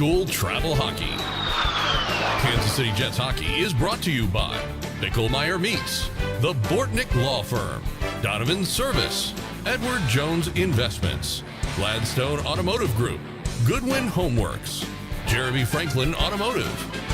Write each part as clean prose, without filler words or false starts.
school travel hockey. Kansas City Jets hockey is brought to you by Nickelmeyer Meats, the Bortnick Law Firm, Donovan Service, Edward Jones Investments, Gladstone Automotive Group, Goodwin Homeworks, Jeremy Franklin Automotive,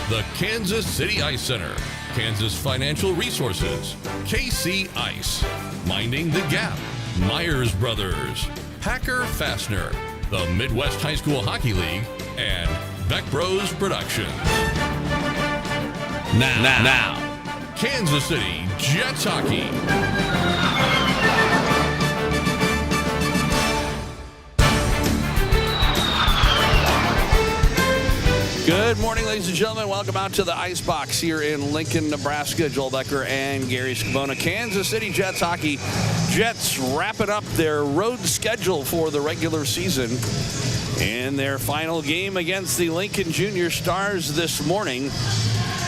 the Kansas City Ice Center, Kansas Financial Resources, KC Ice, Minding the Gap, Myers Brothers, Packer Fastener, the Midwest High School Hockey League, and Beck Bros Productions. Now, Kansas City Jets hockey. Good morning, ladies and gentlemen. Welcome out to the Ice Box here in Lincoln, Nebraska. Joel Becker and Gary Scavone. Kansas City Jets hockey. Jets wrapping up their road schedule for the regular season in their final game against the Lincoln Junior Stars this morning,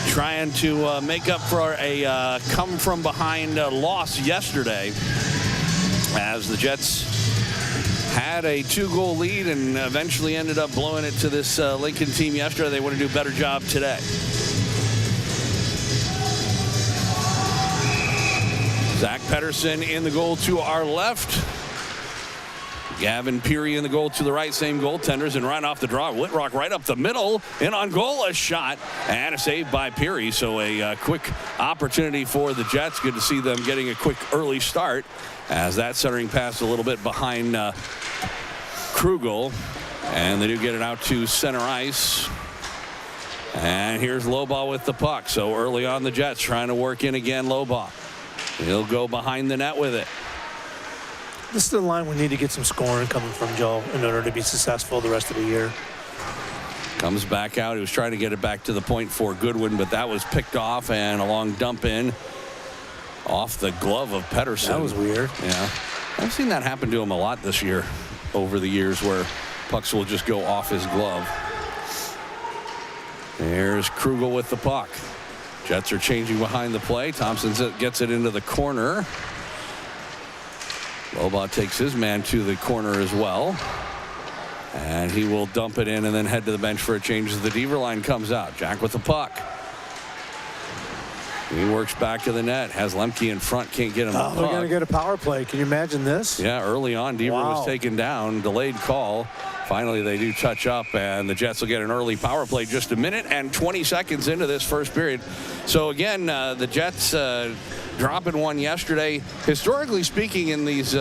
trying to make up for a come-from-behind loss yesterday as the Jets had a 2-goal lead and eventually ended up blowing it to this Lincoln team yesterday. They want to do a better job today. Zach Pedersen in the goal to our left. Gavin Peary in the goal to the right, same goaltenders, and right off the draw, Whitrock right up the middle, and on goal, a shot and a save by Peary. So a quick opportunity for the Jets. Good to see them getting a quick early start as that centering pass a little bit behind Krugel, and they do get it out to center ice. And here's Lobaugh with the puck. So early on, the Jets trying to work in again. Lobaugh, he'll go behind the net with it. This is the line we need to get some scoring coming from, Joe, in order to be successful the rest of the year. Comes back out. He was trying to get it back to the point for Goodwin, but that was picked off, and a long dump in off the glove of Pedersen. That was weird. Yeah. I've seen that happen to him a lot this year over the years where pucks will just go off his glove. There's Krugel with the puck. Jets are changing behind the play. Thompson gets it into the corner. Lobaugh takes his man to the corner as well. And he will dump it in and then head to the bench for a change as the Deaver line comes out. Jack with the puck. He works back to the net. Has Lemke in front. Can't get him the puck. We're going to get a power play. Can you imagine this? Yeah, early on, Deaver was taken down. Delayed call. Finally, they do touch up, and the Jets will get an early power play just a minute and 20 seconds into this first period. So, again, the Jets dropping one yesterday. Historically speaking, in these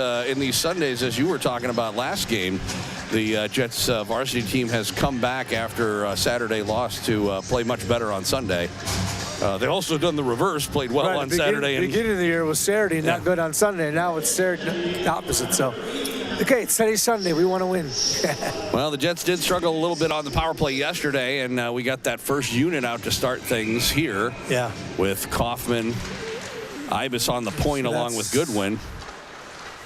Sundays, as you were talking about last game, the Jets varsity team has come back after a Saturday loss to play much better on Sunday. They also done the reverse, played well on Saturday. The beginning of the year was Saturday, not good on Sunday. Now it's Saturday, the opposite. So, okay, it's Saturday, Sunday. We want to win. Well, the Jets did struggle a little bit on the power play yesterday, and we got that first unit out to start things here. Yeah. With Kaufman, Ibis on the point along with Goodwin,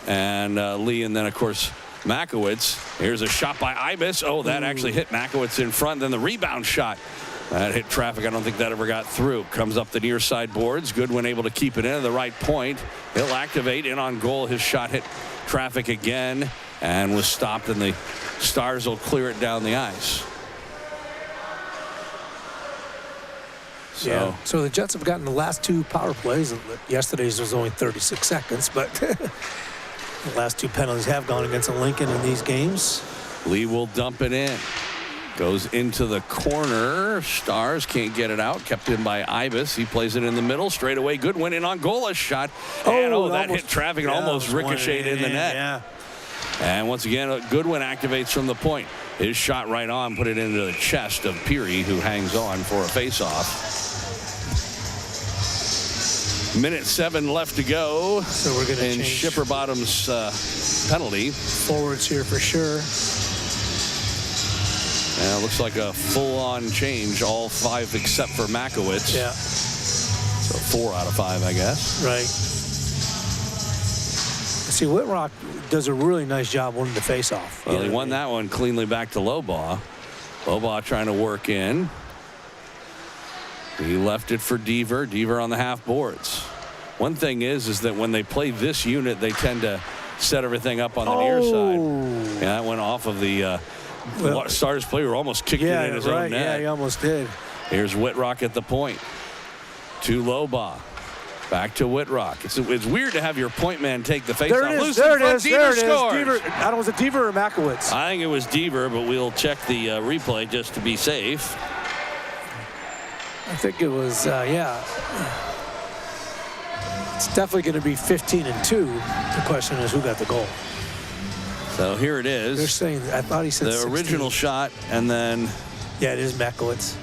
and Lee, and then, of course, Makowitz. Here's a shot by Ibis. Oh, that actually hit Makowitz in front. Then the rebound shot. That hit traffic. I don't think that ever got through. Comes up the near side boards. Goodwin able to keep it in at the right point. He'll activate in on goal. His shot hit traffic again and was stopped, and the Stars will clear it down the ice. So the Jets have gotten the last two power plays. Yesterday's was only 36 seconds, but the last two penalties have gone against Lincoln in these games. Lee will dump it in. Goes into the corner. Stars can't get it out. Kept in by Ibis. He plays it in the middle. Straight away. Goodwin in on goal. A shot. And that hit traffic and almost ricocheted in the net. Yeah. And once again, Goodwin activates from the point. His shot right on. Put it into the chest of Peary, who hangs on for a faceoff. Minute 7 left to go. So we're going to change Schipperbottom's penalty. Forwards here for sure. And it looks like a full-on change, all 5 except for Makowitz. Yeah. So 4 out of 5, I guess. Right. See, Whitrock does a really nice job winning the face-off. Well, he won that one cleanly back to Lobaugh. Lobaugh trying to work in. He left it for Deaver. Deaver on the half boards. One thing is that when they play this unit, they tend to set everything up on the near side. Yeah, that went off of the Well, Stars player almost kicked it in his own net. Yeah, he almost did. Here's Whitrock at the point. To Loba. Back to Whitrock. It's weird to have your point man take the face off. There it is. Scores. I don't know, was it Deaver or Makowitz? I think it was Deaver, but we'll check the replay just to be safe. I think it was, yeah. It's definitely going to be 15-2. The question is who got the goal. So here it is. They're saying, I thought he said the 16. original shot, and then. Yeah, it is Makowitz.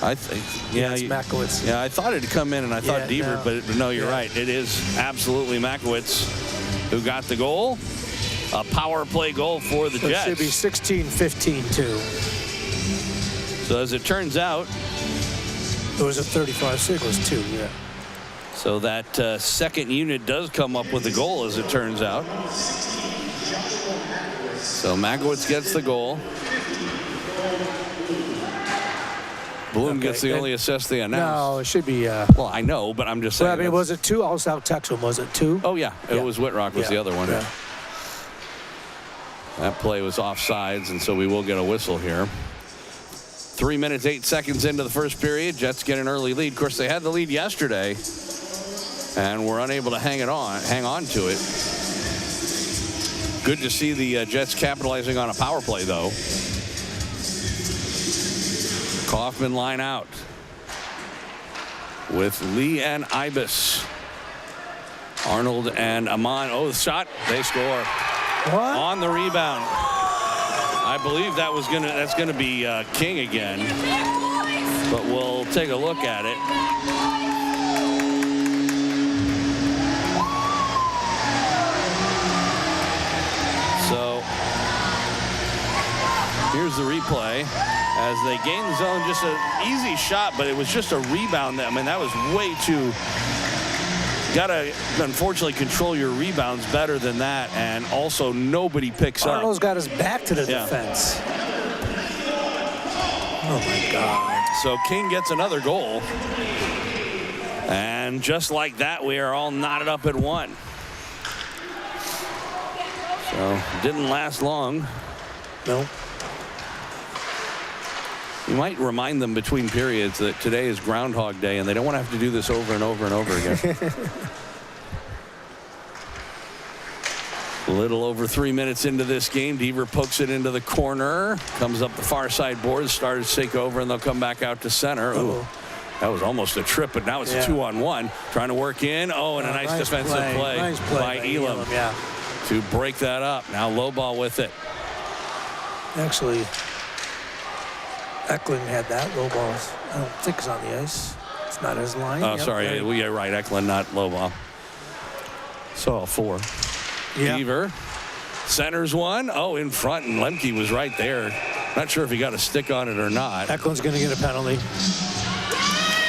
I think, it's Makowitz. Yeah, I thought it'd come in, and I thought Deaver, but no, you're right. It is absolutely Makowitz who got the goal. A power play goal for the Jets. It should be 16-15-2. So as it turns out, it was a 35. So it was 2. Yeah. So that second unit does come up with the goal, as it turns out. So Makowitz gets the goal. Bloom gets the only assist they announced. No, it should be. Well, I know, but I'm just saying. Well, I mean, was it 2? I'll text him. Was it 2? Oh, yeah. It was Whitrock was the other one. Yeah. That play was offsides, and so we will get a whistle here. 3 minutes, 8 seconds into the first period. Jets get an early lead. Of course, they had the lead yesterday, and were unable to hang on to it. Good to see the Jets capitalizing on a power play, though. Kaufman line out with Lee and Ibis. Arnold and Amon. Oh, the shot. They score. What? On the rebound. I believe that's gonna be King again. But we'll take a look at it. So here's the replay. As they gain the zone, just an easy shot, but it was just a rebound. I mean, that was way too. Got to, unfortunately, control your rebounds better than that, and also nobody picks up. Arnold's got his back to the defense. Oh, my God. So King gets another goal. And just like that, we are all knotted up at 1. So, didn't last long. No. You might remind them between periods that today is Groundhog Day, and they don't want to have to do this over and over and over again. A little over 3 minutes into this game, Deaver pokes it into the corner, comes up the far side boards, Stars take over, and they'll come back out to center. Ooh, that was almost a trip, but now it's a 2-on-1. Trying to work in. Oh, and a nice defensive play by Elam to break that up. Now low ball with it. Actually, Eklund had that low ball. I don't think it's on the ice. It's not his line. Oh, sorry. Well, yeah, right. Eklund, not low ball. So 4. Yeah. Deaver centers one. Oh, in front, and Lemke was right there. Not sure if he got a stick on it or not. Eklund's going to get a penalty.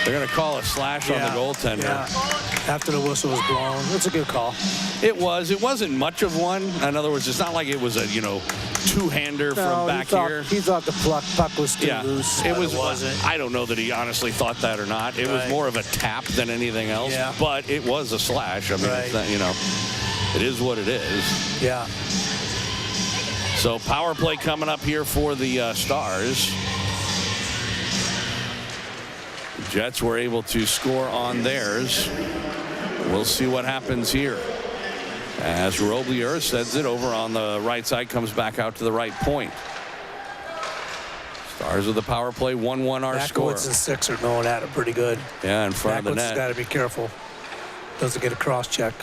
They're going to call a slash on the goaltender. Yeah. After the whistle was blown. It's a good call. It was. It wasn't much of one. In other words, it's not like it was a, two-hander from back here. He thought the puck was still loose. It wasn't. I don't know that he honestly thought that or not. It was more of a tap than anything else. Yeah. But it was a slash. I mean, it's not, it is what it is. Yeah. So power play coming up here for the Stars. The Jets were able to score on theirs. We'll see what happens here. As Roblier sends it over on the right side, comes back out to the right point. Stars with the power play, 1-1 our score. Makowitz and 6 are going at it pretty good. Yeah, in front of the net. Makowitz got to be careful. Doesn't get a cross check.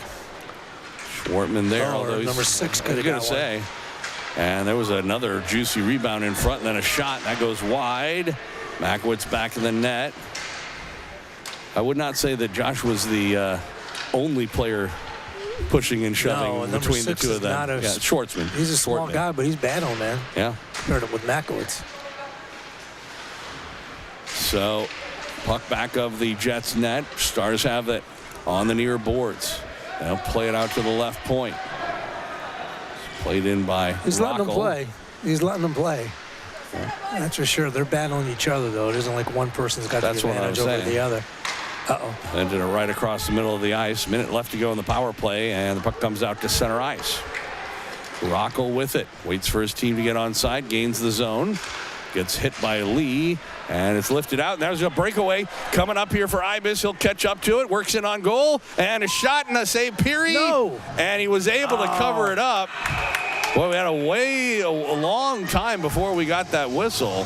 Schwartman there, although he's number 6 could have going to say. And there was another juicy rebound in front, and then a shot that goes wide. Makowitz back in the net. I would not say that Josh was the only player pushing and shoving between the two of them. Schwartzman. He's a small guy, but he's bad on man. Yeah. Compared with Makowitz. So puck back of the Jets net. Stars have it on the near boards. They'll play it out to the left point. Played in by He's letting them play. He's letting them play. Yeah. That's for sure. They're battling each other, though. It isn't like one person's got the advantage over the other. Uh-oh. Ended it right across the middle of the ice. Minute left to go in the power play, and the puck comes out to center ice. Rockel with it. Waits for his team to get onside. Gains the zone. Gets hit by Lee. And it's lifted out. And there's a breakaway coming up here for Ibis. He'll catch up to it. Works in on goal. And a shot and a save, Peary. No. And he was able to cover it up. Well, we had a long time before we got that whistle.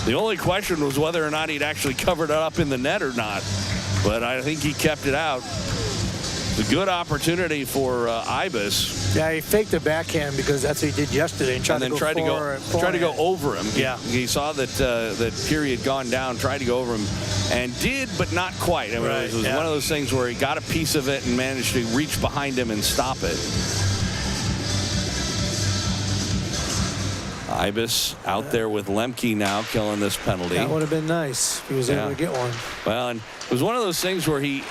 The only question was whether or not he'd actually covered it up in the net or not. But I think he kept it out. It's a good opportunity for Ibis. Yeah, he faked the backhand because that's what he did yesterday. And then tried to go over him. Yeah. He saw that Peary had gone down, tried to go over him, and did, but not quite. I mean, it was one of those things where he got a piece of it and managed to reach behind him and stop it. Ibis out there with Lemke now killing this penalty. That would have been nice if he was able to get one. Well, and it was one of those things where the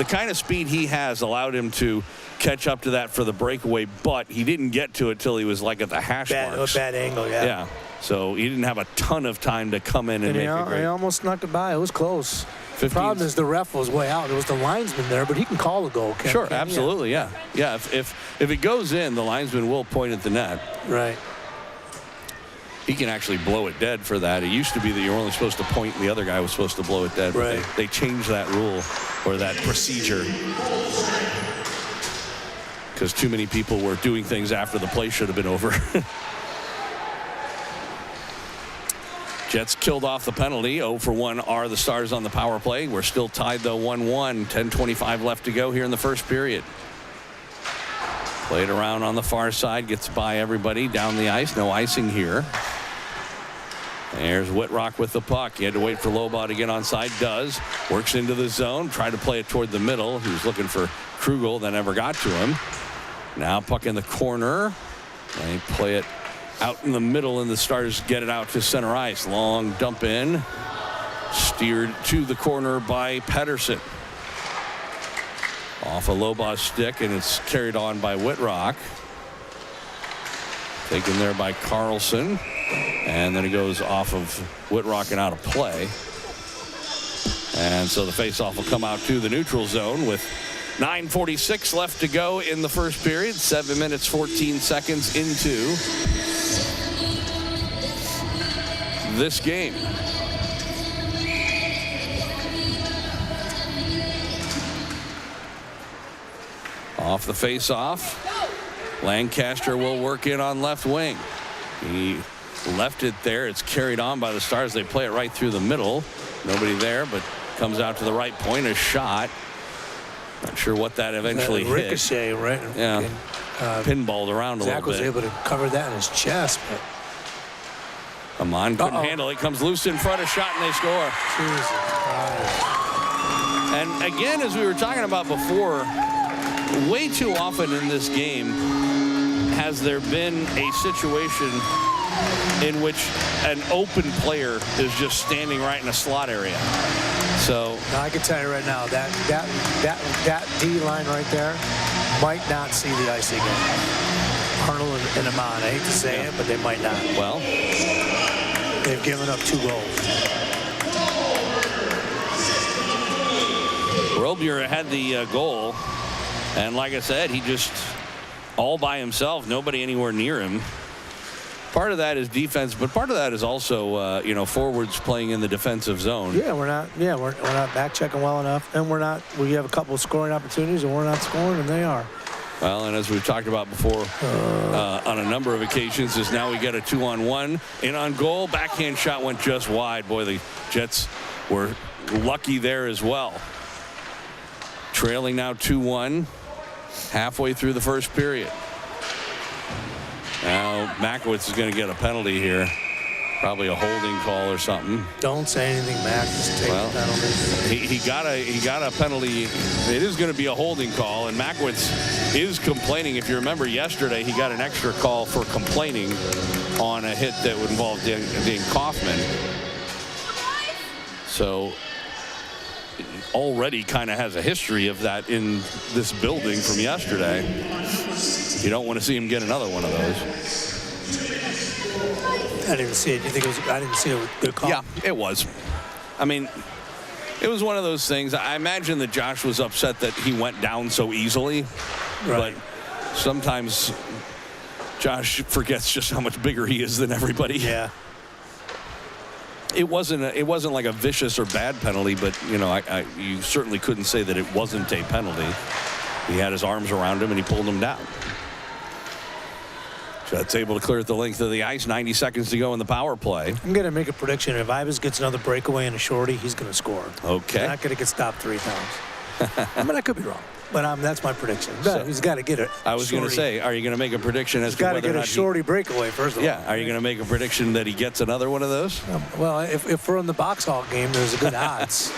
kind of speed he has allowed him to catch up to that for the breakaway, but he didn't get to it till he was like at the hash marks. A bad angle, yeah. Yeah. So he didn't have a ton of time to come in and make it great. He almost snuck it by. It was close. The problem is the ref was way out. There was the linesman there, but he can call the goal. Sure, absolutely, yeah. Yeah, if it goes in, the linesman will point at the net. Right. He can actually blow it dead for that. It used to be that you were only supposed to point and the other guy was supposed to blow it dead. Right. But they changed that rule or that procedure because too many people were doing things after the play should have been over. Jets killed off the penalty. 0 for 1 are the Stars on the power play. We're still tied, though, 1-1. 10:25 left to go here in the first period. Played around on the far side. Gets by everybody down the ice. No icing here. There's Whitrock with the puck. He had to wait for Lobaugh to get onside. Does. Works into the zone. Tried to play it toward the middle. He was looking for Krugel. That never got to him. Now puck in the corner. They play it out in the middle, and the Stars get it out to center ice. Long dump in. Steered to the corner by Pedersen. Off a Lobaugh's stick, and it's carried on by Whitrock. Taken there by Carlson. And then it goes off of Whitrock and out of play. And so the faceoff will come out to the neutral zone with 9:46 left to go in the first period. 7 minutes, 14 seconds into this game. Off the faceoff, Lancaster will work in on left wing. He left it there. It's carried on by the Stars. They play it right through the middle. Nobody there, but comes out to the right point. A shot. Not sure what that eventually hit. Ricochet, right? Yeah. Pinballed around a little bit. Zach was able to cover that in his chest, but Amon couldn't handle it. Comes loose in front, a shot, and they score. Jesus Christ. And again, as we were talking about before, way too often in this game has there been a situation in which an open player is just standing right in a slot area. So now I can tell you right now that D line right there might not see the ice again. Arnold and Amon, I hate to say it, but they might not. Well, they've given up 2 goals. Robur had the goal, and like I said, he just all by himself, nobody anywhere near him. Part of that is defense, but part of that is also forwards playing in the defensive zone. Yeah, we're not back checking well enough, and we have a couple of scoring opportunities, and we're not scoring, and they are. Well, and as we've talked about before on a number of occasions, is now we get a 2-on-1 in on goal. Backhand shot went just wide. Boy, the Jets were lucky there as well. Trailing now 2-1, halfway through the first period. Now Makowitz is going to get a penalty here. Probably a holding call or something. Don't say anything, Mac. Just take the penalty. He got a penalty. It is going to be a holding call, and Makowitz is complaining. If you remember yesterday, he got an extra call for complaining on a hit that would involve Dan Kaufman. So already kind of has a history of that in this building from yesterday. You don't want to see him get another one of those. I didn't see it. I didn't see it was a good call. Yeah, it was. I mean, it was one of those things. I imagine that Josh was upset that he went down so easily. Right. But sometimes Josh forgets just how much bigger he is than everybody. Yeah. It wasn't like a vicious or bad penalty, but you certainly couldn't say that it wasn't a penalty. He had his arms around him and he pulled him down. Jets able to clear at the length of the ice. 90 seconds to go in the power play. I'm going to make a prediction. If Ibis gets another breakaway and a shorty, he's going to score. Okay. He's not going to get stopped 3 times. I mean, I could be wrong, but that's my prediction. So, he's got to get it. I was going to say, are you going to make a prediction as to whether or not he's got to get a shorty breakaway first of all? Yeah. Are you going to make a prediction that he gets another one of those? Well, if we're in the box hall game, there's a good odds.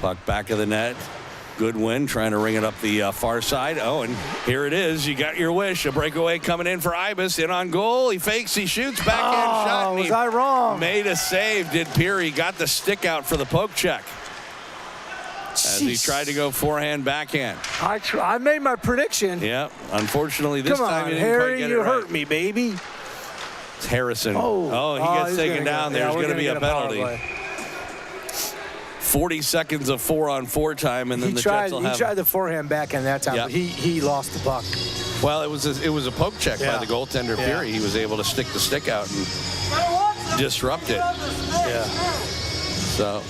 Puck back of the net. Goodwin trying to ring it up the far side. Oh, and here it is. You got your wish. A breakaway coming in for Ibis. In on goal. He fakes. He shoots. Backhand shot. Was I wrong? Made a save. Did Peary. Got the stick out for the poke check. As he tried to go forehand, backhand. I made my prediction. Yeah. Unfortunately, this Come time on, he didn't Harry, quite get it you right. hurt me, baby. It's Harrison. Oh, he gets taken down. There's going to be a penalty. 40 seconds of 4-on-4 time, and then the Jets will have. He tried the forehand backhand that time, Yep. but he lost the puck. Well, it was a poke check by the goaltender, Peary. He was able to stick the stick out and disrupt it. Yeah. So,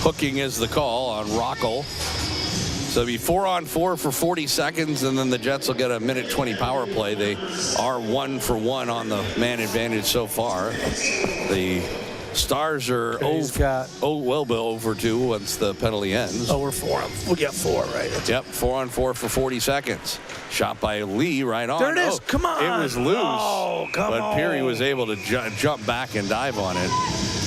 hooking is the call on Rockall. So it'll be 4-on-4 for 40 seconds, and then the Jets will get a minute 20 power play. They are 1 for 1 on the man advantage so far. The Stars are well over 2 once the penalty ends. Oh, we're 4. We got 4, right? Yep, 4-on-4 for 40 seconds. Shot by Lee right on. There it is. Come on. It was loose. Oh, come on. But Peary was able to jump back and dive on it.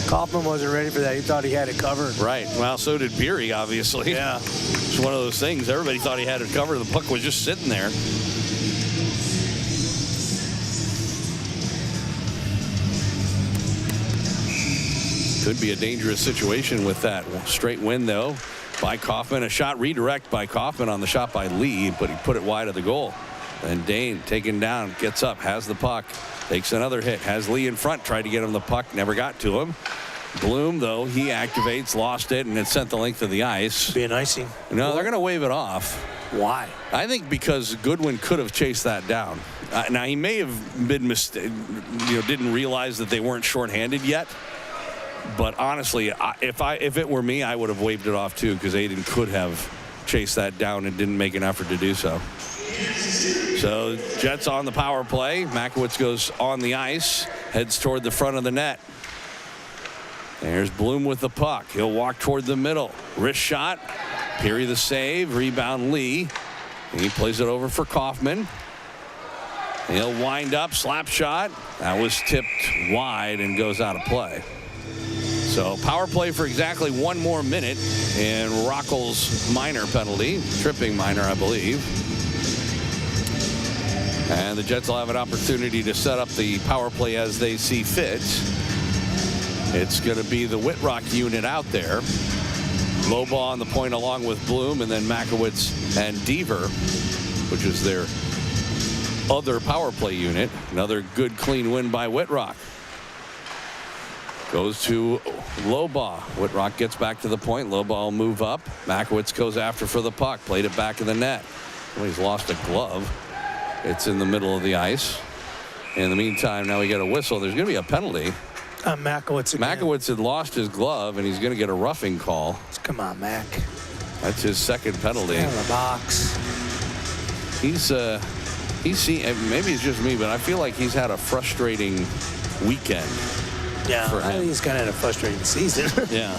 Kaufman wasn't ready for that. He thought he had it covered. Right. Well, so did Peary, obviously. Yeah. It's one of those things. Everybody thought he had it covered. The puck was just sitting there. Could be a dangerous situation with that straight wind, though, by Kaufman. A shot redirect by Kaufman on the shot by Lee, but he put it wide of the goal. And Dane taken down, gets up, has the puck, takes another hit, has Lee in front, tried to get him the puck, never got to him. Bloom, though, he activates, lost it, and it sent the length of the ice. Be an icing. No, they're going to wave it off. Why? I think because Goodwin could have chased that down. Now, he may have been didn't realize that they weren't shorthanded yet. But honestly, if it were me, I would have waved it off too, because Aiden could have chased that down and didn't make an effort to do so. So Jets on the power play. Makowitz goes on the ice, heads toward the front of the net. There's Bloom with the puck. He'll walk toward the middle. Wrist shot. Peary the save. Rebound Lee. He plays it over for Kaufman. He'll wind up. Slap shot. That was tipped wide and goes out of play. So power play for exactly 1 more minute, and Rockall's minor penalty, tripping minor, I believe. And the Jets will have an opportunity to set up the power play as they see fit. It's going to be the Whitrock unit out there. Loba on the point along with Bloom, and then Makowitz and Deaver, which is their other power play unit. Another good clean win by Whitrock. Goes to Loba. Whitrock gets back to the point. Loba will move up. Makowitz goes after for the puck. Played it back in the net. Well, he's lost a glove. It's in the middle of the ice. In the meantime, now we get a whistle. There's going to be a penalty. Makowitz again. Makowitz had lost his glove, and he's going to get a roughing call. Come on, Mac. That's his second penalty. In the box. He's seen, maybe it's just me, but I feel like he's had a frustrating weekend. Yeah, I think he's kind of had a frustrating season. Yeah,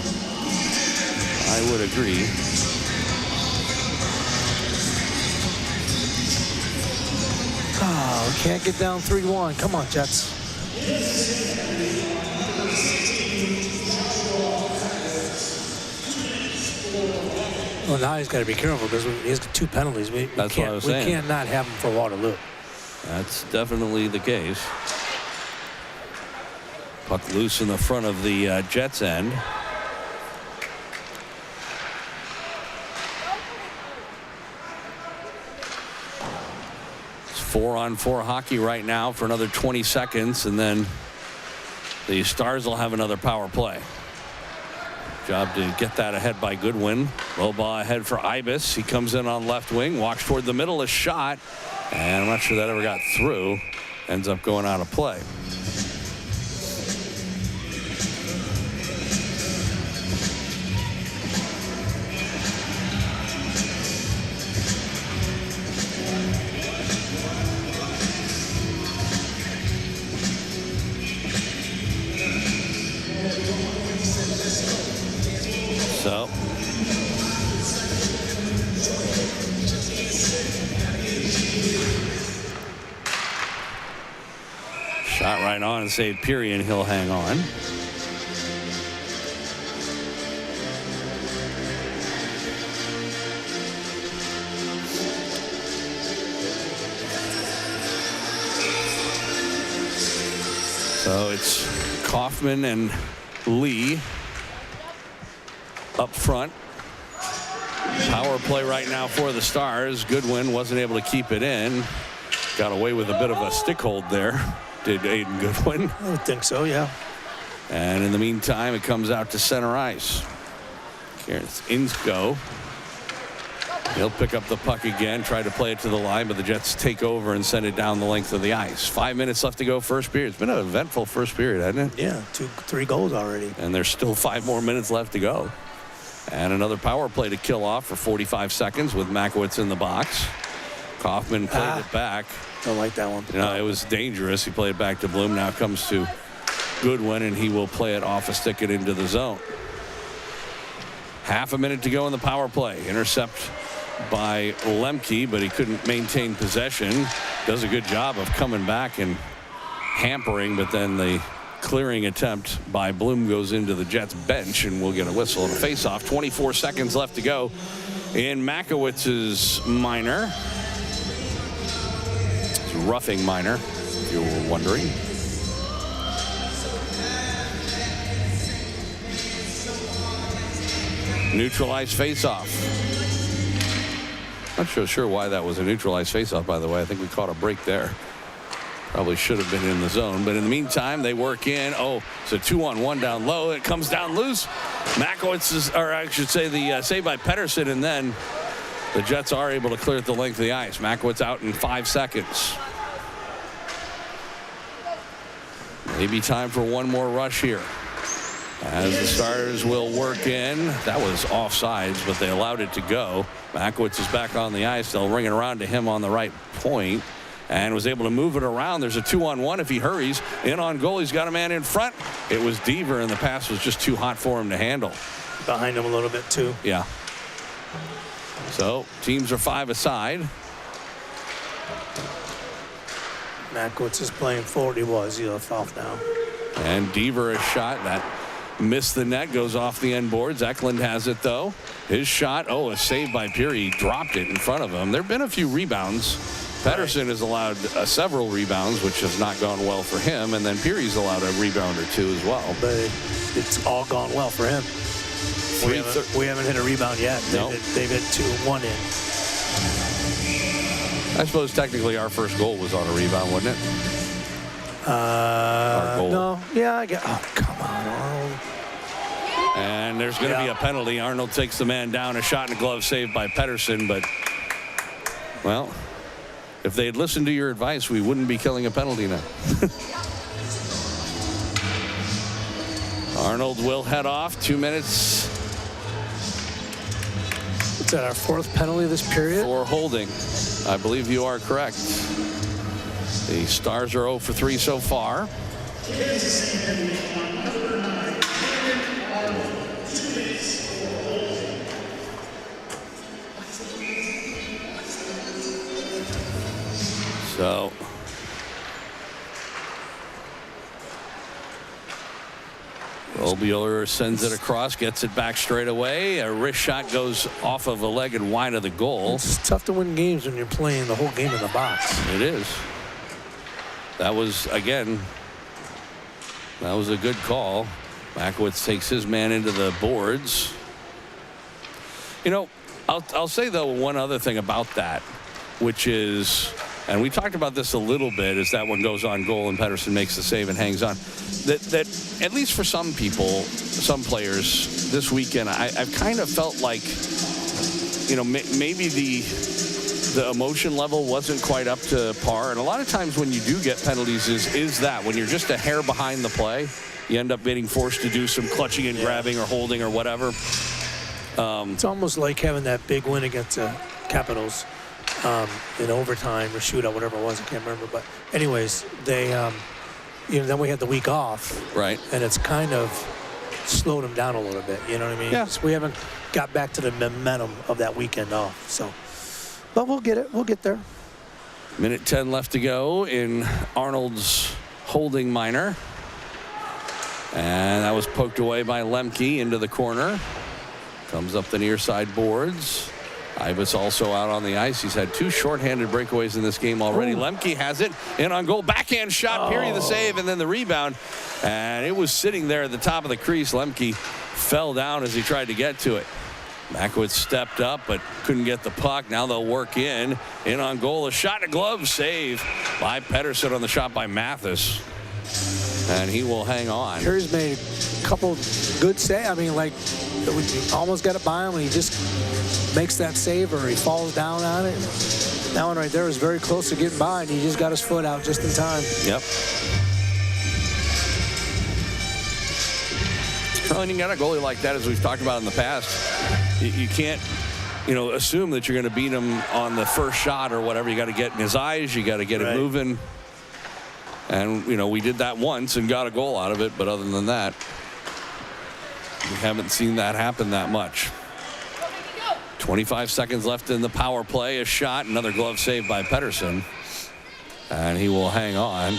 I would agree. Oh, we can't get down 3-1. Come on, Jets. Well, now he's got to be careful because he's got 2 penalties. That's what I was saying. We can't not have him for Waterloo. That's definitely the case. Puck loose in the front of the Jets end. It's 4-on-4 hockey right now for another 20 seconds, and then the Stars will have another power play. Job to get that ahead by Goodwin. Low ball ahead for Ibis. He comes in on left wing, walks toward the middle, a shot, and I'm not sure that ever got through. Ends up going out of play. So shot right on and saved Peary, and he'll hang on. So it's Kaufman and Lee up front. Power play right now for the Stars. Goodwin wasn't able to keep it in. Got away with a bit of a stick hold there, did Aiden Goodwin. I would think so, yeah. And in the meantime, it comes out to center ice. Here's Insko. He'll pick up the puck again, try to play it to the line, but the Jets take over and send it down the length of the ice. 5 minutes left to go first period. It's been an eventful first period, hasn't it? Yeah, 3 goals already. And there's still 5 more minutes left to go. And another power play to kill off for 45 seconds with Makowitz in the box. Kaufman played it back. Don't like that one. You know, it was dangerous. He played it back to Bloom. Now it comes to Goodwin, and he will play it off a stick it into the zone. Half a minute to go in the power play. Intercept by Lemke, but he couldn't maintain possession. Does a good job of coming back and hampering, but then the clearing attempt by Bloom goes into the Jets bench, and we'll get a whistle and a face-off. 24 seconds left to go in Makowitz's minor. It's roughing minor, if you were wondering. Neutralized face-off. Not sure why that was a neutralized face-off, by the way. I think we caught a break there. Probably should have been in the zone, but in the meantime, they work in. Oh, it's a 2-on-1 down low. It comes down loose. Makowitz is, or I should say, the save by Pettersson, and then the Jets are able to clear it the length of the ice. Makowitz out in 5 seconds. Maybe time for one more rush here. As the Stars will work in. That was offsides, but they allowed it to go. Makowitz is back on the ice. They'll ring it around to him on the right point. And was able to move it around. There's a 2-on-1 if he hurries. In on goal, he's got a man in front. It was Deaver, and the pass was just too hot for him to handle. Behind him a little bit, too. Yeah. So, teams are 5 aside. Makowitz is playing forward. He was. He's off now. And Deaver, a shot that missed the net, goes off the end boards. Eklund has it, though. His shot, a save by Peary. He dropped it in front of him. There have been a few rebounds. Pettersson has allowed several rebounds, which has not gone well for him, and then Peary's allowed a rebound or two as well. But it's all gone well for him. We haven't hit a rebound yet. They've hit 2-1 in. I suppose technically our first goal was on a rebound, wasn't it? Our goal. No. Yeah, I get. Oh, come on, Arnold. And there's going to be a penalty. Arnold takes the man down. A shot and a glove saved by Pettersson, but, well, if they had listened to your advice, we wouldn't be killing a penalty now. Arnold will head off. 2 minutes. Is that our 4th penalty this period? For holding. I believe you are correct. The Stars are 0 for 3 so far. So Obueller sends it across, gets it back straight away. A wrist shot goes off of a leg and wide of the goal. It's tough to win games when you're playing the whole game in the box. It is. That was, again, that was a good call. Makowitz takes his man into the boards. You know, I'll say, though, one other thing about that, which is and we talked about this a little bit, is that one goes on goal and Pettersson makes the save and hangs on. That at least for some people, some players this weekend, I've kind of felt like, maybe the emotion level wasn't quite up to par. And a lot of times when you do get penalties is that when you're just a hair behind the play, you end up getting forced to do some clutching and grabbing or holding or whatever. It's almost like having that big win against Capitals in overtime or shootout, whatever it was. I can't remember. But anyways, they, then we had the week off. Right. And it's kind of slowed them down a little bit. You know what I mean? Yeah. So we haven't got back to the momentum of that weekend off. So, but we'll get it. We'll get there. Minute 10 left to go in Arnold's holding minor. And that was poked away by Lemke into the corner. Comes up the near side boards. Ibis also out on the ice. He's had 2 shorthanded breakaways in this game already. Ooh. Lemke has it in on goal. Backhand shot. Peary the save and then the rebound. And it was sitting there at the top of the crease. Lemke fell down as he tried to get to it. Makowitz stepped up but couldn't get the puck. Now they'll work in on goal. A shot and a glove save by Pettersson on the shot by Mathis. And he will hang on. Peary's made a couple good saves. I mean, like, we almost got it by him and he just makes that save or he falls down on it. That one right there was very close to getting by and he just got his foot out just in time. Yep. Well, and you got a goalie like that, as we've talked about in the past, you can't, assume that you're going to beat him on the first shot or whatever. You got to get in his eyes. You got to get it moving. And, we did that once and got a goal out of it. But other than that, we haven't seen that happen that much. 25 seconds left in the power play. A shot, another glove save by Pettersson. And he will hang on.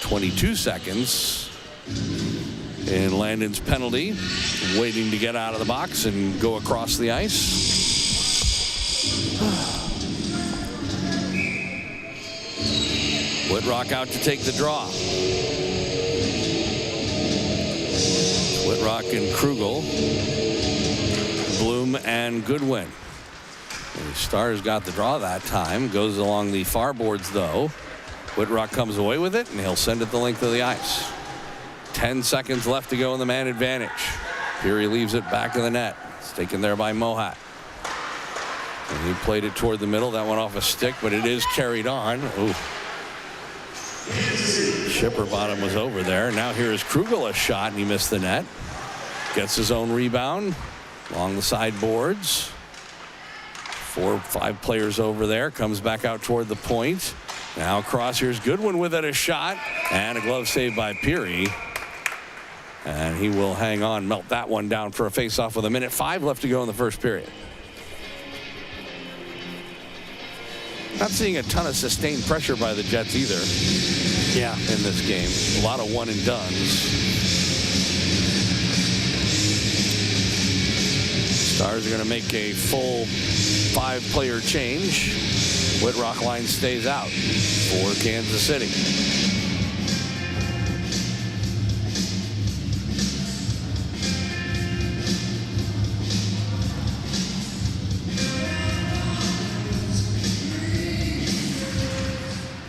22 seconds in Landon's penalty. Waiting to get out of the box and go across the ice. Whitrock out to take the draw. Whitrock and Krugel, Bloom and Goodwin. The Stars got the draw that time. Goes along the far boards though. Whitrock comes away with it and he'll send it the length of the ice. 10 seconds left to go in the man advantage. Peary leaves it back of the net. It's taken there by Mohat. And he played it toward the middle. That went off a stick, but it is carried on. Ooh. Shipperbottom was over there. Now here is Krugel, a shot, and he missed the net. Gets his own rebound along the side boards. 4 or 5 players over there. Comes back out toward the point. Now across, here's Goodwin with it, a shot, and a glove save by Peary. And he will hang on, melt that one down for a face-off with 1:05 left to go in the first period. Not seeing a ton of sustained pressure by the Jets either. Yeah. In this game. A lot of one and dones. Stars are going to make a full 5-player change. Whitrock line stays out for Kansas City.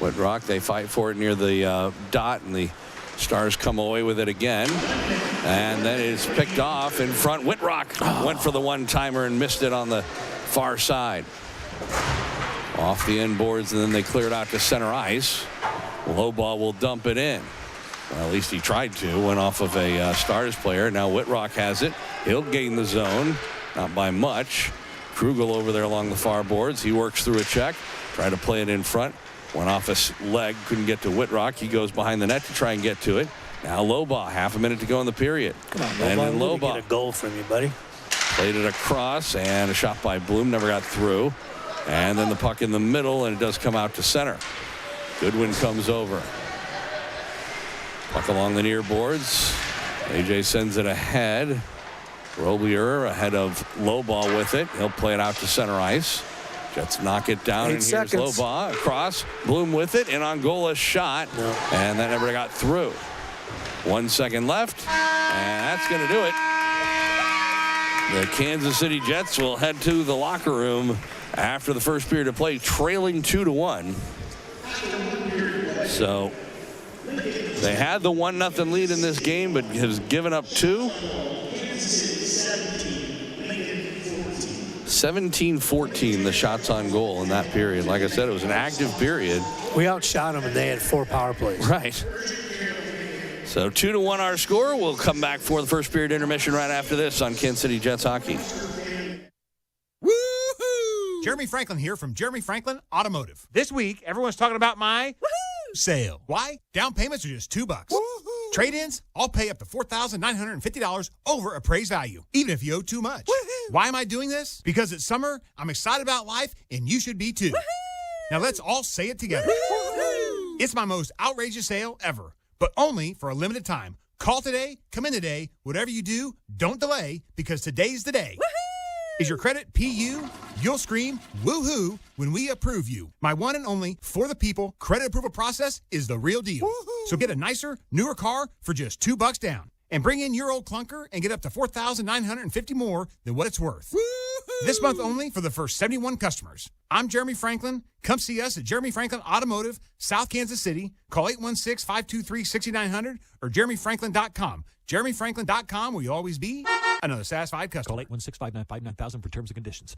Whitrock, they fight for it near the dot, and the Stars come away with it again. And then it's picked off in front. Whitrock went for the one-timer and missed it on the far side. Off the end boards, and then they cleared out to center ice. Low ball will dump it in. Well, at least he tried to. Went off of a Stars player. Now Whitrock has it. He'll gain the zone. Not by much. Krugel over there along the far boards. He works through a check. Try to play it in front. Went off his leg. Couldn't get to Whitrock. He goes behind the net to try and get to it. Now Lobaugh. Half a minute to go in the period. Come on, and then Lobaugh. Get a goal from you, buddy. Played it across, and a shot by Bloom. Never got through. And then the puck in the middle, and it does come out to center. Goodwin comes over. Puck along the near boards. AJ sends it ahead. Roblier ahead of Lobaugh with it. He'll play it out to center ice. Jets knock it down, and here's Lobaugh across. Bloom with it, and on goal a shot. No. And that never got through. 1 second left, and that's going to do it. The Kansas City Jets will head to the locker room after the first period of play, trailing 2-1. So they had the 1-0 lead in this game, but has given up 2. 17-14 the shots on goal in that period. Like I said, it was an active period. We outshot them, and they had 4 power plays. Right. So 2-1 our score. We'll come back for the first period intermission right after this on Kansas City Jets hockey. Woohoo! Jeremy Franklin here from Jeremy Franklin Automotive. This week, everyone's talking about my sale. Why? Down payments are just $2. Woo-hoo. Trade-ins, I'll pay up to $4,950 over appraised value, even if you owe too much. Woo-hoo. Why am I doing this? Because it's summer, I'm excited about life, and you should be too. Woo-hoo. Now let's all say it together. Woo-hoo. It's my most outrageous sale ever, but only for a limited time. Call today, come in today, whatever you do, don't delay, because today's the day. Woo-hoo. Is your credit PU? You'll scream woohoo when we approve you. My one and only for the people credit approval process is the real deal. Woo-hoo. So get a nicer, newer car for just $2 down. And bring in your old clunker and get up to $4,950 more than what it's worth. Woo-hoo. This month only for the first 71 customers. I'm Jeremy Franklin. Come see us at Jeremy Franklin Automotive, South Kansas City. Call 816-523-6900 or jeremyfranklin.com. jeremyfranklin.com will you always be another satisfied customer. Call 816-595-9000 for terms and conditions.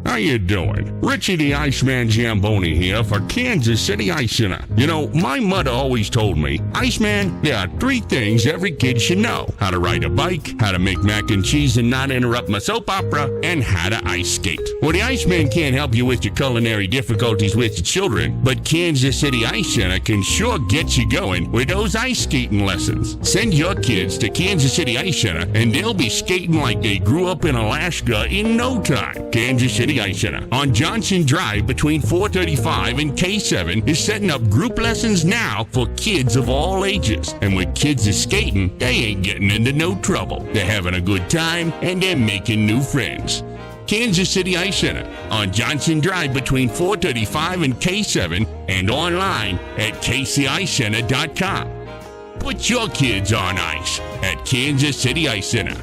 How you doing? Richie the Iceman Zamboni here for Kansas City Ice Center. You know, my mother always told me, Iceman, there are 3 things every kid should know. How to ride a bike, how to make mac and cheese and not interrupt my soap opera, and how to ice skate. Well, the Iceman can't help you with your culinary difficulties with your children, but Kansas City Ice Center can sure get you going with those ice skating lessons. Send your kids to Kansas City Ice Center, and they'll be skating like they grew up in Alaska in no time. Kansas City Ice Center on Johnson Drive between 435 and K7 is setting up group lessons now for kids of all ages. And when kids are skating, they ain't getting into no trouble. They're having a good time and they're making new friends. Kansas City Ice Center on Johnson Drive between 435 and K7 and online at kcicecenter.com. Put your kids on ice at Kansas City Ice Center.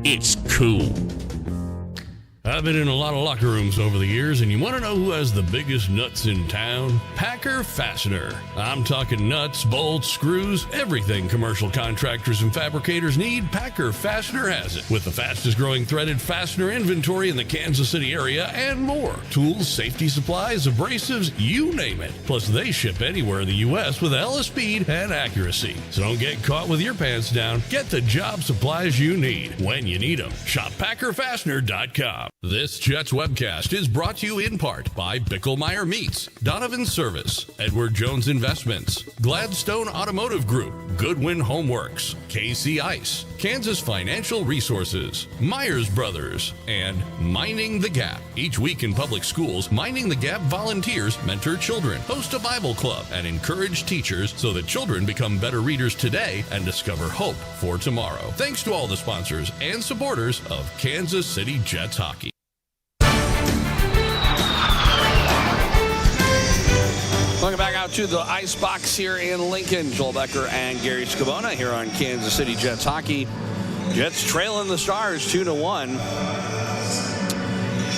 It's cool. I've been in a lot of locker rooms over the years, and you want to know who has the biggest nuts in town? Packer Fastener. I'm talking nuts, bolts, screws, everything commercial contractors and fabricators need, Packer Fastener has it. With the fastest growing threaded fastener inventory in the Kansas City area and more. Tools, safety supplies, abrasives, you name it. Plus, they ship anywhere in the U.S. with hella speed and accuracy. So don't get caught with your pants down. Get the job supplies you need when you need them. Shop PackerFastener.com. This Jets webcast is brought to you in part by Bicklemeyer Meats, Donovan Service, Edward Jones Investments, Gladstone Automotive Group, Goodwin Homeworks, KC Ice, Kansas Financial Resources, Myers Brothers, and Minding the Gap. Each week in public schools, Minding the Gap volunteers mentor children, host a Bible club, and encourage teachers so that children become better readers today and discover hope for tomorrow. Thanks to all the sponsors and supporters of Kansas City Jets hockey. Welcome back out to the Ice Box here in Lincoln. Joel Becker and Gary Scavona here on Kansas City Jets hockey. Jets trailing the Stars 2-1.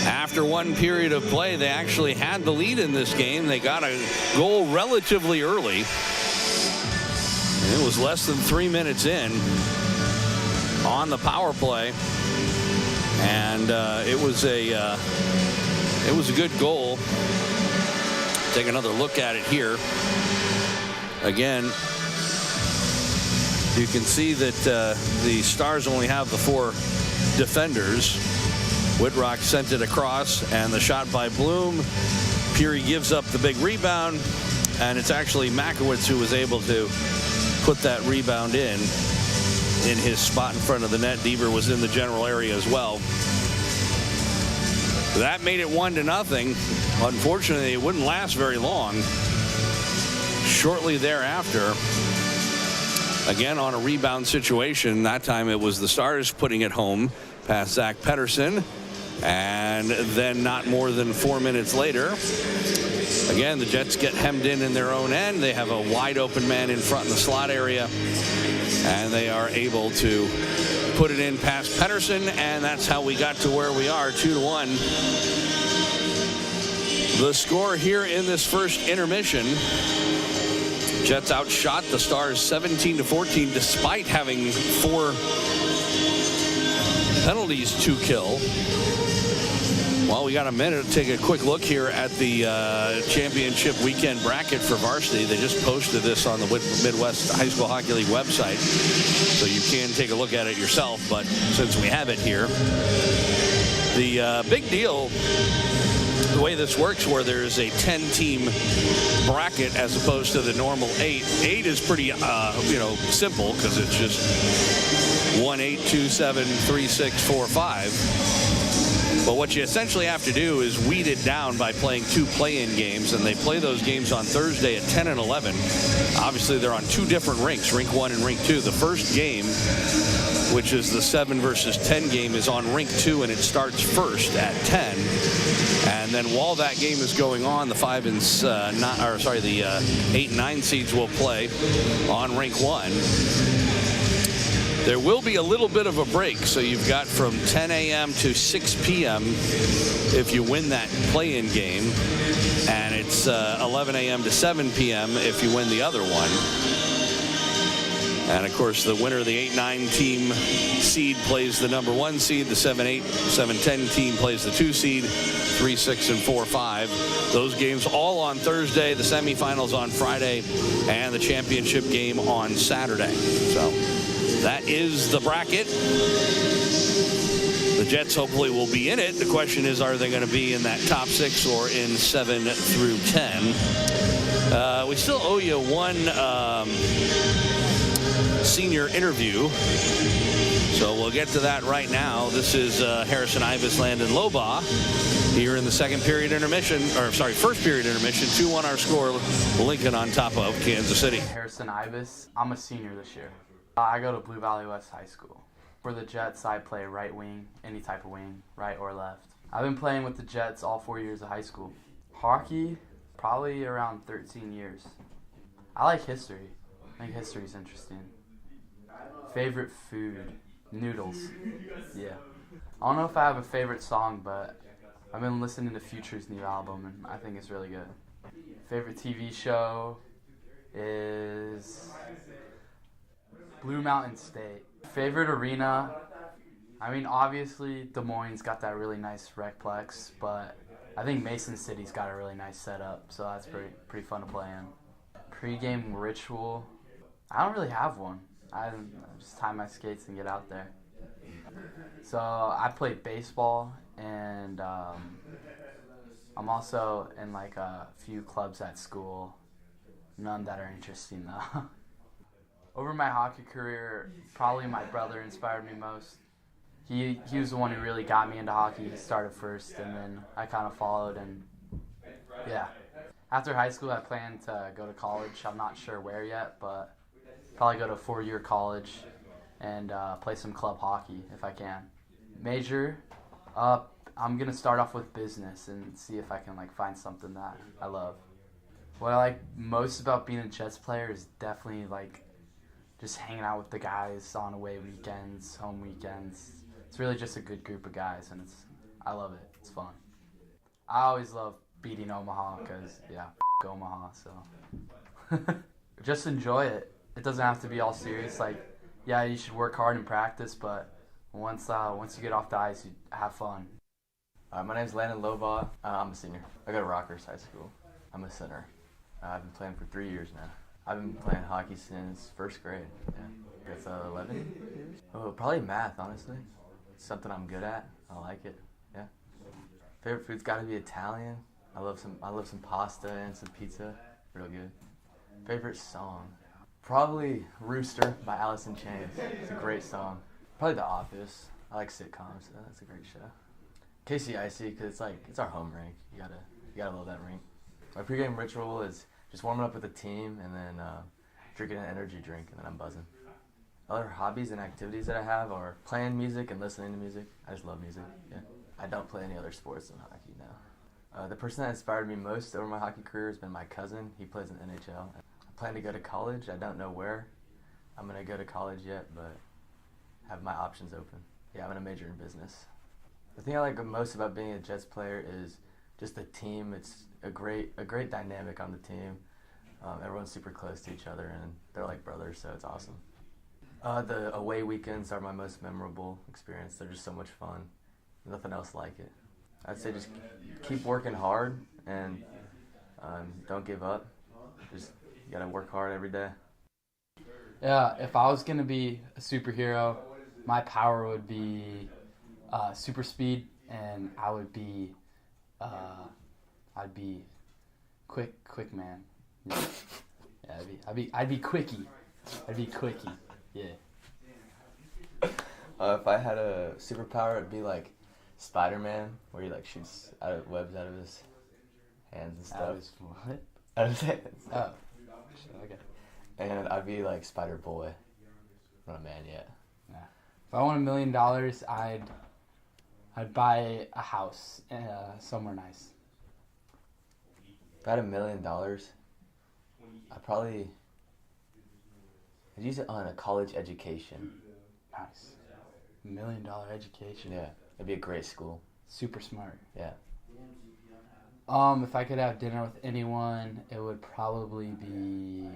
After one period of play, they actually had the lead in this game. They got a goal relatively early. It was less than 3 minutes in on the power play, and it was a good goal. Take another look at it here. Again, you can see that the Stars only have the 4 defenders. Whitrock sent it across, and the shot by Bloom. Peary gives up the big rebound, and it's actually Makowitz who was able to put that rebound in his spot in front of the net. Deaver was in the general area as well. That made it 1-0. Unfortunately, it wouldn't last very long. Shortly thereafter, again on a rebound situation, that time it was the Stars putting it home past Zach Pettersson. And then not more than 4 minutes later, again, the Jets get hemmed in their own end. They have a wide open man in front in the slot area, and they are able to put it in past Pettersson, and that's how we got to where we are, 2-1. The score here in this first intermission. Jets outshot the Stars 17-14 despite having 4 penalties to kill. Well, we got a minute to take a quick look here at the championship weekend bracket for varsity. They just posted this on the Midwest High School Hockey League website, so you can take a look at it yourself. But since we have it here, the big deal, the way this works, where there's a 10-team bracket as opposed to the normal 8. 8 is pretty, simple because it's just 1, 8, 2, 7, 3, 6, 4, 5. But what you essentially have to do is weed it down by playing 2 play-in games, and they play those games on Thursday at 10 and 11. Obviously, they're on 2 different rinks, Rink 1 and Rink 2. The first game, which is the 7 versus 10 game, is on Rink 2, and it starts first at 10. And then while that game is going on, the 8 and 9 seeds will play on Rink 1. There will be a little bit of a break, so you've got from 10 a.m. to 6 p.m. if you win that play-in game, and it's 11 a.m. to 7 p.m. if you win the other one. And, of course, the winner of the 8-9 team seed plays the number 1 seed. The 7-8, 7-10 team plays the 2 seed, 3, 6, and 4, 5. Those games all on Thursday, the semifinals on Friday, and the championship game on Saturday. So that is the bracket. The Jets hopefully will be in it. The question is, are they going to be in that top 6 or in 7 through 10? We still owe you one senior interview, so we'll get to that right now. This is Harrison Ibis, Landon Lobaugh here in the first period intermission. 2-1 our score. Lincoln on top of Kansas City. Harrison Ibis. I'm a senior this year. I go to Blue Valley West High School. For the Jets, I play right wing, any type of wing, right or left. I've been playing with the Jets all 4 years of high school. Hockey, probably around 13 years. I like history. I think history's interesting. Favorite food? Noodles. Yeah. I don't know if I have a favorite song, but I've been listening to Future's new album, and I think it's really good. Favorite TV show is Blue Mountain State. Favorite arena? I mean, obviously, Des Moines got that really nice recplex, but I think Mason City's got a really nice setup, so that's pretty fun to play in. Pre-game ritual? I don't really have one. I just tie my skates and get out there. So I play baseball, and I'm also in like a few clubs at school. None that are interesting though. Over my hockey career, probably my brother inspired me most. He was the one who really got me into hockey. He started first, and then I kind of followed, and yeah. After high school, I plan to go to college. I'm not sure where yet, but probably go to a 4-year college and play some club hockey if I can. Major, I'm going to start off with business and see if I can find something that I love. What I like most about being a Jets player is definitely just hanging out with the guys on away weekends, home weekends. It's really just a good group of guys, and I love it. It's fun. I always love beating Omaha because, Omaha, so. Just enjoy it. It doesn't have to be all serious. You should work hard and practice, but once you get off the ice, you have fun. My name's Landon Lobaugh. I'm a senior. I go to Rockhurst High School. I'm a center. I've been playing for 3 years now. I've been playing hockey since first grade. Yeah, I guess 11 years. Oh, probably math, honestly. It's something I'm good at. I like it. Yeah. Favorite food's got to be Italian. I love some pasta and some pizza. Real good. Favorite song? Probably Rooster by Alice in Chains. It's a great song. Probably The Office. I like sitcoms, so that's a great show. KCIC, because it's our home rink. You gotta love that rink. My pregame ritual is just warming up with the team and then drinking an energy drink, and then I'm buzzing. Other hobbies and activities that I have are playing music and listening to music. I just love music, yeah. I don't play any other sports than hockey now. The person that inspired me most over my hockey career has been my cousin. He plays in NHL. I plan to go to college. I don't know where I'm going to go to college yet, but have my options open. Yeah, I'm going to major in business. The thing I like most about being a Jets player is just the team. a great dynamic on the team. Everyone's super close to each other, and they're like brothers, so it's awesome. The away weekends are my most memorable experience. They're just so much fun. Nothing else like it. I'd say just keep working hard and don't give up. Just you gotta work hard every day. Yeah, if I was gonna be a superhero, my power would be super speed, and I would be, I'd be quick man. Yeah, I'd be quickie. I'd be quickie. Yeah. If I had a superpower, it'd be like Spider-Man, where he like shoots webs out of his hands and stuff. Out of his what? Out of his hands. Oh. Okay. And I'd be like Spider-Boy. Not a man yet. Yeah. If I won $1 million, I'd buy a house somewhere nice. If I had $1 million, I'd use it on a college education. Nice. $1 million education. Yeah, it'd be a great school. Super smart. Yeah. If I could have dinner with anyone, it would probably be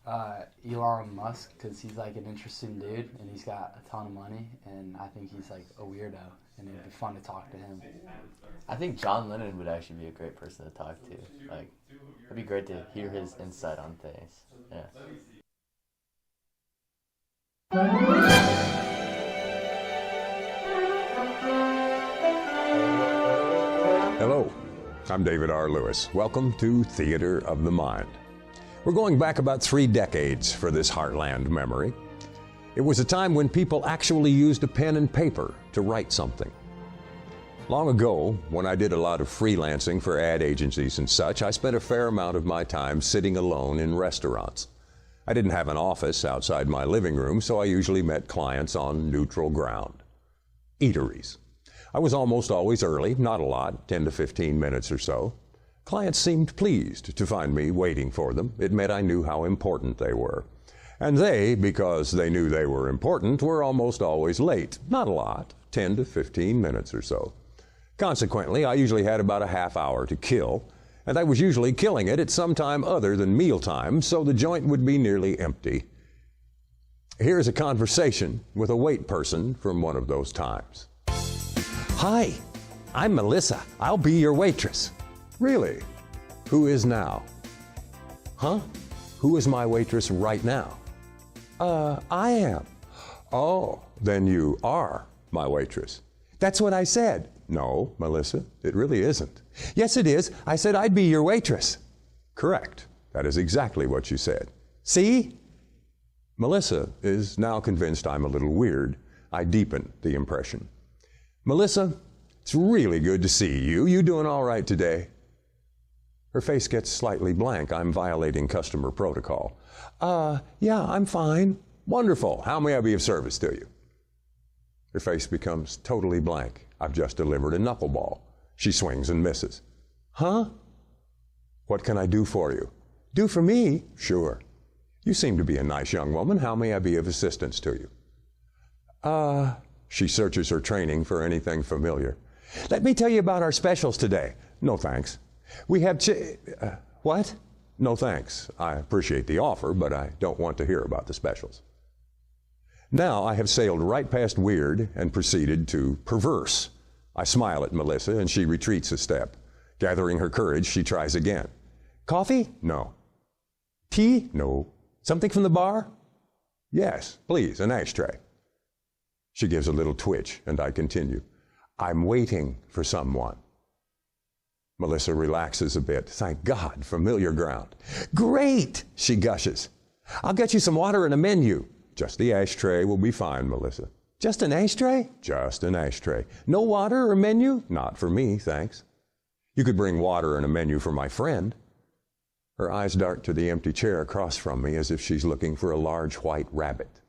Elon Musk, because he's like an interesting dude and he's got a ton of money, and I think he's like a weirdo, and it'd be fun to talk to him. I think John Lennon would actually be a great person to talk to. Like, it'd be great to hear his insight on things. Yeah. Hello, I'm David R. Lewis. Welcome to Theater of the Mind. We're going back about 3 decades for this Heartland memory. It was a time when people actually used a pen and paper to write something. Long ago, when I did a lot of freelancing for ad agencies and such, I spent a fair amount of my time sitting alone in restaurants. I didn't have an office outside my living room, so I usually met clients on neutral ground. Eateries. I was almost always early, not a lot, 10 to 15 minutes or so. Clients seemed pleased to find me waiting for them. It meant I knew how important they were. And they, because they knew they were important, were almost always late. Not a lot, 10 to 15 minutes or so. Consequently, I usually had about a half hour to kill, and I was usually killing it at some time other than mealtime, so the joint would be nearly empty. Here's a conversation with a wait person from one of those times. Hi, I'm Melissa. I'll be your waitress. Really? Who is now? Huh? Who is my waitress right now? I am. Oh, then you are my waitress. That's what I said. No, Melissa, it really isn't. Yes, it is. I said I'd be your waitress. Correct. That is exactly what you said. See? Melissa is now convinced I'm a little weird. I deepen the impression. Melissa, it's really good to see you. You doing all right today? Her face gets slightly blank. I'm violating customer protocol. Yeah, I'm fine. Wonderful. How may I be of service to you? Her face becomes totally blank. I've just delivered a knuckleball. She swings and misses. Huh? What can I do for you? Do for me? Sure. You seem to be a nice young woman. How may I be of assistance to you? She searches her training for anything familiar. Let me tell you about our specials today. No, thanks. We have what? No, thanks. I appreciate the offer, but I don't want to hear about the specials. Now I have sailed right past weird and proceeded to perverse. I smile at Melissa and she retreats a step. Gathering her courage, she tries again. Coffee? No. Tea? No. Something from the bar? Yes, please, an ashtray. She gives a little twitch and I continue. I'm waiting for someone. Melissa relaxes a bit. Thank God, familiar ground. Great, she gushes. I'll get you some water and a menu. Just the ashtray will be fine, Melissa. Just an ashtray? Just an ashtray. No water or menu? Not for me, thanks. You could bring water and a menu for my friend. Her eyes dart to the empty chair across from me as if she's looking for a large white rabbit.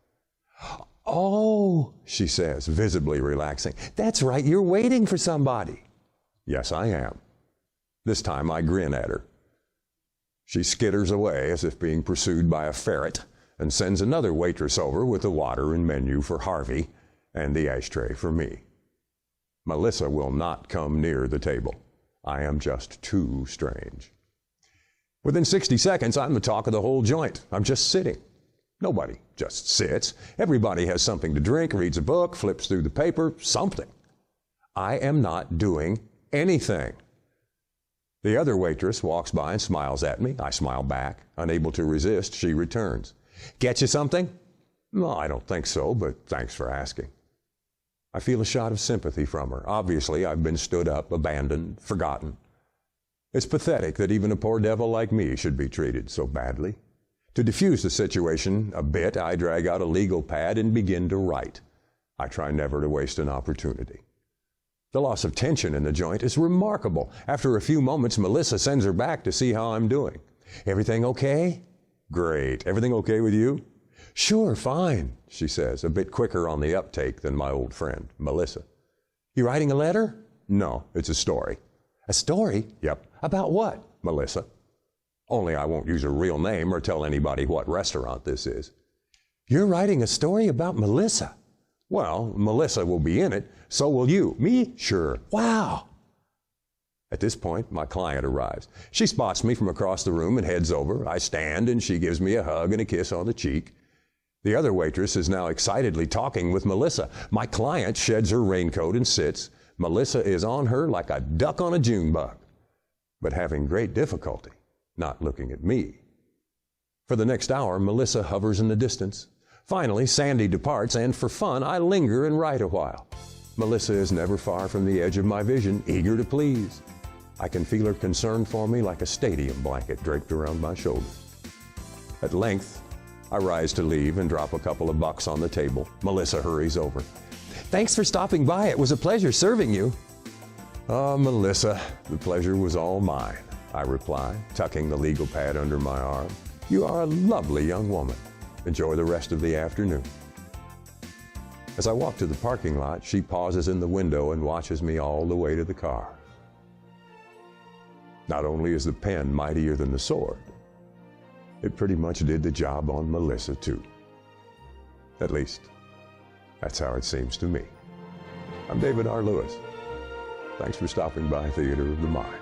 Oh, she says, visibly relaxing. That's right, you're waiting for somebody. Yes, I am. This time I grin at her. She skitters away as if being pursued by a ferret and sends another waitress over with the water and menu for Harvey and the ashtray for me. Melissa will not come near the table. I am just too strange. Within 60 seconds, I'm the talk of the whole joint. I'm just sitting. Nobody just sits. Everybody has something to drink, reads a book, flips through the paper, something. I am not doing anything. The other waitress walks by and smiles at me. I smile back. Unable to resist, she returns. Get you something? No, I don't think so, but thanks for asking. I feel a shot of sympathy from her. Obviously, I've been stood up, abandoned, forgotten. It's pathetic that even a poor devil like me should be treated so badly. To diffuse the situation a bit, I drag out a legal pad and begin to write. I try never to waste an opportunity. The loss of tension in the joint is remarkable. After a few moments, Melissa sends her back to see how I'm doing. Everything okay? Great. Everything okay with you? Sure, fine, she says, a bit quicker on the uptake than my old friend, Melissa. You writing a letter? No, it's a story. A story? Yep. About what, Melissa? Only I won't use her real name or tell anybody what restaurant this is. You're writing a story about Melissa? Well, Melissa will be in it, so will you. Me? Sure. Wow. At this point, my client arrives. She spots me from across the room and heads over. I stand and she gives me a hug and a kiss on the cheek. The other waitress is now excitedly talking with Melissa. My client sheds her raincoat and sits. Melissa is on her like a duck on a June bug, but having great difficulty not looking at me. For the next hour, Melissa hovers in the distance. Finally, Sandy departs, and for fun, I linger and write a while. Melissa is never far from the edge of my vision, eager to please. I can feel her concern for me like a stadium blanket draped around my shoulders. At length, I rise to leave and drop a couple of bucks on the table. Melissa hurries over. Thanks for stopping by. It was a pleasure serving you. Oh, Melissa, the pleasure was all mine, I reply, tucking the legal pad under my arm. You are a lovely young woman. Enjoy the rest of the afternoon. As I walk to the parking lot, she pauses in the window and watches me all the way to the car. Not only is the pen mightier than the sword, it pretty much did the job on Melissa too. At least, that's how it seems to me. I'm David R. Lewis. Thanks for stopping by Theater of the Mind.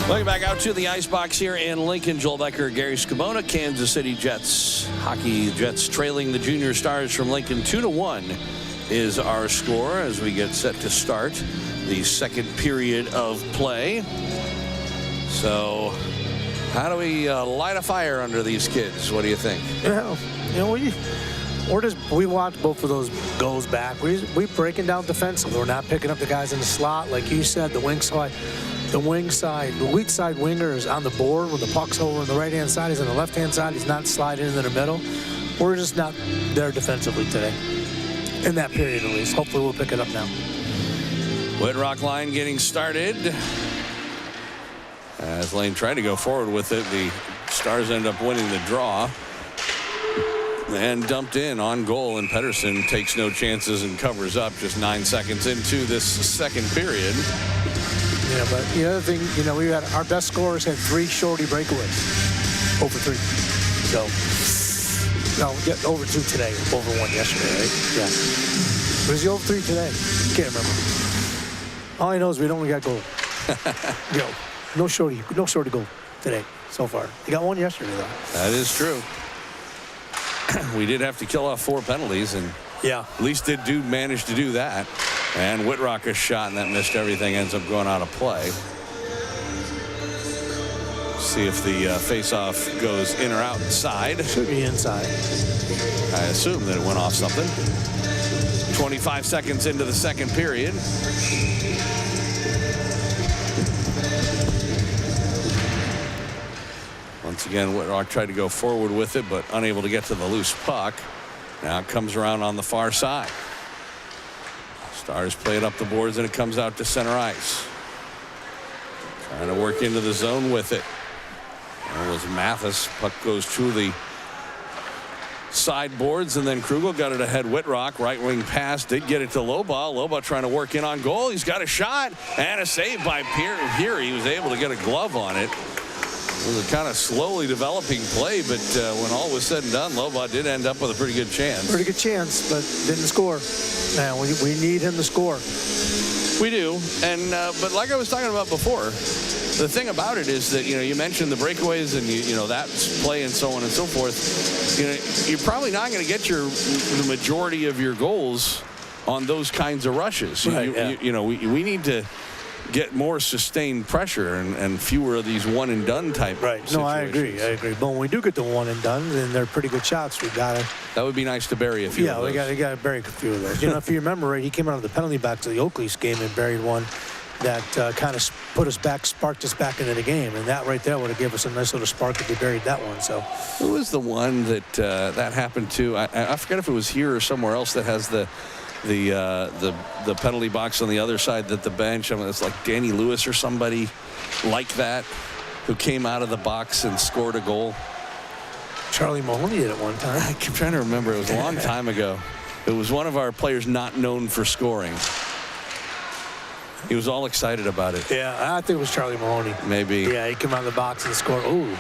Welcome back out to the Icebox here in Lincoln. Joel Becker, Gary Scabona, Kansas City Jets hockey. Jets trailing the Junior Stars from Lincoln 2-1 is our score as we get set to start the second period of play. So, how do we light a fire under these kids? What do you think? Well, you know, we watch both of those goals back. We breaking down defensively. We're not picking up the guys in the slot, like you said. The weak side winger is on the board when the puck's over on the right-hand side. He's on the left-hand side. He's not sliding into the middle. We're just not there defensively today. In that period, at least. Hopefully, we'll pick it up now. Whitrock line getting started. As Lane tried to go forward with it, the Stars end up winning the draw. And dumped in on goal, and Pedersen takes no chances and covers up just 9 seconds into this second period. Yeah, but the other thing, you know, we had our best scorers had 3 shorty breakaways. Over 3. So, no, over 2 today. Over 1 yesterday, right? Yeah. Was he over 3 today? Can't remember. All I know is we only got goal. No shorty goal today so far. We got 1 yesterday, though. That is true. We did have to kill off 4 penalties, and yeah, at least did manage to do that. And Whitrock a shot, and that missed everything, ends up going out of play. See if the face-off goes in or outside. Should be inside. I assume that it went off something. 25 seconds into the second period. Once again, Whitrock tried to go forward with it, but unable to get to the loose puck. Now it comes around on the far side. Stars play it up the boards, and it comes out to center ice. Trying to work into the zone with it. That was Mathis. Puck goes to the sideboards, and then Krugel got it ahead. Whitrock, right wing pass, did get it to Loba. Loba trying to work in on goal. He's got a shot and a save by Peary. He was able to get a glove on it. It was a kind of slowly developing play, but when all was said and done, Loba did end up with a pretty good chance. Pretty good chance, but didn't score. Now we need him to score. We do, and but like I was talking about before, the thing about it is that you mentioned the breakaways and you know that play and so on and so forth. You're probably not going to get the majority of your goals on those kinds of rushes. Right, We need to get more sustained pressure and fewer of these one and done type situations. No, I agree. But when we do get the one and done, then they're pretty good shots. We got to. That would be nice to bury a few of those. Yeah, we got to bury a few of those. If you remember right, he came out of the penalty box to the Oakleys game and buried one that kind of sparked us back into the game, and that right there would have given us a nice little spark if we buried that one. So, who was the one that happened to? I forget if it was here or somewhere else that has the penalty box on the other side that the bench. I mean, it's like Danny Lewis or somebody like that who came out of the box and scored a goal. Charlie Mahoney did it one time. I keep trying to remember. It was a long time ago. It was one of our players not known for scoring. He was all excited about it. Yeah, I think it was Charlie Mahoney. Maybe. Yeah, he came out of the box and scored. Ooh.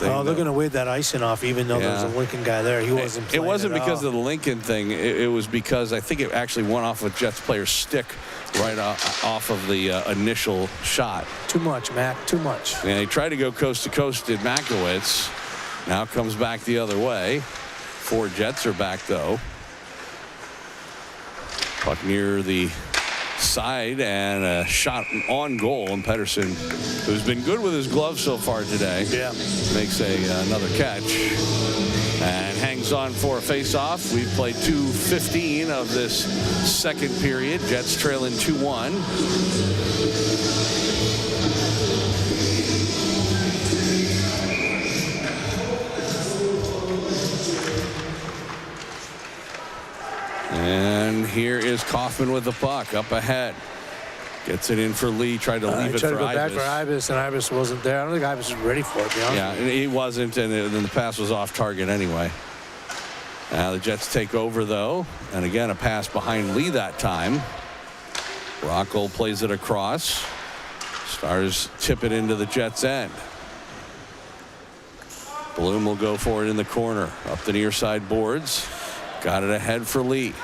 Oh, they're going to wave that icing off, even though there was a Lincoln guy there. He wasn't playing. It wasn't because of the Lincoln thing. It was because I think it actually went off a Jets player's stick right off of the initial shot. Too much, Mac. Too much. And he tried to go coast to coast, did Makowitz. Now comes back the other way. 4 Jets are back, though. Puck near the side and a shot on goal, and Pettersson, who's been good with his gloves so far today, makes another catch and hangs on for a face-off. We've played 2:15 of this second period. Jets trailing 2-1. And here is Kaufman with the puck up ahead. Gets it in for Lee. Tried to leave it for Ibis. Tried to go back for Ibis, and Ibis wasn't there. I don't think Ibis was ready for it, to be honest. Yeah, and he wasn't, and then the pass was off target anyway. Now the Jets take over, though. And again, a pass behind Lee that time. Rocco plays it across. Stars tip it into the Jets' end. Bloom will go for it in the corner. Up the near side boards. Got it ahead for Lee.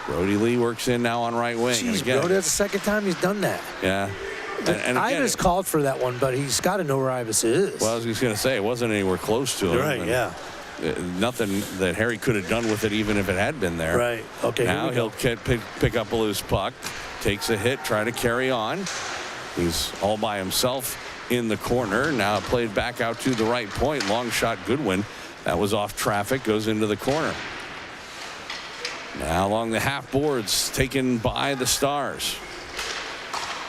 Brody Lee works in now on right wing. Jeez, again, Brody, that's the second time he's done that. Yeah. And Ibis called for that one, but he's got to know where Ibis is. Well, I was just going to say, it wasn't anywhere close to him. Right, yeah. Nothing that Harry could have done with it, even if it had been there. Right. Okay. Now he'll pick up a loose puck. Takes a hit, try to carry on. He's all by himself in the corner. Now played back out to the right point. Long shot, Goodwin. That was off traffic, goes into the corner. Now along the half boards, taken by the Stars.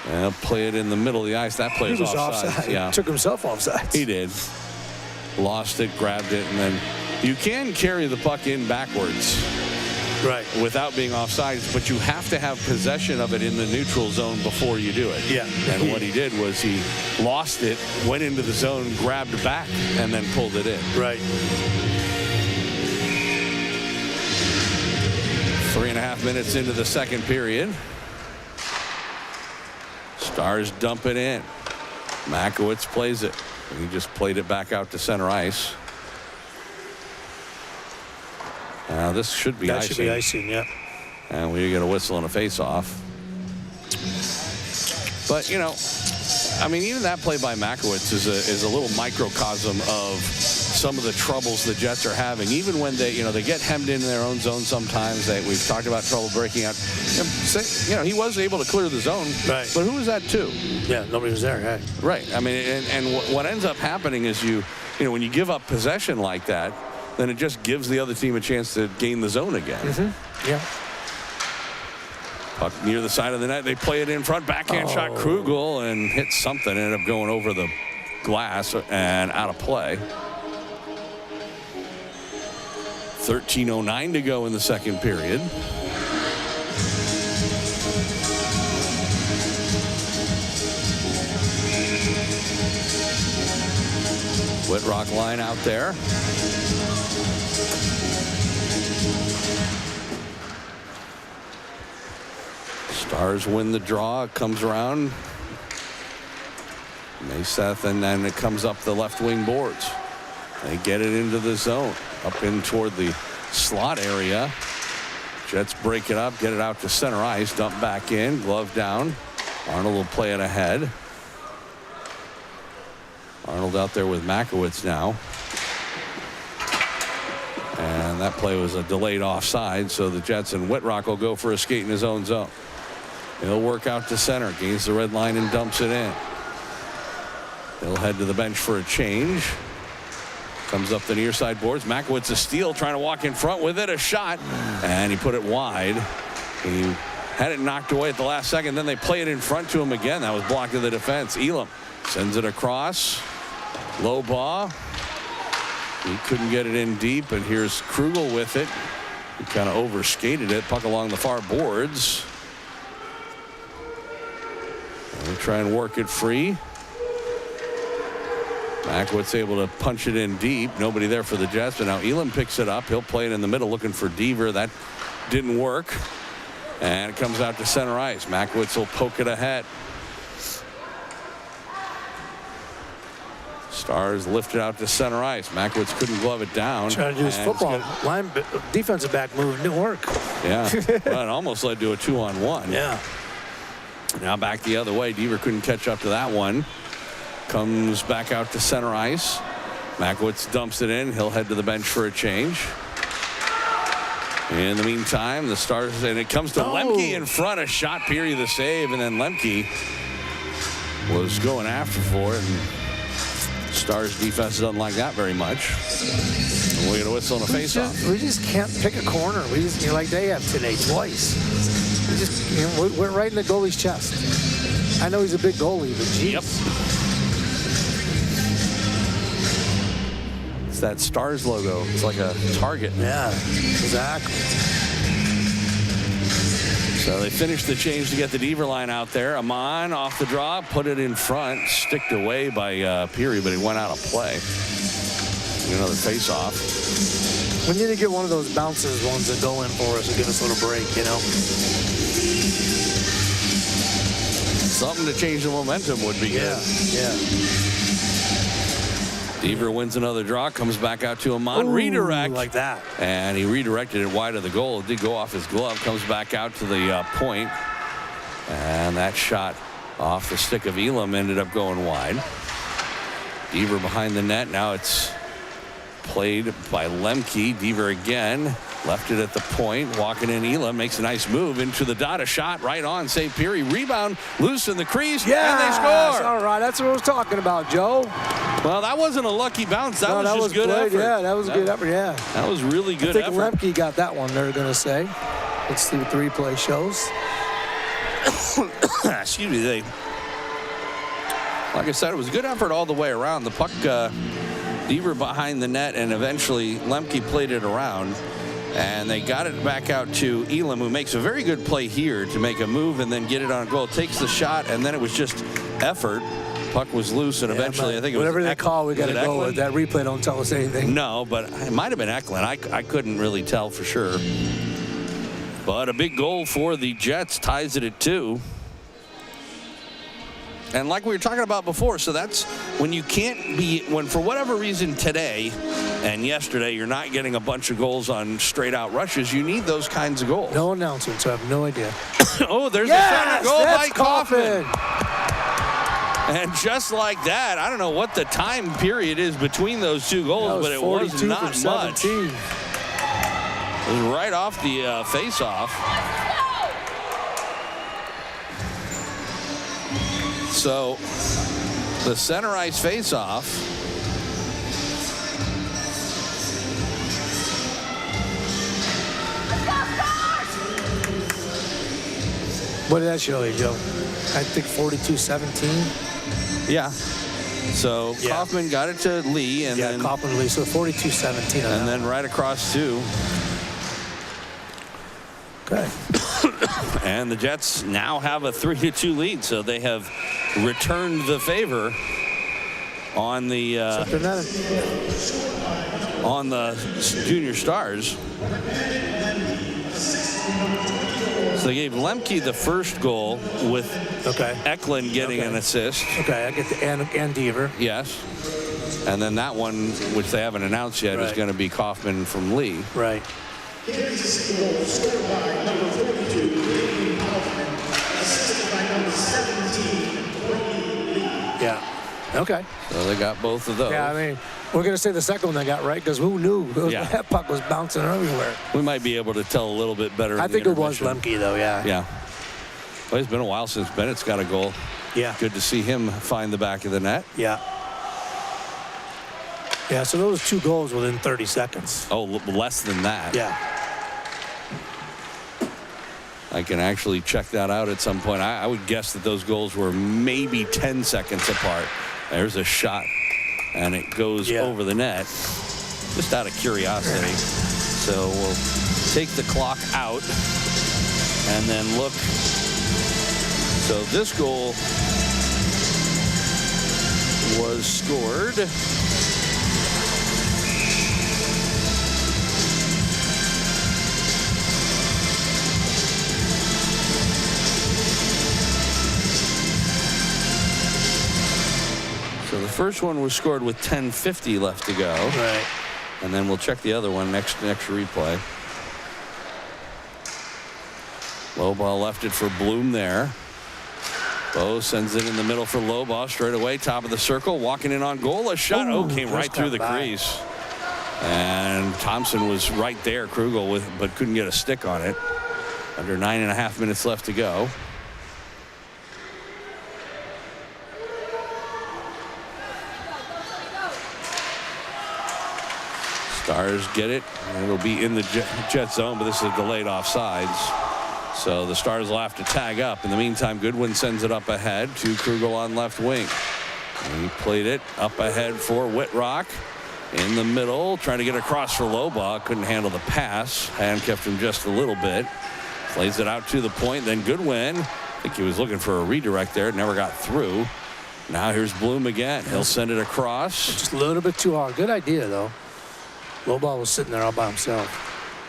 And play it in the middle of the ice. That player's offside. Yeah. He took himself offside. He did. Lost it, grabbed it, and then you can carry the puck in backwards. Right. Without being offsides, but you have to have possession of it in the neutral zone before you do it. Yeah. And what he did was he lost it, went into the zone, grabbed back, and then pulled it in. Right. 3.5 minutes into the second period. Stars dump it in. Makowitz plays it. He just played it back out to center ice. Now this should be icing. That should be icing, yeah. And we get a whistle and a face-off. But, you know, I mean, even that play by Makowitz is a little microcosm of some of the troubles the Jets are having. Even when they get hemmed in their own zone sometimes. We've talked about trouble breaking out. You know, he was able to clear the zone. Right. But who was that to? Yeah, nobody was there. Right. I mean, and what ends up happening is you know, when you give up possession like that, then it just gives the other team a chance to gain the zone again. Mm-hmm. Yeah. Puck near the side of the net. They play it in front. Backhand shot, Krugel, and hits something. Ended up going over the glass and out of play. 13:09 to go in the second period. Whitrock line out there. Stars win the draw. Comes around. Mayseth, and then it comes up the left wing boards. They get it into the zone, up in toward the slot area. Jets break it up, get it out to center ice, dump back in, glove down. Arnold will play it ahead. Arnold out there with Makowitz now. And that play was a delayed offside, so the Jets and Whitrock will go for a skate in his own zone. He'll work out to center, gains the red line and dumps it in. He'll head to the bench for a change. Comes up the near side boards. Makowitz a steal, trying to walk in front with it, a shot, and he put it wide. He had it knocked away at the last second, then they play it in front to him again. That was blocked to the defense. Elam sends it across. Low ball. He couldn't get it in deep, and here's Krugel with it. He kind of overskated it. Puck along the far boards. And they try and work it free. Makowitz able to punch it in deep. Nobody there for the Jets, but now Elam picks it up. He'll play it in the middle looking for Deaver. That didn't work. And it comes out to center ice. Makowitz will poke it ahead. Stars lifted out to center ice. Makowitz couldn't glove it down. Trying to do his football line defensive back move, didn't work. Yeah, well, it almost led to a 2-on-1. Yeah. Now back the other way. Deaver couldn't catch up to that one. Comes back out to center ice. Makowitz dumps it in. He'll head to the bench for a change. In the meantime, the Stars, and it comes to Lemke in front. A shot, Peary the save, and then Lemke was going after for it. And Stars defense doesn't like that very much. And we're going to whistle on a face-off. We just can't pick a corner. We just, like they have today, twice. We just, we're right in the goalie's chest. I know he's a big goalie, but geez. Yep. It's that Stars logo. It's like a target. Yeah, exactly. So they finished the change to get the Deaver line out there. Amon off the draw, put it in front, sticked away by Peary, but he went out of play. Another face-off. We need to get one of those bouncers ones that go in for us and give us a little break, you know. Something to change the momentum would be good. Yeah. Deaver wins another draw, comes back out to Amon. Redirect. Like that. And he redirected it wide of the goal. It did go off his glove. Comes back out to the point. And that shot off the stick of Elam ended up going wide. Deaver behind the net. Now it's played by Lemke. Deaver again. Left it at the point. Walking in, Elam makes a nice move into the dot. A shot right on. Save Peary. Rebound. Loose in the crease. Yeah. And they score. All right. That's what I was talking about, Joe. Well, that wasn't a lucky bounce. That was just good played. effort. Yeah, that was a good effort. Yeah. That was really good effort. I think Lemke got that one, they're going to say. Let's see what the replay shows. Excuse me. Like I said, it was a good effort all the way around. The puck, Deaver behind the net, and eventually Lemke played it around. And they got it back out to Elam, who makes a very good play here to make a move and then get it on goal. Takes the shot, and then it was just effort. Puck was loose, and eventually, I think it was whatever they call, we got to go with. That replay don't tell us anything. No, but it might have been Eklund. I couldn't really tell for sure. But a big goal for the Jets ties it at 2. And like we were talking about before, so that's when you can't be, when for whatever reason today and yesterday you're not getting a bunch of goals on straight out rushes, you need those kinds of goals. No announcement, so I have no idea. Oh, there's a center goal by Kaufman. And just like that, I don't know what the time period is between those two goals, but it was not much. It was right off the face-off. So the center ice face-off. What did that show you, Joe? I think 42-17. Yeah. So Kaufman got it to Lee, and then Kaufman Lee. So 42-17. And then right across 2. Okay. And the Jets now have a 3-2 lead, so they have returned the favor on the Junior Stars. So they gave Lemke the first goal with Eklund getting an assist. Okay, I get the and Deaver. Yes. And then that one, which they haven't announced yet, is going to be Kaufman from Lee. Right. Scored by number 42, Kaufman, assisted by number 17, Lee. Yeah. Okay. So they got both of those. Yeah, I mean, we're going to say the second one they got right because who knew? That puck was bouncing everywhere. We might be able to tell a little bit better. I think it was Lemke, though, yeah. Yeah. Well, it's been a while since Bennett's got a goal. Yeah. Good to see him find the back of the net. Yeah. Yeah, so those 2 goals within 30 seconds. Oh, less than that. Yeah. I can actually check that out at some point. I would guess that those goals were maybe 10 seconds apart. There's a shot, and it goes over the net, just out of curiosity. So we'll take the clock out and then look. So this goal was scored So the first one was scored with 10:50 left to go. Right. And then we'll check the other one next replay. Low ball left it for Bloom there. Bo sends it in the middle for Lobaugh straight away, top of the circle, walking in on goal. A shot, came right through the crease. And Thompson was right there, Krugel, but couldn't get a stick on it. Under 9.5 minutes left to go. Stars get it, and it'll be in the Jet zone, but this is delayed offsides. So the Stars will have to tag up. In the meantime, Goodwin sends it up ahead to Krugel on left wing. And he played it up ahead for Whitrock. In the middle, trying to get across for Lobaugh. Couldn't handle the pass. Handcuffed him just a little bit. Plays it out to the point. Then Goodwin, I think he was looking for a redirect there. Never got through. Now here's Bloom again. He'll send it across. Just a little bit too hard. Good idea, though. Lobaugh was sitting there all by himself.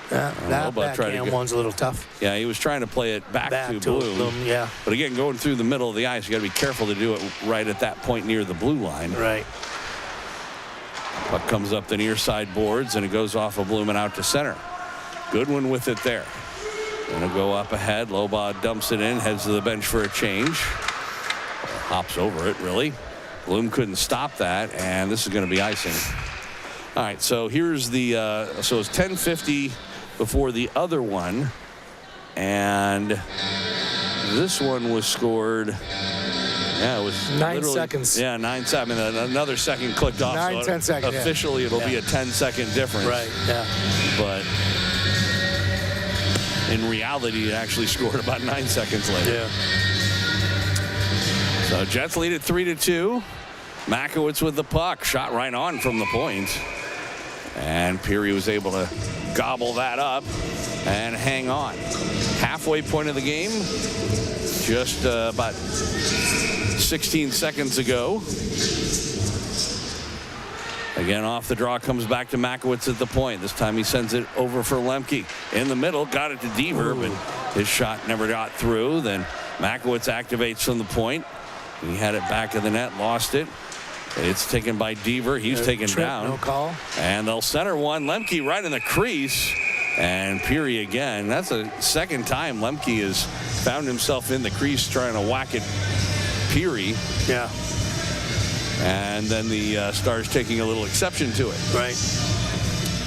That backhand one's a little tough. Yeah, he was trying to play it back to Bloom. Yeah. But again, going through the middle of the ice, you got to be careful to do it right at that point near the blue line. Right. Puck comes up the near side boards, and it goes off of Bloom and out to center. Goodwin with it there. Gonna go up ahead. Lobaugh dumps it in, heads to the bench for a change. Hops over it, really. Bloom couldn't stop that, and this is going to be icing. All right, so here's the, so it's 10:50 before the other one. And this one was scored, it was 9 seconds. Yeah, 9 seconds. I mean, another second clicked off. 10 seconds. Officially, it'll be a 10-second difference. Right, yeah. But in reality, it actually scored about 9 seconds later. Yeah. So Jets lead it 3-2. Makowitz with the puck, shot right on from the point. And Peary was able to gobble that up and hang on. Halfway point of the game, just about 16 seconds ago. Again, off the draw, comes back to Makowitz at the point. This time he sends it over for Lemke. In the middle, got it to Deaver, but his shot never got through. Then Makowitz activates from the point. He had it back of the net, lost it. It's taken by Deaver. He's taken down. No call. And they'll center one. Lemke right in the crease. And Peary again. That's the second time Lemke has found himself in the crease trying to whack at Peary. Yeah. And then the Stars taking a little exception to it. Right.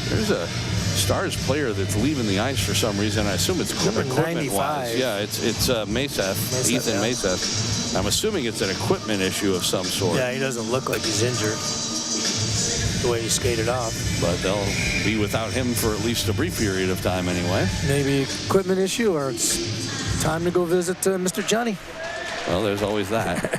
There's a Stars player that's leaving the ice for some reason. I assume it's equipment-wise. Yeah, it's Maseth, Ethan Maseth. I'm assuming it's an equipment issue of some sort. Yeah, he doesn't look like he's injured the way he skated off. But they'll be without him for at least a brief period of time anyway. Maybe equipment issue, or it's time to go visit Mr. Johnny. Well, there's always that.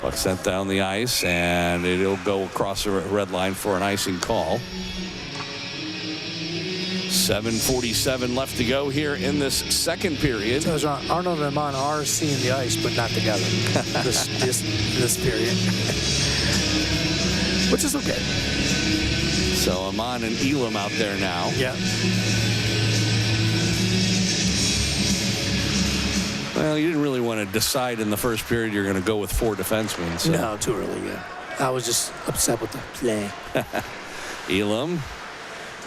Puck sent down the ice, and it'll go across the red line for an icing call. 7:47 left to go here in this second period. So Arnold and Amon are seeing the ice, but not together this period, which is okay. So Amon and Elam out there now. Yeah. Well, you didn't really want to decide in the first period you're going to go with 4 defensemen. So. No, too early, yeah. I was just upset with the play. Elam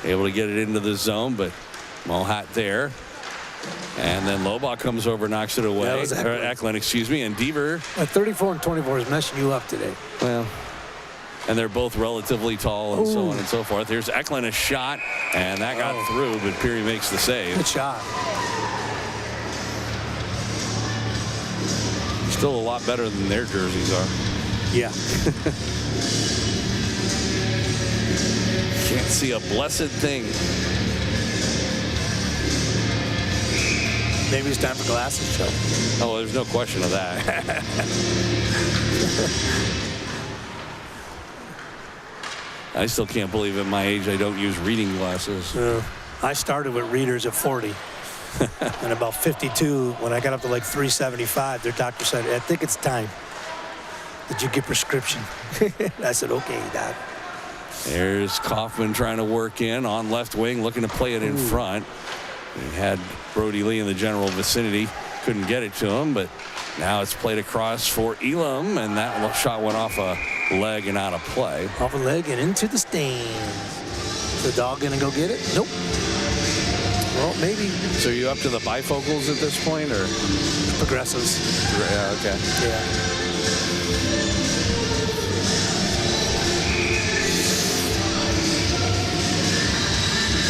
able to get it into the zone, but Mohat there. And then Lobaugh comes over, knocks it away. That was Eklund, excuse me. And Deaver. 34 and 24 is messing you up today. Well, and they're both relatively tall and so on and so forth. Here's Eklund, a shot, and that got through, but Peary makes the save. Good shot. Still a lot better than their jerseys are. Yeah. Can't see a blessed thing. Maybe it's time for glasses, Joe. Oh, there's no question of that. I still can't believe at my age I don't use reading glasses. I started with readers at 40. And about 52, when I got up to like 375, their doctor said, I think it's time that you get prescription. I said, okay, Doc. There's Kaufman trying to work in on left wing, looking to play it in front. He had Brody Lee in the general vicinity. Couldn't get it to him, but now it's played across for Elam, and that shot went off a leg and out of play. Off a leg and into the stands. Is the dog going to go get it? Nope. Well, maybe. So are you up to the bifocals at this point, or? Progressives. Yeah, okay. Yeah.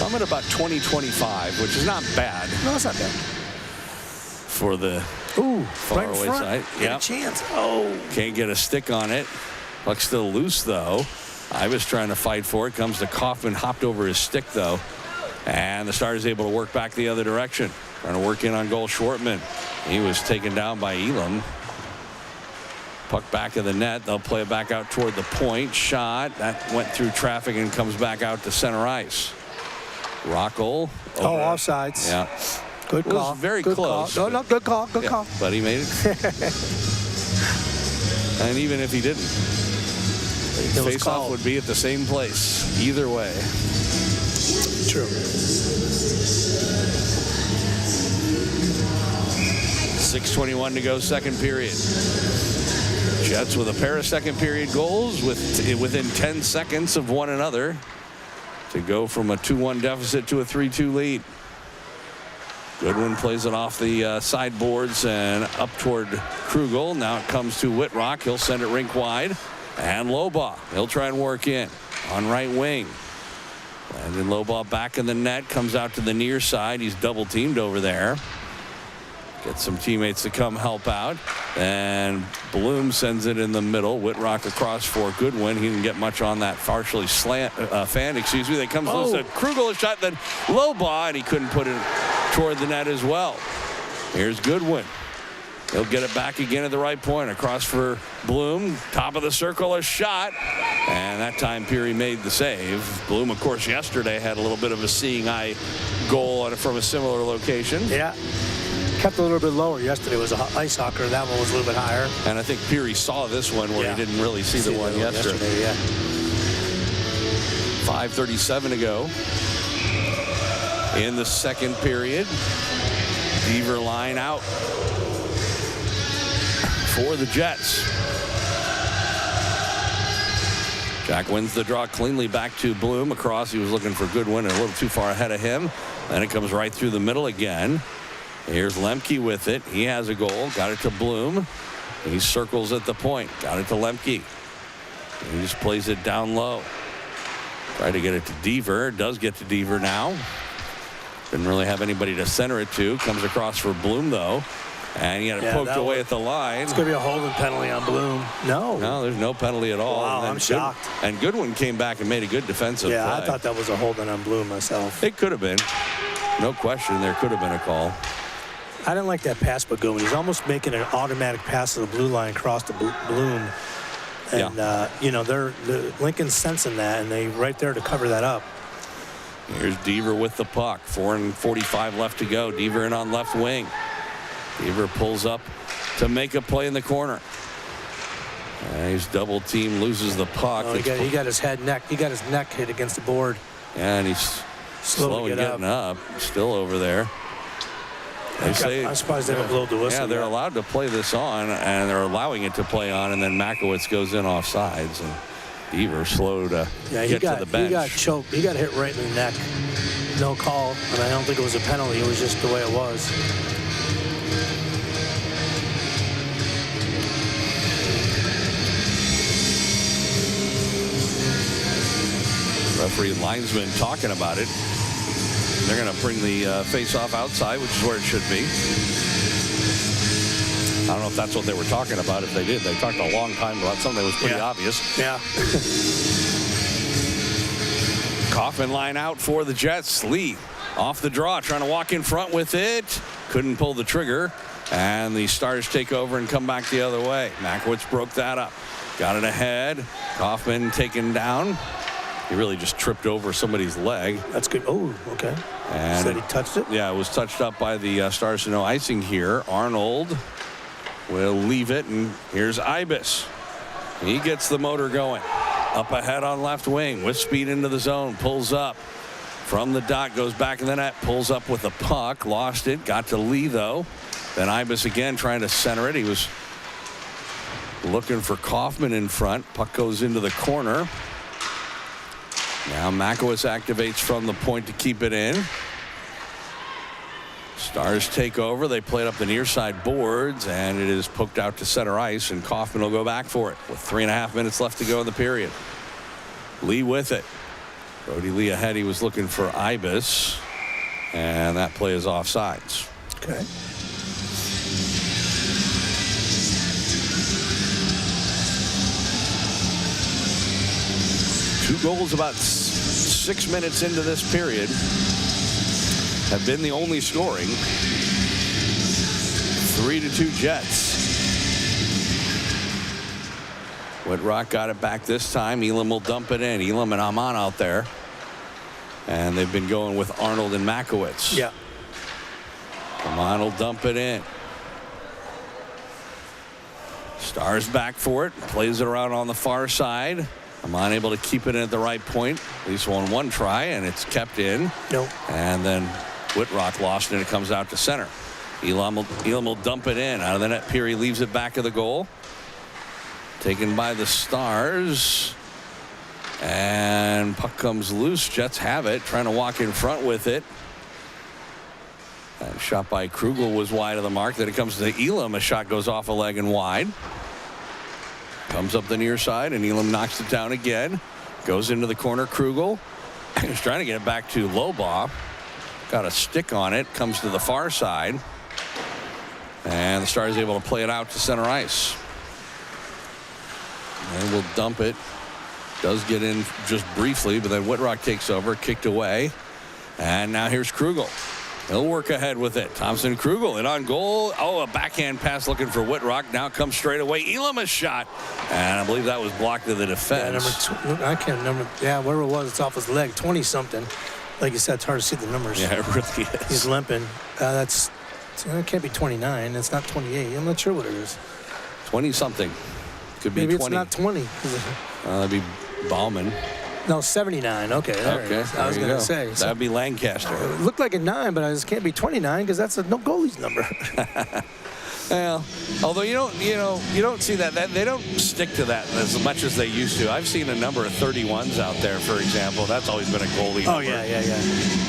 I'm at about 20-25, which is not bad. No, it's not bad. For the far away side. Yeah. Chance. Oh. Can't get a stick on it. Puck's still loose, though. I was trying to fight for it. Comes to Kaufman, hopped over his stick, though. And the Stars able to work back the other direction. Trying to work in on goal Schwartman. He was taken down by Elam. Puck back of the net. They'll play it back out toward the point. Shot. That went through traffic and comes back out to center ice. Rockel. Offsides. Yeah. Good call. It was very good close. Call. No, good call. Good call. But he made it. And even if he didn't, face-off would be at the same place. Either way. True. 6:21 to go, second period. Jets with a pair of second period goals within 10 seconds of one another to go from a 2-1 deficit to a 3-2 lead. Goodwin plays it off the sideboards and up toward Krugel. Now it comes to Whitrock. He'll send it rink wide. And Lobaugh. He'll try and work in on right wing. And then Lobaugh back in the net. Comes out to the near side. He's double teamed over there. Get some teammates to come help out. And Bloom sends it in the middle. Whitrock across for Goodwin. He didn't get much on that partially fan, excuse me. That comes loose at Krugel, a shot, then Lobaugh, and he couldn't put it toward the net as well. Here's Goodwin. He'll get it back again at the right point. Across for Bloom. Top of the circle, a shot. And that time Peary made the save. Bloom, of course, yesterday had a little bit of a seeing eye goal from a similar location. Yeah. Kept a little bit lower. Yesterday was an ice soccer. That one was a little bit higher. And I think Peary saw this one where he didn't really see the one yesterday. Yeah. 5:37 to go in the second period. Beaver line out for the Jets. Jack wins the draw cleanly back to Bloom. Across, he was looking for Goodwin and a little too far ahead of him. Then it comes right through the middle again. Here's Lemke with it. He has a goal. Got it to Bloom. He circles at the point. Got it to Lemke. He just plays it down low. Try to get it to Deaver. Does get to Deaver now. Didn't really have anybody to center it to. Comes across for Bloom, though. And he got it poked away at the line. It's going to be a holding penalty on Bloom. No, there's no penalty at all. Wow, I'm shocked. And Goodwin came back and made a good defensive play. I thought that was a holding on Bloom myself. It could have been. No question, there could have been a call. I didn't like that pass by Goodwin. He's almost making an automatic pass to the blue line across the Bloom. And, they're Lincoln's sensing that, and they right there to cover that up. Here's Deaver with the puck. 4:45 left to go. Deaver in on left wing. Deaver pulls up to make a play in the corner. He's double team, loses the puck. He got his neck hit against the board. Yeah, and he's slow in getting up. Still over there. They say, I'm surprised they don't blow the whistle. Yeah, they're yet. allowed to play this on, and they're allowing it to play on, and then Makowitz goes in offsides, and Beaver slow to get to the bench. He got choked. He got hit right in the neck. No call, and I don't think it was a penalty. It was just the way it was. Referee and linesman talking about it. They're going to bring the face-off outside, which is where it should be. I don't know if that's what they were talking about. If they did, they talked a long time about something that was pretty obvious. Yeah. Kaufman line out for the Jets. Lee off the draw, trying to walk in front with it. Couldn't pull the trigger. And the Stars take over and come back the other way. Makowitz broke that up. Got it ahead. Kaufman taken down. He really just tripped over somebody's leg. That's good. Oh, okay. And said he touched it? Yeah, it was touched up by the Stars. So no icing here. Arnold will leave it, and here's Ibis. He gets the motor going. Up ahead on left wing with speed into the zone. Pulls up from the dot, goes back in the net, pulls up with the puck, lost it, got to Lee though. Then Ibis again trying to center it. He was looking for Kaufman in front. Puck goes into the corner. Now Makowitz activates from the point to keep it in. Stars take over. They play it up the near side boards, and it is poked out to center ice, and Kaufman will go back for it with 3.5 minutes left to go in the period. Lee with it. Brody Lee ahead. He was looking for Ibis, and that play is offsides. Okay. Two goals about 6 minutes into this period have been the only scoring. 3-2 Jets. Whitrock got it back this time. Elam will dump it in. Elam and Amon out there. And they've been going with Arnold and Makowitz. Yeah. Amon will dump it in. Stars back for it. Plays it around on the far side. Amon able to keep it in at the right point. At least one try, and it's kept in. Nope. And then Whitrock lost it, and it comes out to center. Elam will dump it in. Out of the net, Peary leaves it back of the goal. Taken by the Stars. And puck comes loose. Jets have it. Trying to walk in front with it. And shot by Krugel was wide of the mark. Then it comes to Elam. A shot goes off a leg and wide. Comes up the near side, and Elam knocks it down again. Goes into the corner. Krugel. He's trying to get it back to Lobaugh. Got a stick on it. Comes to the far side. And the Stars able to play it out to center ice. And we'll dump it. Does get in just briefly, but then Whitrock takes over. Kicked away. And now here's Krugel. He'll work ahead with it. Thompson Krugel in on goal. Oh, a backhand pass looking for Whitrock. Now comes straight away. Elam a shot. And I believe that was blocked to the defense. Yeah, I can't remember. Yeah, wherever it was, it's off his leg. 20-something. Like you said, it's hard to see the numbers. Yeah, it really is. He's limping. It can't be 29. It's not 28. I'm not sure what it is. 20-something. Could be Maybe 20. it's not 20. That'd be Bauman. No, 79. Okay, there it is. I was going to say. That'd be Lancaster. It looked like a 9, but it can't be 29 because that's a no goalie's number. Well, although you don't see that they don't stick to that as much as they used to. I've seen a number of 31s out there, for example. That's always been a goalie number. Oh yeah.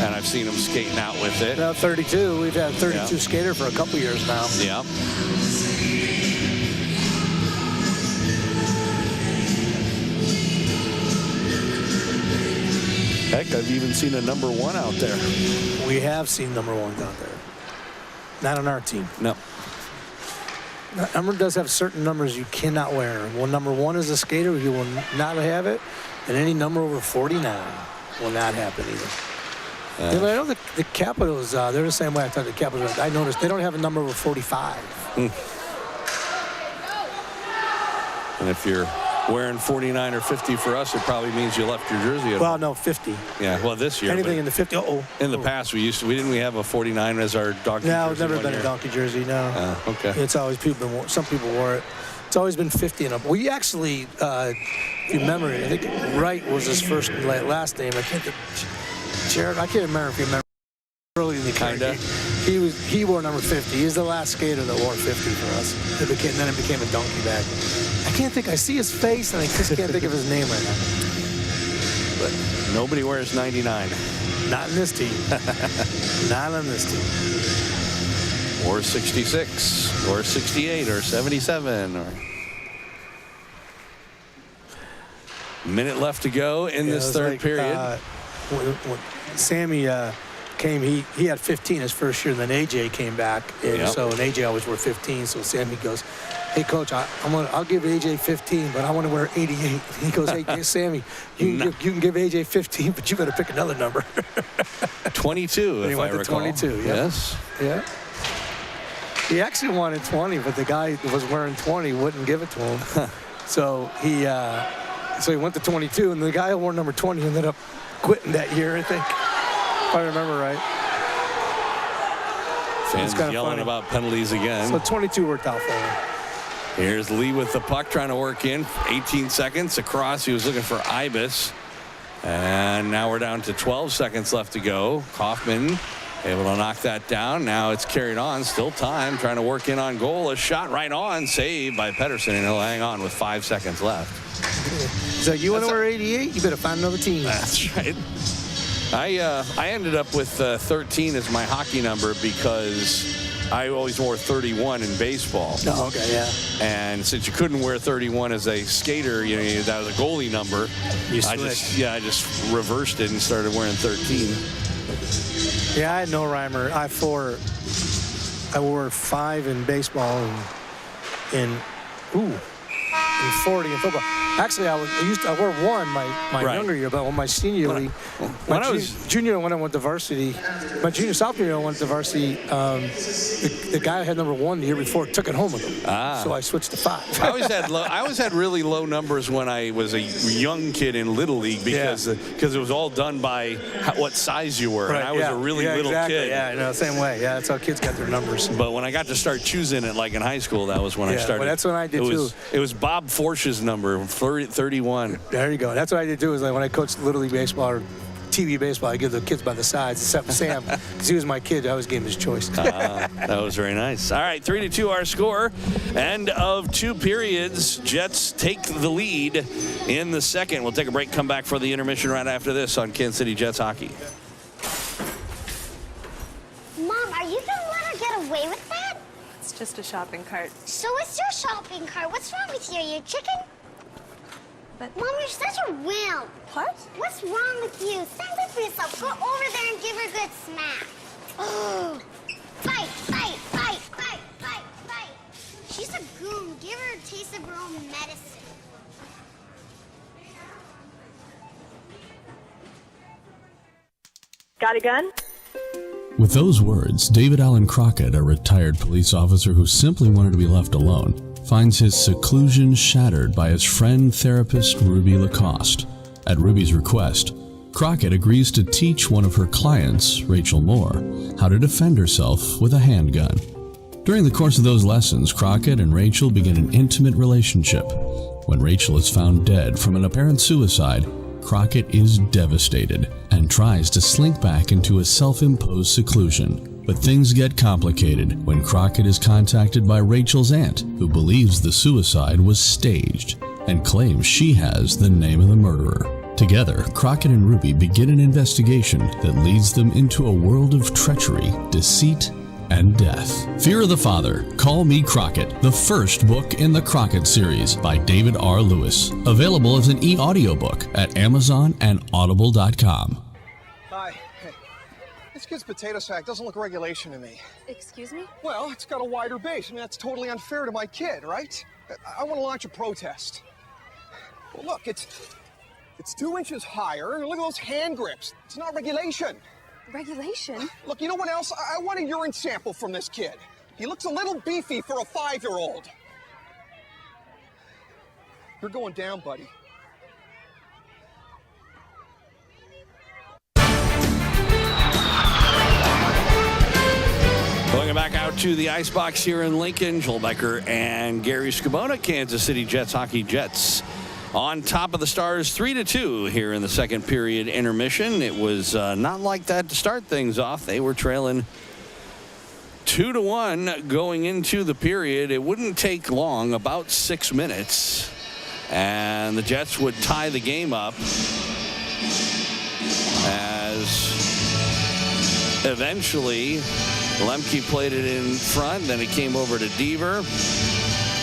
And I've seen them skating out with it. Now 32. We've had 32 skater for a couple years now. Yeah. Heck, I've even seen a number 1 out there. We have seen number 1s out there. Not on our team. No. Number does have certain numbers you cannot wear. Well, number 1 is a skater, you will not have it, and any number over 49 will not happen either. Yeah, but I know the Capitals, they're the same way. I thought the Capitals, I noticed they don't have a number over 45. And if you're wearing 49 or 50 for us, it probably means you left your jersey at Well, no, 50. Yeah, well, this year. Anything in the 50. In the past, we didn't we have a 49 as our donkey jersey? No, it's never been year? a donkey jersey, no. Okay. It's always some people wore it. It's always been 50 and up. We actually, if you remember, I think Wright was his last name. I can't think. Jared, I can't remember if you remember. Early in the Kinda. He wore number 50. He's the last skater that wore 50 for us. Then it became a donkey bag. I can't think. I see his face, and I just can't think of his name right now. But nobody wears 99. Not in this team. Not on this team. Or 66, or 68, or 77, or... Minute left to go in this third period. When Sammy came, he had 15 his first year, and then AJ came back, and AJ always wore 15. So Sammy goes, "Hey coach, I'll give AJ 15, but I want to wear 88." He goes, "Hey Sammy, you can give AJ 15, but you got to pick another number." 22, and if I recall. 22. Yep. Yes. Yeah. He actually wanted 20, but the guy who was wearing 20 wouldn't give it to him. So he went to 22, and the guy who wore number 20 ended up quitting that year, I think, if I remember right. Fans yelling funny about penalties again. So 22 worked out for him. Here's Lee with the puck, trying to work in. 18 seconds across. He was looking for Ibis. And now we're down to 12 seconds left to go. Kaufman able to knock that down. Now it's carried on. Still time. Trying to work in on goal. A shot right on. Saved by Pedersen. And he'll hang on with 5 seconds left. He's like, you want to wear 88? You better find another team. That's right. I ended up with 13 as my hockey number because I always wore 31 in baseball. Oh, okay, yeah. And since you couldn't wear 31 as a skater, that was a goalie number. I just reversed it and started wearing 13. Yeah, I had no rhymer. I wore 5 in baseball and 40 in football. Actually, I wore 1 my younger year, but when my senior year, junior when I went to varsity, my sophomore year I went to varsity. The guy who had number 1 the year before took it home with him, so I switched to 5. I always had really low numbers when I was a young kid in Little League because it was all done by what size you were, and I was a really little kid. Yeah, same way. Yeah, that's how kids got their numbers. But when I got to start choosing it, like in high school, that was when I started. Well, that's when I did too. It was Bob Forsh's number, 31. There you go. That's what I did too. Is like when I coached Little League baseball or TV baseball, I give the kids by the sides, except for Sam, because he was my kid. I always gave him his choice. That was very nice. All right, 3-2 our score. End of 2 periods. Jets take the lead in the second. We'll take a break, come back for the intermission right after this on Kansas City Jets Hockey. Mom, are you going to let her get away with that? It's just a shopping cart. So it's your shopping cart. What's wrong with you? Are you a chicken? But Mom, you're such a wimp. What? What's wrong with you? Stand up for yourself. Go over there and give her a good smack. Oh. Fight, fight, fight, fight, fight, fight. She's a goon. Give her a taste of her own medicine. Got a gun? With those words, David Allen Crockett, a retired police officer who simply wanted to be left alone, finds his seclusion shattered by his friend therapist Ruby Lacoste. At Ruby's request, Crockett agrees to teach one of her clients, Rachel Moore, how to defend herself with a handgun. During the course of those lessons, Crockett and Rachel begin an intimate relationship. When Rachel is found dead from an apparent suicide, Crockett is devastated and tries to slink back into a self-imposed seclusion. But things get complicated when Crockett is contacted by Rachel's aunt, who believes the suicide was staged and claims she has the name of the murderer. Together, Crockett and Ruby begin an investigation that leads them into a world of treachery, deceit, and death. Fear of the Father, Call Me Crockett, the first book in the Crockett series by David R. Lewis. Available as an e-audiobook at Amazon and Audible.com. Hi. Hey. This kid's potato sack doesn't look regulation to me. Excuse me? Well, it's got a wider base. I mean, that's totally unfair to my kid, right? I want to launch a protest. Well, look, it's 2 inches higher, and look at those hand grips. It's not regulation. Regulation? Look, you know what else? I want a urine sample from this kid. He looks a little beefy for a 5-year-old. You're going down, buddy. Going back out to the ice box here in Lincoln, Joel Becker and Gary Scabona, Kansas City Jets hockey. Jets on top of the Stars 3-2 here in the second period intermission. It was not like that to start things off. They were trailing 2-1 going into the period. It wouldn't take long, about 6 minutes, and the Jets would tie the game up as eventually Lemke played it in front. Then it came over to Deaver.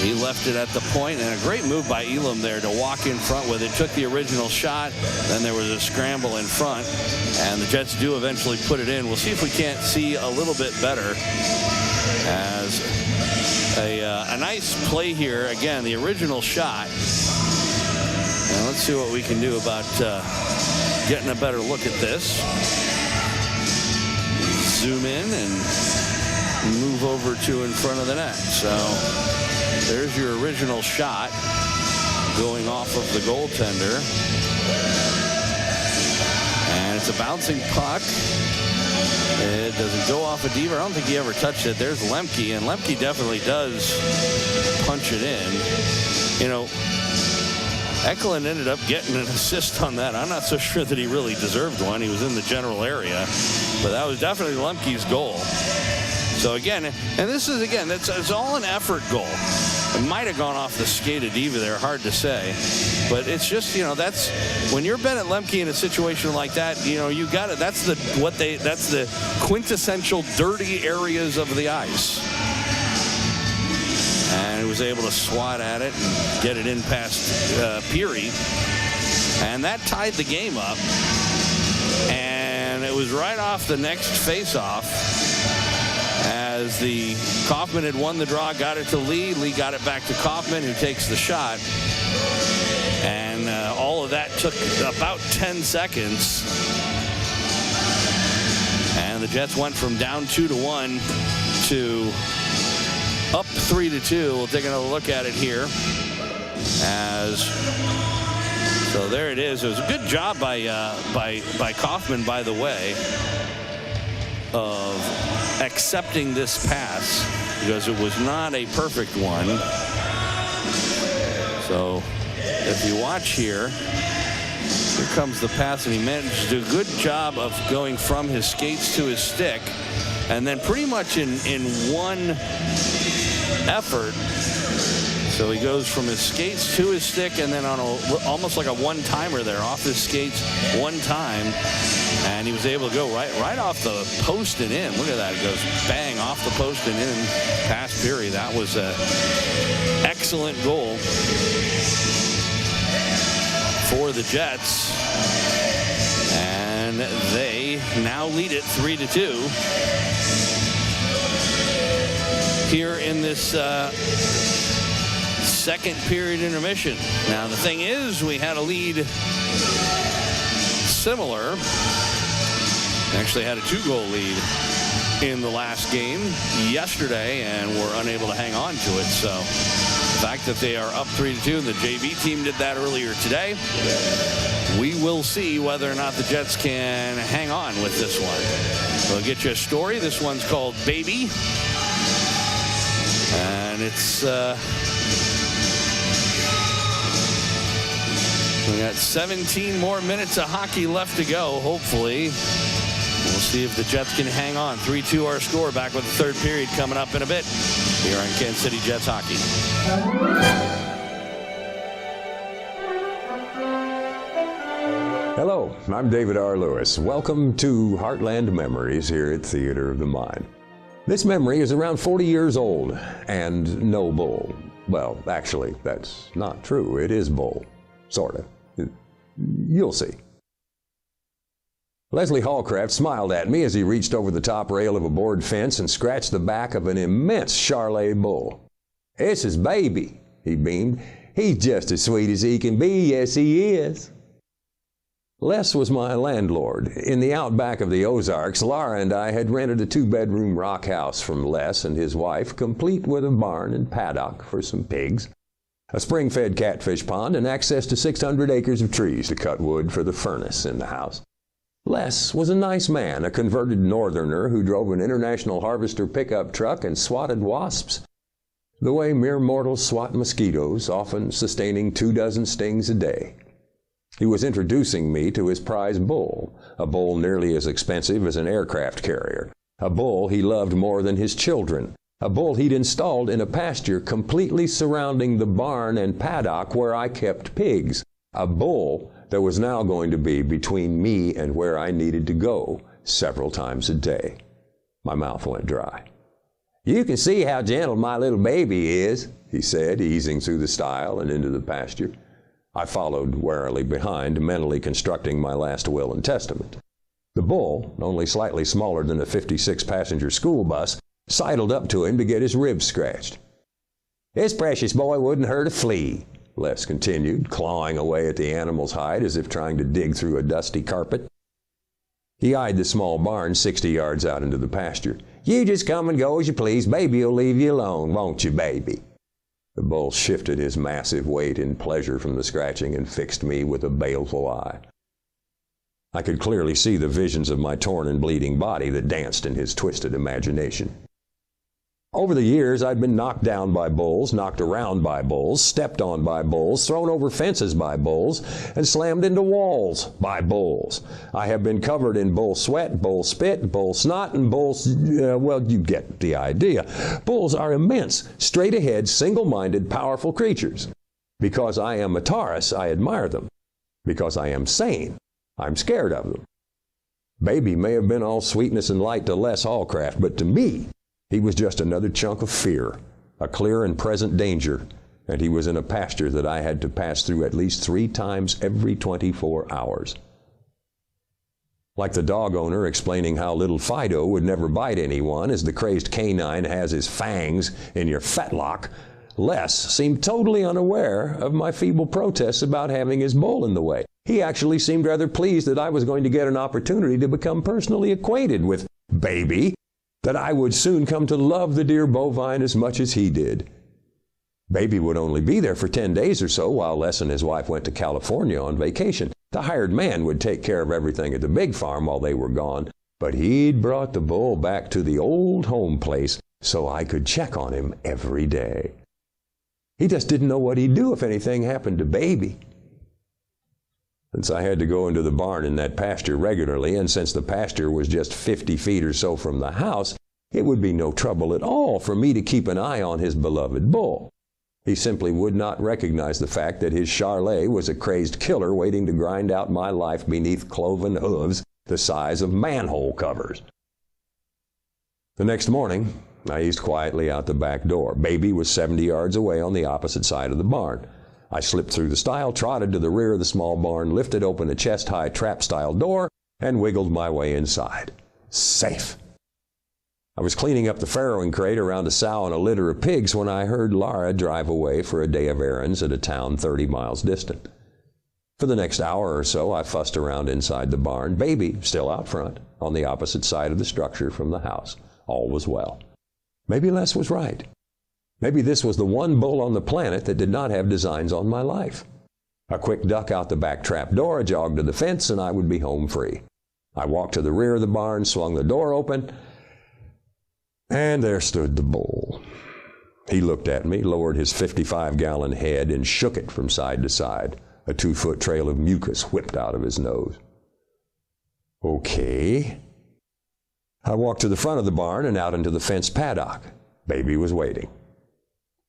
He left it at the point, and a great move by Elam there to walk in front with it. Took the original shot, then there was a scramble in front, and the Jets do eventually put it in. We'll see if we can't see a little bit better as a nice play here. Again, the original shot. And let's see what we can do about getting a better look at this. Zoom in and move over to in front of the net. So there's your original shot going off of the goaltender. And it's a bouncing puck. It doesn't go off of Deaver. I don't think he ever touched it. There's Lemke, and Lemke definitely does punch it in. You know, Eklund ended up getting an assist on that. I'm not so sure that he really deserved one. He was in the general area, but that was definitely Lemke's goal. So again, and this is, again, it's all an effort goal. It might have gone off the skate of Diva there, hard to say. But it's just, you know, that's when you're Bennett Lemke in a situation like that, you know, you got it. That's the quintessential dirty areas of the ice. And he was able to swat at it and get it in past Peary. And that tied the game up. And it was right off the next face-off. As the Kaufman had won the draw, got it to Lee. Lee got it back to Kaufman, who takes the shot. And all of that took about 10 seconds. And the Jets went from down 2-1 to up 3-2. We'll take another look at it here. So there it is. It was a good job by Kaufman, by the way, of accepting this pass, because it was not a perfect one. So if you watch here comes the pass, and he managed to do a good job of going from his skates to his stick, and then pretty much in one effort. So he goes from his skates to his stick, and then on almost like a one-timer there, off his skates one time, and he was able to go right off the post and in. Look at that. It goes bang off the post and in past Peary. That was an excellent goal for the Jets, and they now lead it 3-2 here in this second period intermission. Now the thing is, we had a lead similar, actually had a 2-goal lead in the last game yesterday, and were unable to hang on to it. So the fact that they are up 3-2, and the JV team did that earlier today, we will see whether or not the Jets can hang on with this one. We'll get you a story. This one's called Baby, and it's we got 17 more minutes of hockey left to go. Hopefully, we'll see if the Jets can hang on. 3-2 our score. Back with the third period coming up in a bit here on Kansas City Jets Hockey. Hello, I'm David R. Lewis. Welcome to Heartland Memories here at Theater of the Mind. This memory is around 40 years old and no bull. Well, actually, that's not true. It is bull. Sort of. You'll see. Leslie Hallcraft smiled at me as he reached over the top rail of a board fence and scratched the back of an immense Charolais bull. "It's his baby," he beamed. "He's just as sweet as he can be, yes he is." Les was my landlord. In the outback of the Ozarks, Laura and I had rented a 2-bedroom rock house from Les and his wife, complete with a barn and paddock for some pigs, a spring-fed catfish pond, and access to 600 acres of trees to cut wood for the furnace in the house. Les was a nice man, a converted northerner who drove an International Harvester pickup truck and swatted wasps, the way mere mortals swat mosquitoes, often sustaining 24 stings a day. He was introducing me to his prize bull, a bull nearly as expensive as an aircraft carrier, a bull he loved more than his children, a bull he'd installed in a pasture completely surrounding the barn and paddock where I kept pigs, a bull that was now going to be between me and where I needed to go several times a day. My mouth went dry. "You can see how gentle my little baby is," he said, easing through the stile and into the pasture. I followed warily behind, mentally constructing my last will and testament. The bull, only slightly smaller than a 56-passenger school bus, sidled up to him to get his ribs scratched. "This precious boy wouldn't hurt a flea," Les continued, clawing away at the animal's hide as if trying to dig through a dusty carpet. He eyed the small barn 60 yards out into the pasture. "You just come and go as you please. Baby'll leave you alone, won't you, baby?" The bull shifted his massive weight in pleasure from the scratching and fixed me with a baleful eye. I could clearly see the visions of my torn and bleeding body that danced in his twisted imagination. Over the years, I'd been knocked down by bulls, knocked around by bulls, stepped on by bulls, thrown over fences by bulls, and slammed into walls by bulls. I have been covered in bull sweat, bull spit, bull snot, and bulls, well, you get the idea. Bulls are immense, straight-ahead, single-minded, powerful creatures. Because I am a Taurus, I admire them. Because I am sane, I'm scared of them. Baby may have been all sweetness and light to Les Hallcraft, but to me, he was just another chunk of fear, a clear and present danger, and he was in a pasture that I had to pass through at least 3 times every 24 hours. Like the dog owner explaining how little Fido would never bite anyone as the crazed canine has his fangs in your fetlock, Les seemed totally unaware of my feeble protests about having his bull in the way. He actually seemed rather pleased that I was going to get an opportunity to become personally acquainted with Baby, that I would soon come to love the dear bovine as much as he did. Baby would only be there for 10 days or so while Les and his wife went to California on vacation. The hired man would take care of everything at the big farm while they were gone, but he'd brought the bull back to the old home place so I could check on him every day. He just didn't know what he'd do if anything happened to Baby. Since I had to go into the barn in that pasture regularly, and since the pasture was just 50 feet or so from the house, it would be no trouble at all for me to keep an eye on his beloved bull. He simply would not recognize the fact that his Charlet was a crazed killer waiting to grind out my life beneath cloven hooves the size of manhole covers. The next morning, I eased quietly out the back door. Baby was 70 yards away on the opposite side of the barn. I slipped through the stile, trotted to the rear of the small barn, lifted open a chest-high trap-style door, and wiggled my way inside. Safe. I was cleaning up the farrowing crate around a sow and a litter of pigs when I heard Laura drive away for a day of errands at a town 30 miles distant. For the next hour or so, I fussed around inside the barn, Baby still out front, on the opposite side of the structure from the house. All was well. Maybe Les was right. Maybe this was the one bull on the planet that did not have designs on my life. A quick duck out the back trap door, a jog to the fence, and I would be home free. I walked to the rear of the barn, swung the door open, and there stood the bull. He looked at me, lowered his 55-gallon head, and shook it from side to side. A 2-foot trail of mucus whipped out of his nose. Okay. I walked to the front of the barn and out into the fenced paddock. Baby was waiting,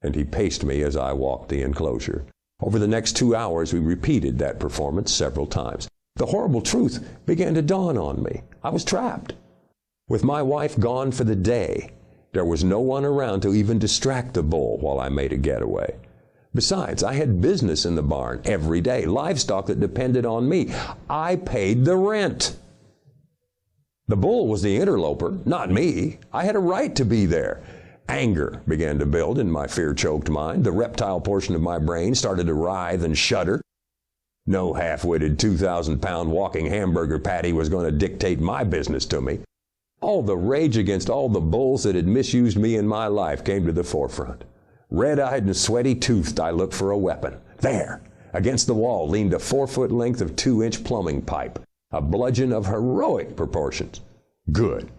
and he paced me as I walked the enclosure. Over the next 2 hours, we repeated that performance several times. The horrible truth began to dawn on me. I was trapped. With my wife gone for the day, there was no one around to even distract the bull while I made a getaway. Besides, I had business in the barn every day, livestock that depended on me. I paid the rent. The bull was the interloper, not me. I had a right to be there. Anger began to build in my fear-choked mind. The reptile portion of my brain started to writhe and shudder. No half-witted 2,000-pound walking hamburger patty was going to dictate my business to me. All the rage against all the bulls that had misused me in my life came to the forefront. Red-eyed and sweaty-toothed, I looked for a weapon. There, against the wall, leaned a 4-foot length of 2-inch plumbing pipe, a bludgeon of heroic proportions. Good.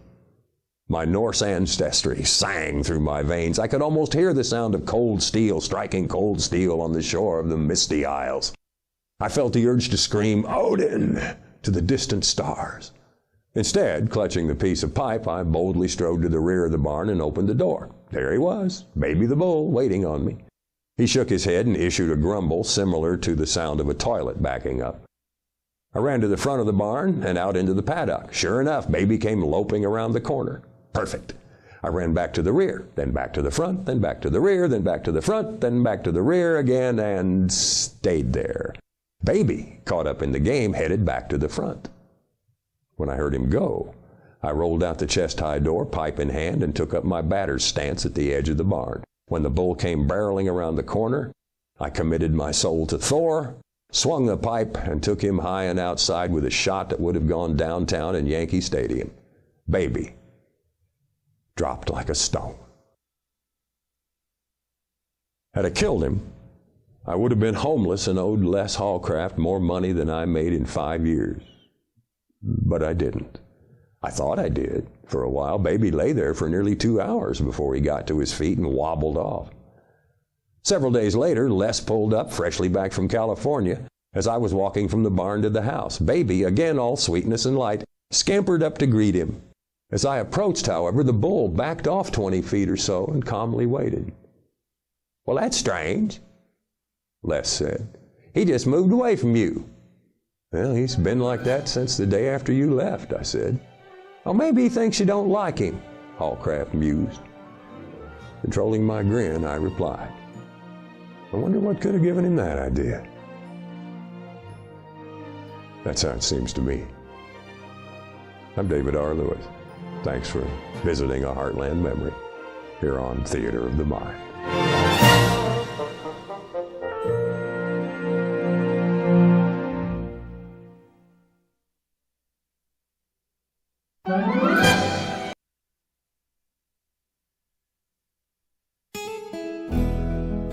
My Norse ancestry sang through my veins. I could almost hear the sound of cold steel striking cold steel on the shore of the misty isles. I felt the urge to scream, Odin, to the distant stars. Instead, clutching the piece of pipe, I boldly strode to the rear of the barn and opened the door. There he was, Baby the bull, waiting on me. He shook his head and issued a grumble similar to the sound of a toilet backing up. I ran to the front of the barn and out into the paddock. Sure enough, Baby came loping around the corner. Perfect. I ran back to the rear, then back to the front, then back to the rear, then back to the front, then back to the rear again, and stayed there. Baby, caught up in the game, headed back to the front. When I heard him go, I rolled out the chest-high door, pipe in hand, and took up my batter's stance at the edge of the barn. When the bull came barreling around the corner, I committed my soul to Thor, swung the pipe, and took him high and outside with a shot that would have gone downtown in Yankee Stadium. Baby dropped like a stone. Had I killed him, I would have been homeless and owed Les Hallcraft more money than I made in 5 years. But I didn't. I thought I did. For a while, Baby lay there for nearly 2 hours before he got to his feet and wobbled off. Several days later, Les pulled up, freshly back from California, as I was walking from the barn to the house. Baby, again all sweetness and light, scampered up to greet him. As I approached, however, the bull backed off 20 feet or so and calmly waited. "Well, that's strange," Les said. "He just moved away from you." "Well, he's been like that since the day after you left," I said. "Oh, maybe he thinks you don't like him," Hallcraft mused. Controlling my grin, I replied, "I wonder what could have given him that idea." That's how it seems to me. I'm David R. Lewis. Thanks for visiting a Heartland memory here on Theater of the Mind.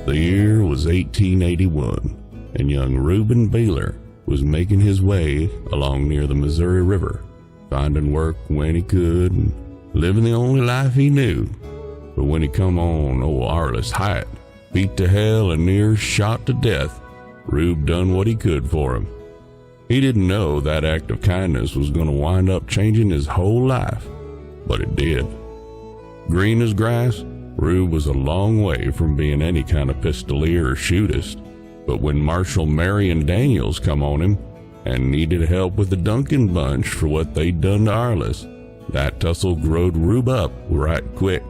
The year was 1881, and young Reuben Baylor was making his way along near the Missouri River, finding work when he could and living the only life he knew. But when he come on old Arliss Height, beat to hell and near shot to death, Rube done what he could for him. He didn't know that act of kindness was going to wind up changing his whole life, but it did. Green as grass, Rube was a long way from being any kind of pistolier or shootist, but when Marshal Marion Daniels come on him and needed help with the Duncan bunch for what they'd done to Arliss, that tussle growed Rube up right quick.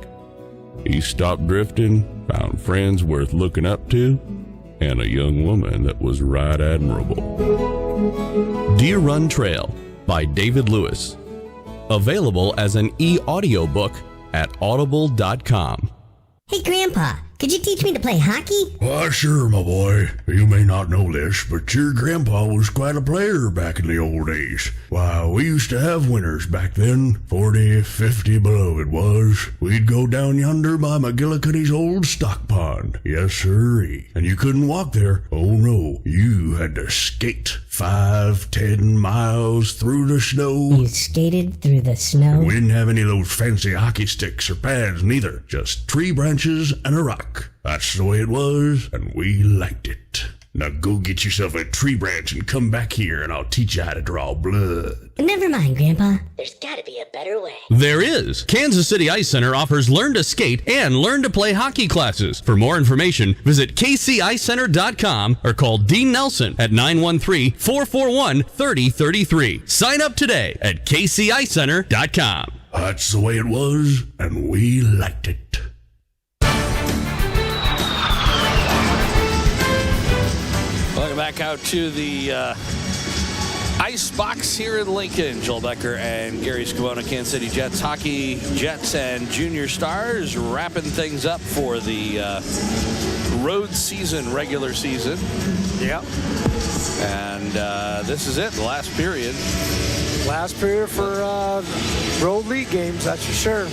He stopped drifting, found friends worth looking up to, and a young woman that was right admirable. Deer Run Trail by David Lewis. Available as an e-audiobook at audible.com. Hey, Grandpa, could you teach me to play hockey? Why, sure, my boy. You may not know this, but your grandpa was quite a player back in the old days. Why, we used to have winters back then, 40, 50 below it was. We'd go down yonder by McGillicuddy's old stock pond. Yes, sirree. And you couldn't walk there. Oh, no. You had to skate 5, 10 miles through the snow. You skated through the snow? We didn't have any of those fancy hockey sticks or pads neither. Just tree branches and a rock. That's the way it was, and we liked it. Now go get yourself a tree branch and come back here, and I'll teach you how to draw blood. Never mind, Grandpa. There's gotta be a better way. There is. Kansas City Ice Center offers Learn to Skate and Learn to Play hockey classes. For more information, visit kcicecenter.com or call Dean Nelson at 913-441-3033. Sign up today at kcicecenter.com. That's the way it was, and we liked it. Welcome back out to the Ice Box here in Lincoln. Joel Becker and Gary Scavone, Kansas City Jets hockey, Jets and Junior Stars wrapping things up for the road season, regular season. Yep. And this is it, the last period. Last period for road league games, that's for sure.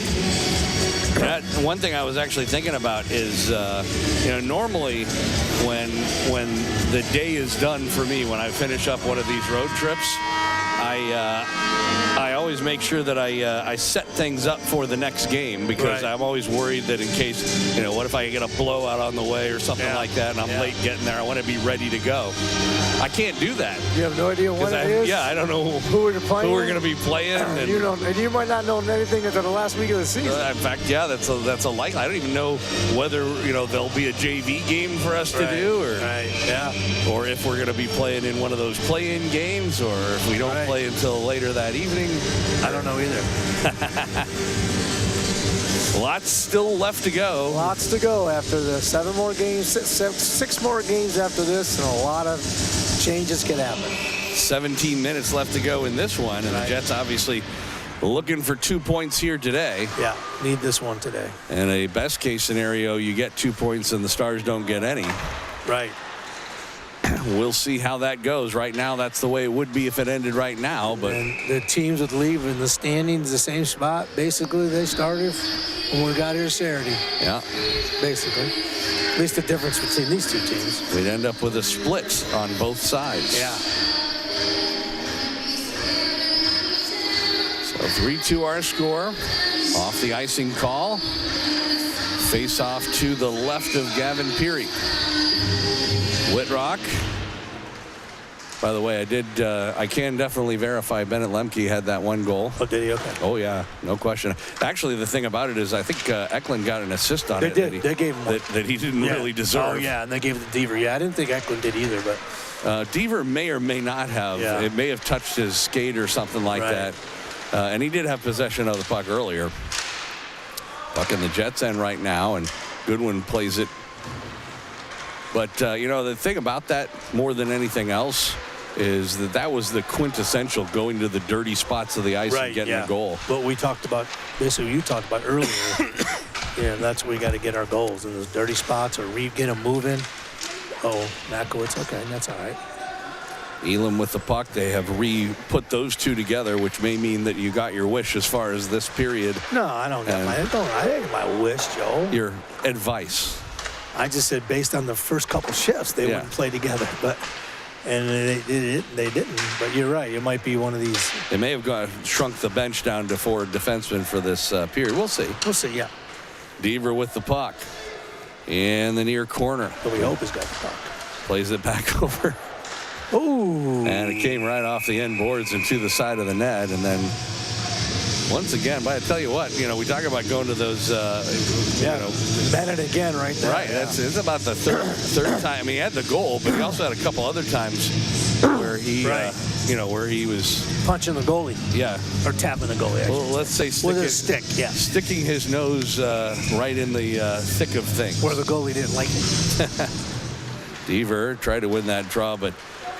One thing I was actually thinking about is, normally when the day is done for me, when I finish up one of these road trips, I always always make sure that I set things up for the next game because I'm always worried that in case, what if I get a blowout on the way or something like that and I'm late getting there, I want to be ready to go. I can't do that. You have no idea what it is? Yeah, I don't know who we're going to be playing. And you might not know anything until the last week of the season. In fact, that's a likely. I don't even know whether, there'll be a JV game for us to do or if we're going to be playing in one of those play-in games or if we don't play until later that evening. I don't know either. Lots still left to go. Lots to go after the 7 more games, 6 more games after this, and a lot of changes can happen. 17 minutes left to go in this one, and the Jets obviously looking for 2 points here today. Yeah, need this one today. And a best case scenario, you get 2 points and the Stars don't get any. Right. We'll see how that goes. Right now, that's the way it would be if it ended right now. But and the teams would leave in the standings the same spot. Basically, they started when we got here Saturday. Yeah. Basically. At least the difference between these two teams. We'd end up with a split on both sides. Yeah. So 3-2 our score. Off the icing call. Face off to the left of Gavin Peary. Whitrock. By the way, I can definitely verify Bennett Lemke had that one goal. Oh, did he? Okay. Oh, yeah. No question. Actually, the thing about it is I think Eklund got an assist on they it. Did. They gave him one. That he didn't really deserve. Oh, yeah, and they gave it to Deaver. Yeah, I didn't think Eklund did either, but. Deaver may or may not have. Yeah. It may have touched his skate or something like that. And he did have possession of the puck earlier. Puck in the Jets' end right now, and Goodwin plays it. But, the thing about that more than anything else is that was the quintessential going to the dirty spots of the ice and getting a goal. But we talked about, basically you talked about earlier, that's where we got to get our goals in those dirty spots or get them moving. Oh, Makowitz, okay, that's all right. Elam with the puck. They have re-put those two together, which may mean that you got your wish as far as this period. No, I don't get my wish, Joe. Your advice. I just said based on the first couple shifts, they wouldn't play together, and they didn't. But you're right. It might be one of these. They may have shrunk the bench down to 4 defensemen for this period. We'll see. We'll see. Yeah. Deaver with the puck in the near corner. But we hope he's got the puck. Plays it back over. Ooh. And it came right off the end boards and to the side of the net. And then once again, but I tell you what, we talk about going to those, Bennett again right there. Right. Yeah. It's about the third time. I mean, he had the goal, but he also had a couple other times where he, where he was punching the goalie. Yeah. Or tapping the goalie. Actually. Well, let's say with a stick. Yeah. Sticking his nose right in the thick of things. Where the goalie didn't like it. Deaver tried to win that draw, but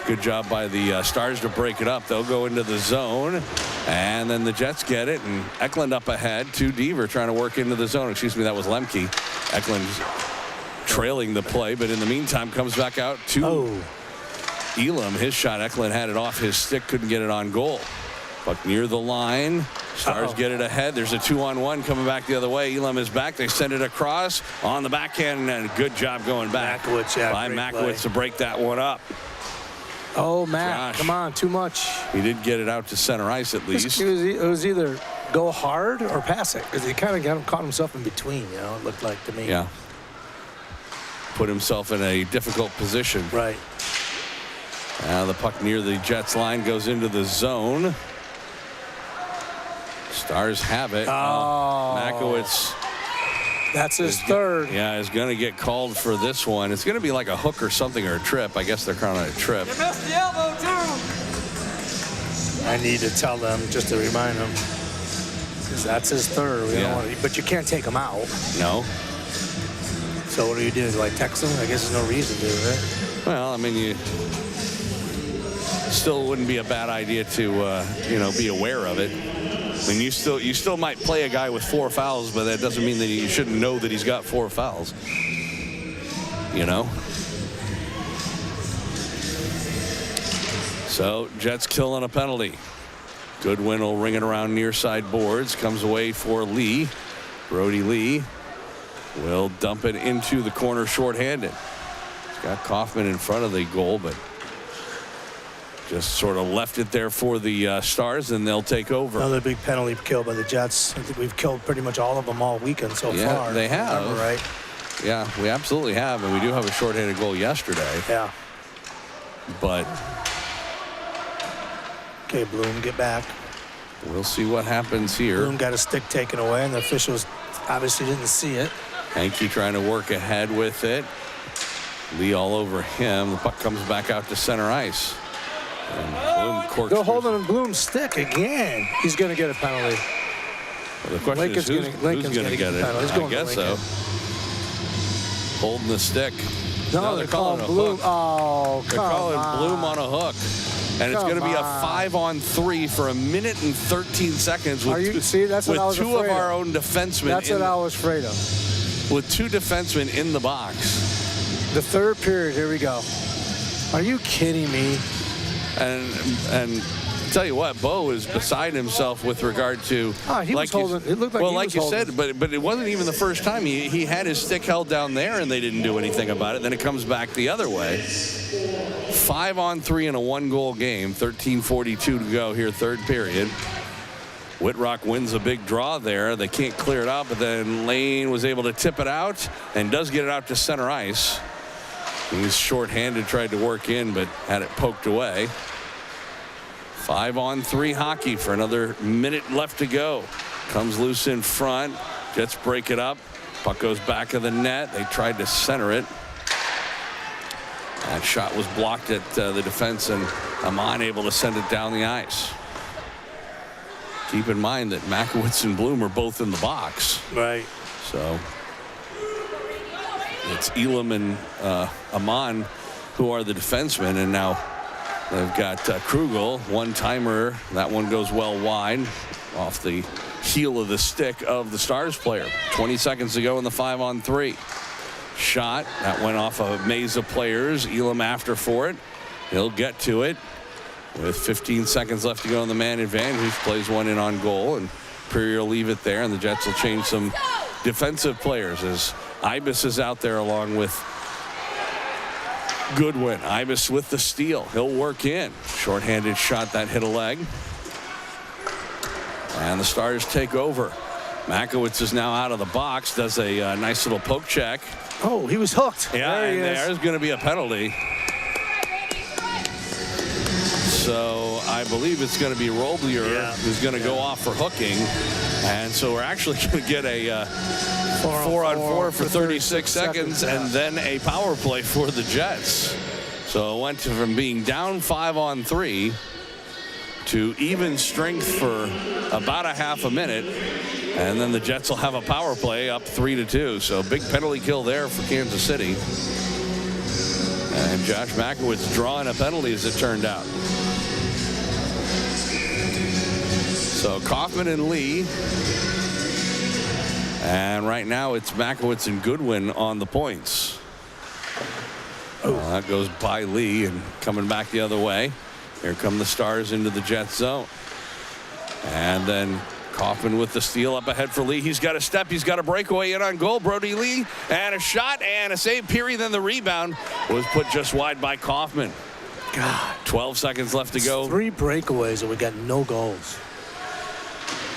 good job by the Stars to break it up. They'll go into the zone, and then the Jets get it, and Eklund up ahead to Deaver trying to work into the zone. Excuse me, that was Lemke. Eklund's trailing the play, but in the meantime comes back out to Elam. His shot, Eklund had it off his stick, couldn't get it on goal. Puck near the line. Stars get it ahead. There's a 2-on-1 coming back the other way. Elam is back. They send it across on the backhand, and good job going back by Makowitz to break that one up. Oh, Matt, come on, too much. He did get it out to center ice at least. It was either go hard or pass it, because he kind of caught himself in between, it looked like to me. Yeah. Put himself in a difficult position. Right. Now the puck near the Jets line goes into the zone. Stars have it. Makowitz. That's his third. Yeah, is going to get called for this one. It's going to be like a hook or something or a trip. I guess they're calling it a trip. You missed the elbow, too. I need to tell them just to remind them. Because that's his third. But you can't take him out. No. So what do you do? Do I text him? I guess there's no reason to, right? Well, I mean, you still wouldn't be a bad idea to, be aware of it. I mean, you still might play a guy with 4 fouls, but that doesn't mean that you shouldn't know that he's got 4 fouls. So Jets killing a penalty. Goodwin will ring it around near side boards. Comes away for Lee. Brody Lee will dump it into the corner shorthanded. He's got Kaufman in front of the goal, but just sort of left it there for the Stars, and they'll take over. Another big penalty kill by the Jets. I think we've killed pretty much all of them all weekend so far. Yeah, they have. Remember, right? Yeah, we absolutely have, and we do have a shorthanded goal yesterday. Yeah. But okay, Bloom, get back. We'll see what happens here. Bloom got a stick taken away, and the officials obviously didn't see it. Hankey trying to work ahead with it. Lee all over him. The puck comes back out to center ice. And Bloom corkscrews. They're holding Bloom's stick again. He's going to get a penalty. Well, the question is who's going to get it? I guess so. Holding the stick. No, they're calling Bloom. Oh, they're calling Bloom on a hook. And it's going to be a 5-on-3 for 1 minute and 13 seconds with, that's what I was two afraid of our of. own defensemen. That's what I was afraid of. With 2 defensemen in the box. The third period, here we go. Are you kidding me? And tell you what, Bo is beside himself with regard to. He was holding. It looked like well, he like was you holding. said, but it wasn't even the first time he had his stick held down there, and they didn't do anything about it. Then it comes back the other way. 5-on-3 in a 1-goal game. 13:42 to go here, third period. Whitrock wins a big draw there. They can't clear it out, but then Lane was able to tip it out and does get it out to center ice. He's shorthanded, tried to work in, but had it poked away. 5-on-3 hockey for another minute left to go. Comes loose in front. Jets break it up. Puck goes back of the net. They tried to center it. That shot was blocked at the defense, and Amon able to send it down the ice. Keep in mind that Makowitz and Bloom are both in the box. Right. So it's Elam and Amon who are the defensemen, and now they've got Krugel, one-timer. That one goes well wide off the heel of the stick of the Stars player. 20 seconds to go in the 5-on-3. Shot. That went off a maze of players. Elam after for it. He'll get to it. With 15 seconds left to go in the man advantage, plays one in on goal, and Perrier will leave it there, and the Jets will change some defensive players as Ibis is out there along with Goodwin. Ibis with the steal. He'll work in. Shorthanded shot that hit a leg. And the Stars take over. Makowitz is now out of the box, does a nice little poke check. Oh, he was hooked. Yeah, and there's going to be a penalty. So I believe it's going to be Roblier who's going to go off for hooking. And so we're actually going to get a 4-on-4 for 36 seconds and then a power play for the Jets. So it went from being down 5-on-3 to even strength for about a half a minute. And then the Jets will have a power play up 3-2. So big penalty kill there for Kansas City. And Josh Makowitz drawing a penalty as it turned out. So Kaufman and Lee. And right now it's Makowitz and Goodwin on the points. That goes by Lee and coming back the other way. Here come the Stars into the Jets zone. And then Kaufman with the steal up ahead for Lee. He's got a step. He's got a breakaway in on goal. Brody Lee and a shot and a save. Peary, then the rebound was put just wide by Kaufman. God. 12 seconds left to go. 3 breakaways and we got no goals.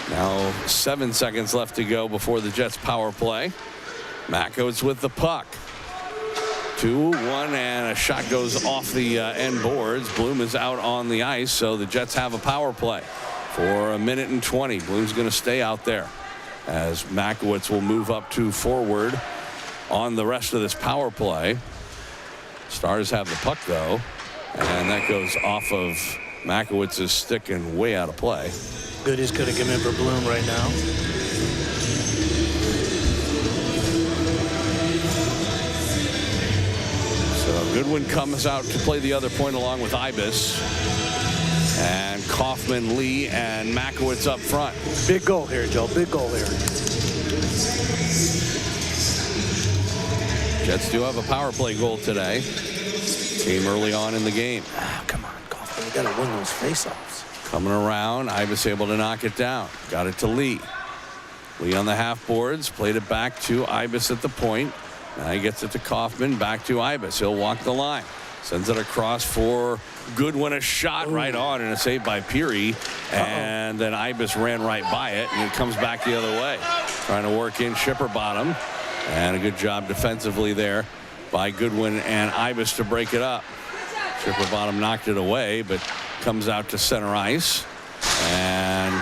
Now 7 seconds left to go before the Jets power play. Makowitz with the puck. 2-1 and a shot goes off the end boards. Bloom is out on the ice, so the Jets have a power play for 1 minute and 20. Bloom's going to stay out there as Makowitz will move up to forward on the rest of this power play. Stars have the puck though, and that goes off of Makowitz's stick and way out of play. Goody's going to come in for Bloom right now. So Goodwin comes out to play the other point along with Ibis. And Kaufman, Lee, and Makowitz up front. Big goal here, Joe. Big goal here. Jets do have a power play goal today. Came early on in the game. Come on, Kaufman. We got to win those faceoffs. Coming around, Ibis able to knock it down. Got it to Lee. Lee on the half boards. Played it back to Ibis at the point. Now he gets it to Kaufman. Back to Ibis. He'll walk the line. Sends it across for Goodwin, a shot right on, and a save by Peary. And then Ibis ran right by it, and it comes back the other way. Trying to work in Shipper bottom. And a good job defensively there by Goodwin and Ibis to break it up. Shipper bottom knocked it away, but comes out to center ice. And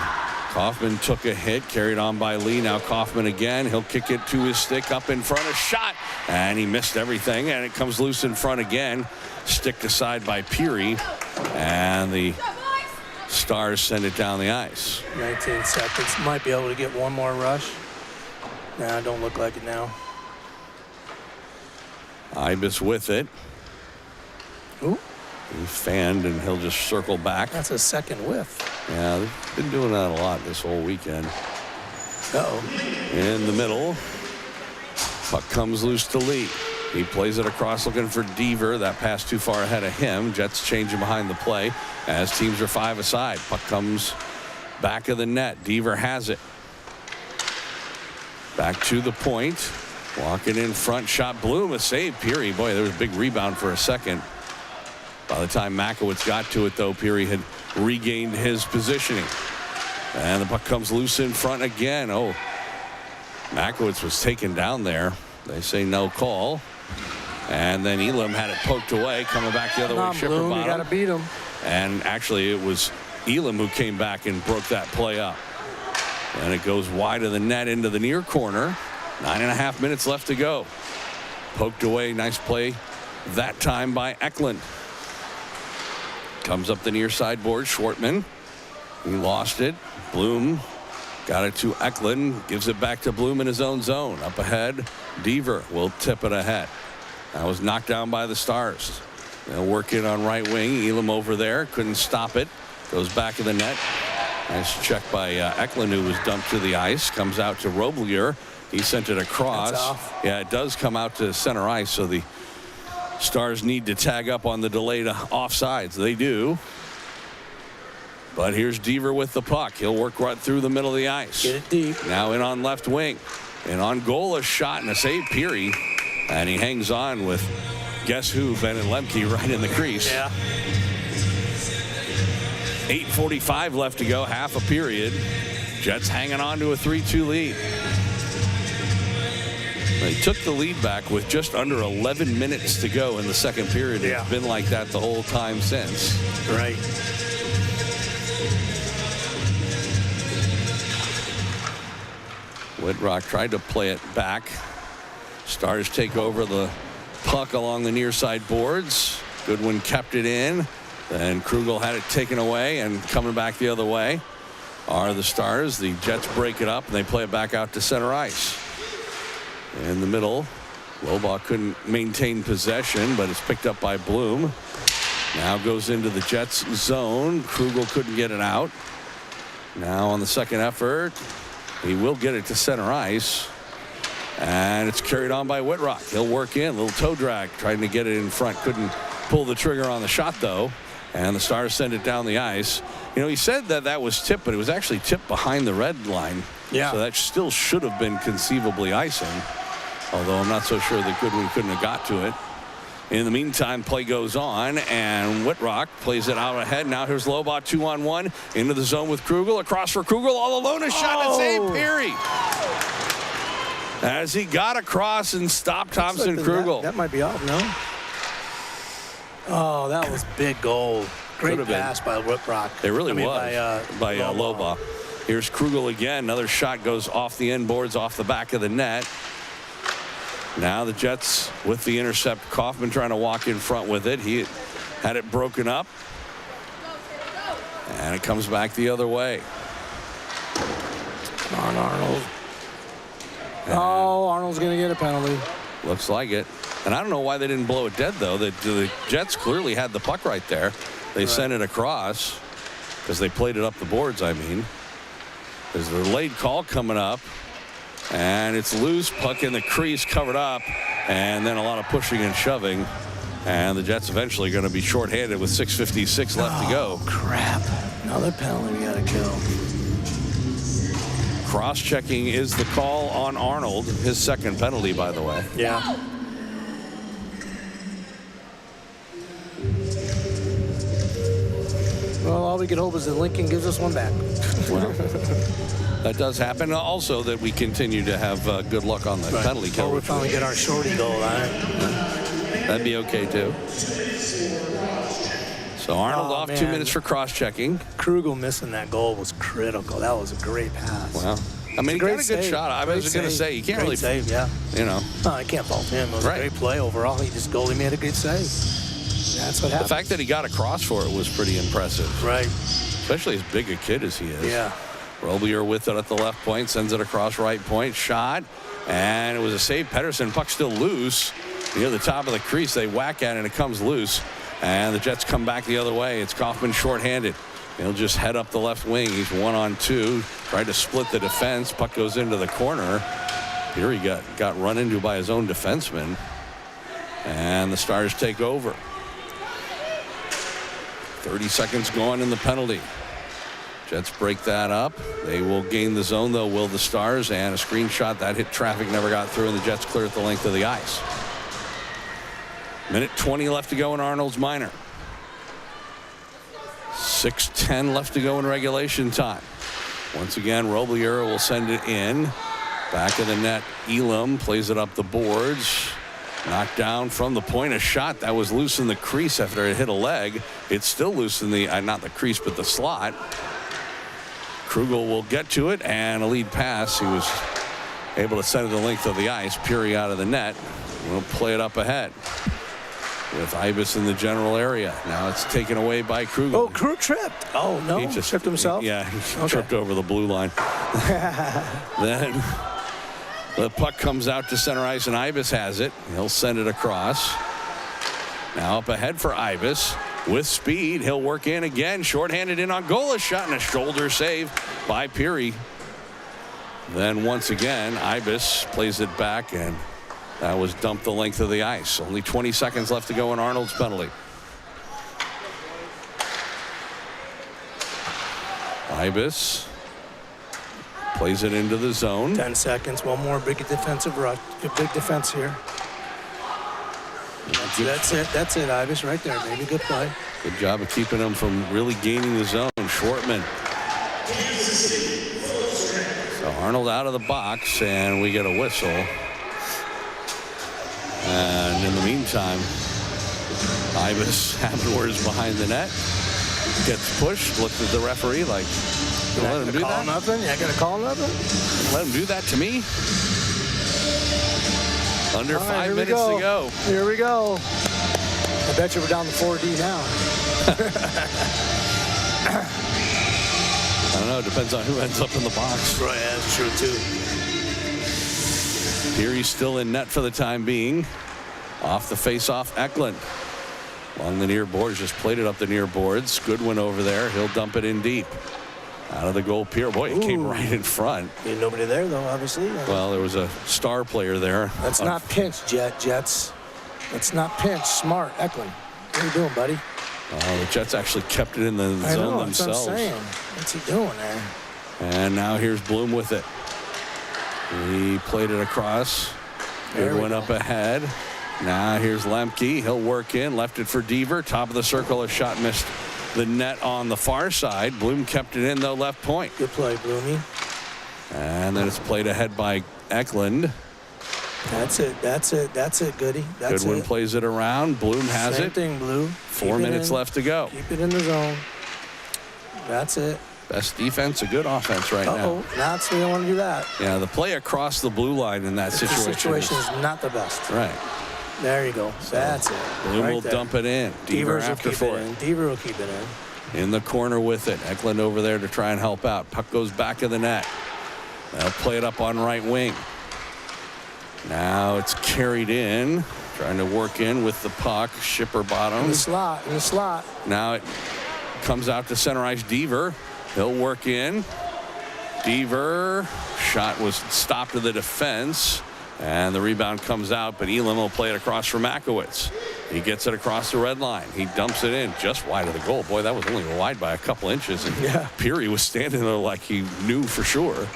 Kaufman took a hit, carried on by Lee. Now Kaufman again. He'll kick it to his stick up in front. A shot, and he missed everything, and it comes loose in front again. Sticked aside by Peary, and the Stars send it down the ice. 19 seconds. Might be able to get one more rush. Nah, don't look like it now. Ibis with it. Ooh. He fanned, and he'll just circle back. That's a second whiff. Yeah, they've been doing that a lot this whole weekend. Uh-oh. In the middle. Puck comes loose to Lee. He plays it across looking for Deaver. That pass too far ahead of him. Jets changing behind the play as teams are 5 aside. Puck comes back of the net. Deaver has it. Back to the point. Walking in front. Shot Bloom. A save. Peary. Boy, there was a big rebound for a second. By the time Makowitz got to it, though, Peary had regained his positioning. And the puck comes loose in front again. Oh, Makowitz was taken down there. They say no call. And then Elam had it poked away, coming back the other way. Shipper Bloom, bottom. you got to beat him. And actually, it was Elam who came back and broke that play up. And it goes wide of the net into the near corner. 9.5 minutes left to go. Poked away. Nice play that time by Eklund. Comes up the near side board. Schwartman. He lost it. Bloom got it to Eklund. Gives it back to Bloom in his own zone. Up ahead. Deaver will tip it ahead. That was knocked down by the Stars. They'll work in on right wing. Elam over there. Couldn't stop it. Goes back of the net. Nice check by Eklund, who was dumped to the ice. Comes out to Roblier. He sent it across. That's off. Yeah, it does come out to center ice, so the Stars need to tag up on the delayed offsides. They do. But here's Deaver with the puck. He'll work right through the middle of the ice. Get it deep. Now in on left wing. And on goal, a shot and a save, Peary. And he hangs on with guess who, Bennett Lemke, right in the crease. Yeah. 8:45 left to go, half a period. Jets hanging on to a 3-2 lead. They took the lead back with just under 11 minutes to go in the second period. Yeah. It's been like that the whole time since. Right. Whitrock tried to play it back. Stars take over the puck along the near side boards. Goodwin kept it in. Then Krugel had it taken away, and coming back the other way are the Stars. The Jets break it up, and they play it back out to center ice. In the middle, Lobaugh couldn't maintain possession, but it's picked up by Bloom. Now goes into the Jets zone. Krugel couldn't get it out. Now on the second effort, he will get it to center ice. And it's carried on by Whitrock. He'll work in, little toe drag, trying to get it in front. Couldn't pull the trigger on the shot, though. And the Stars send it down the ice. You know, he said that was tipped, but it was actually tipped behind the red line. Yeah. So that still should have been conceivably icing. Although I'm not so sure that Goodwin couldn't have got to it. In the meantime, play goes on, and Whitrock plays it out ahead. Now here's Lobaugh 2-on-1 into the zone with Krugel. Across for Krugel, all alone, a shot and save, Peary. As he got across and stopped Thompson Krugel. That might be off, no? Oh, that was big goal. Great pass by Whitrock. It really was by Lobaugh. Lobaugh. Here's Krugel again. Another shot goes off the end boards, off the back of the net. Now the Jets with the intercept. Kaufman trying to walk in front with it. He had it broken up. And it comes back the other way. Come on, Arnold. Oh, Arnold's going to get a penalty. Looks like it. And I don't know why they didn't blow it dead, though. The Jets clearly had the puck right there. They sent it across because they played it up the boards, I mean. There's the late call coming up. And it's loose. Puck in the crease, covered up. And then a lot of pushing and shoving. And the Jets eventually going to be shorthanded with 6:56 left to go. Crap. Another penalty we got to kill. Cross-checking is the call on Arnold. His second penalty, by the way. Yeah. Well, all we can hope is that Lincoln gives us one back. Well, that does happen. Also, that we continue to have good luck on the penalty kill. Or we finally get our shorty goal on it. That'd be okay, too. So Arnold off 2 minutes for cross-checking. Krugel missing that goal was critical. That was a great pass. Well, I mean, he got a good shot. I was going to say, you can't really save, yeah. You know. No, I can't fault him. It was a great play overall. Goalie made a good save. That's what happened. The fact that he got across for it was pretty impressive. Right. Especially as big a kid as he is. Yeah. Roblier with it at the left point, sends it across right point, shot, and it was a save. Pettersson, puck still loose. Near the top of the crease, they whack at it, and it comes loose. And the Jets come back the other way. It's Kaufman shorthanded. He'll just head up the left wing. He's 1-on-2. Tried to split the defense. Puck goes into the corner. Here he got run into by his own defenseman. And the Stars take over. 30 seconds gone in the penalty. Jets break that up. They will gain the zone, though, will the Stars. And a screenshot that hit traffic, never got through, and the Jets clear at the length of the ice. Minute 20 left to go in Arnold's minor. 6:10 left to go in regulation time. Once again, Roblier will send it in. Back of the net, Elam plays it up the boards. Knocked down from the point. A shot that was loose in the crease after it hit a leg. It's still loose in the, not the crease, but the slot. Krugel will get to it, and a lead pass. He was able to send it the length of the ice. Puri out of the net. We'll play it up ahead with Ibis in the general area. Now it's taken away by Krugel. Oh, Krug tripped. Oh, no. He just tripped himself? Yeah, he tripped over the blue line. Then the puck comes out to center ice, and Ibis has it. He'll send it across. Now up ahead for Ibis. With speed, he'll work in again. Shorthanded in on goal. A shot and a shoulder save by Puri. Then once again, Ibis plays it back, and that was dumped the length of the ice. Only 20 seconds left to go in Arnold's penalty. Ibis plays it into the zone. 10 seconds. One more big defensive rush. Big defense here. That's it. That's it, Ibis, right there, baby. Good play. Good job of keeping them from really gaining the zone. Shortman. So Arnold out of the box, and we get a whistle. And in the meantime, Ibis Habenwer's behind the net. Gets pushed. Looked at the referee like, you let him do that? Nothing? You ain't gonna call nothing? Let him do that to me? Under 5 minutes to go. Here we go. I bet you we're down to 4D now. I don't know. It depends on who ends up in the box. Right, that's true, too. Here he's still in net for the time being. Off the face-off, Eklund. Along the near boards, just played it up the near boards. Goodwin over there. He'll dump it in deep. Out of the goal, Pierre. Boy, it came right in front. Ain't nobody there, though, obviously. Well, there was a star player there. That's not pinch, Jets. That's not pinch. Smart, Eklund. What are you doing, buddy? The Jets actually kept it in the zone themselves. That's what I'm saying. What's he doing there? And now here's Bloom with it. He played it across. Goodwin up ahead. Now here's Lemke. He'll work in. Left it for Deaver. Top of the circle. A shot missed the net on the far side. Bloom kept it in, though, left point. Good play, Bloomy. And then it's played ahead by Eklund. That's it. That's it. That's it, Goody. That's Goodwin it. plays it around. Bloom has Same it. thing, Blue. 4 minutes left to go. Keep it in the zone. That's it. Best defense, a good offense right now. That's we don't want to do that. Yeah, the play across the blue line in that situation. The situation is not the best. Right. There you go. That's it. Bloom right will there. dump it in. Deaver after for it. Deaver will keep it in. In the corner with it. Eklund over there to try and help out. Puck goes back of the net. They'll play it up on right wing. Now it's carried in. Trying to work in with the puck. Shipper bottom. In the slot. In the slot. Now it comes out to center ice. Deaver. He'll work in. Deaver. Shot was stopped to the defense. And the rebound comes out, but Elam will play it across for Makowitz. He gets it across the red line. He dumps it in just wide of the goal. Boy, that was only wide by a couple inches. And Puri was standing there like he knew for sure.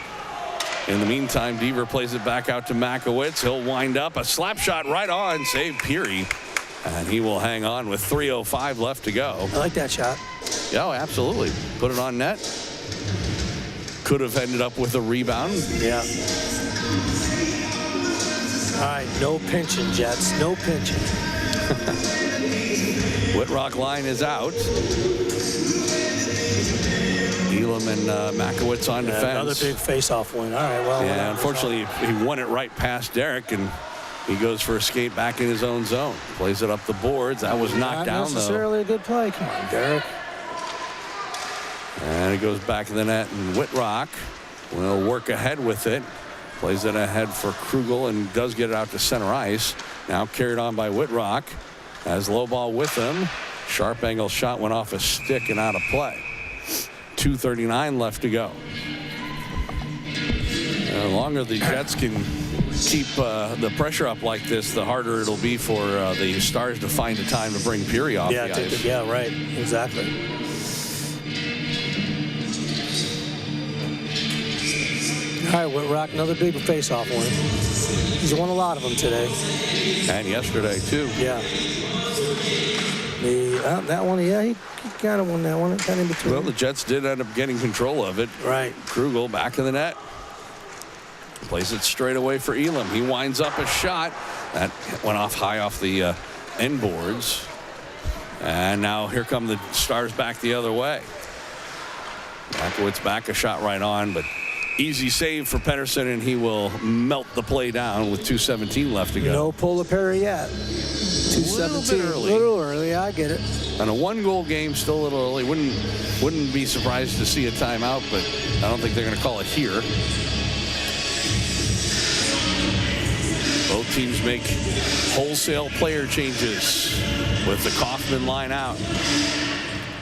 In the meantime, Deaver plays it back out to Makowitz. He'll wind up. A slap shot right on. Save Puri. And he will hang on with 3:05 left to go. I like that shot. Yeah, oh, absolutely. Put it on net. Could have ended up with a rebound. Yeah. All right, no pinching, Jets. No pinching. Whitrock line is out. Elam and Makowitz on defense. Another big face-off win. All right, well. Yeah, unfortunately, he won it right past Derek, and he goes for a skate back in his own zone. Plays it up the boards. That was knocked down, though. Not necessarily a good play. Come on, Derek. And it goes back in the net, and Whitrock will work ahead with it. Plays it ahead for Krugel and does get it out to center ice. Now carried on by Whitrock. Has low ball with him. Sharp angle shot went off a stick and out of play. 2:39 left to go. The longer the Jets can keep the pressure up like this, the harder it'll be for the Stars to find a time to bring Peary off the ice. Yeah, right. Exactly. All right, Whitrock, another big face-off win. He's won a lot of them today. And yesterday, too. Yeah. That one, yeah, he kind of won that one. Kind of in between. Well, the Jets did end up getting control of it. Right. Krugel back in the net. Plays it straight away for Elam. He winds up a shot. That went off high off the end boards. And now here come the Stars back the other way. Makowitz back, a shot right on, but easy save for Pettersson, and he will melt the play down with 2:17 left to go. No Polar Perry yet. 2:17. A little early. I get it. And a one-goal game, still a little early. Wouldn't be surprised to see a timeout, but I don't think they're going to call it here. Both teams make wholesale player changes with the Kaufman line out.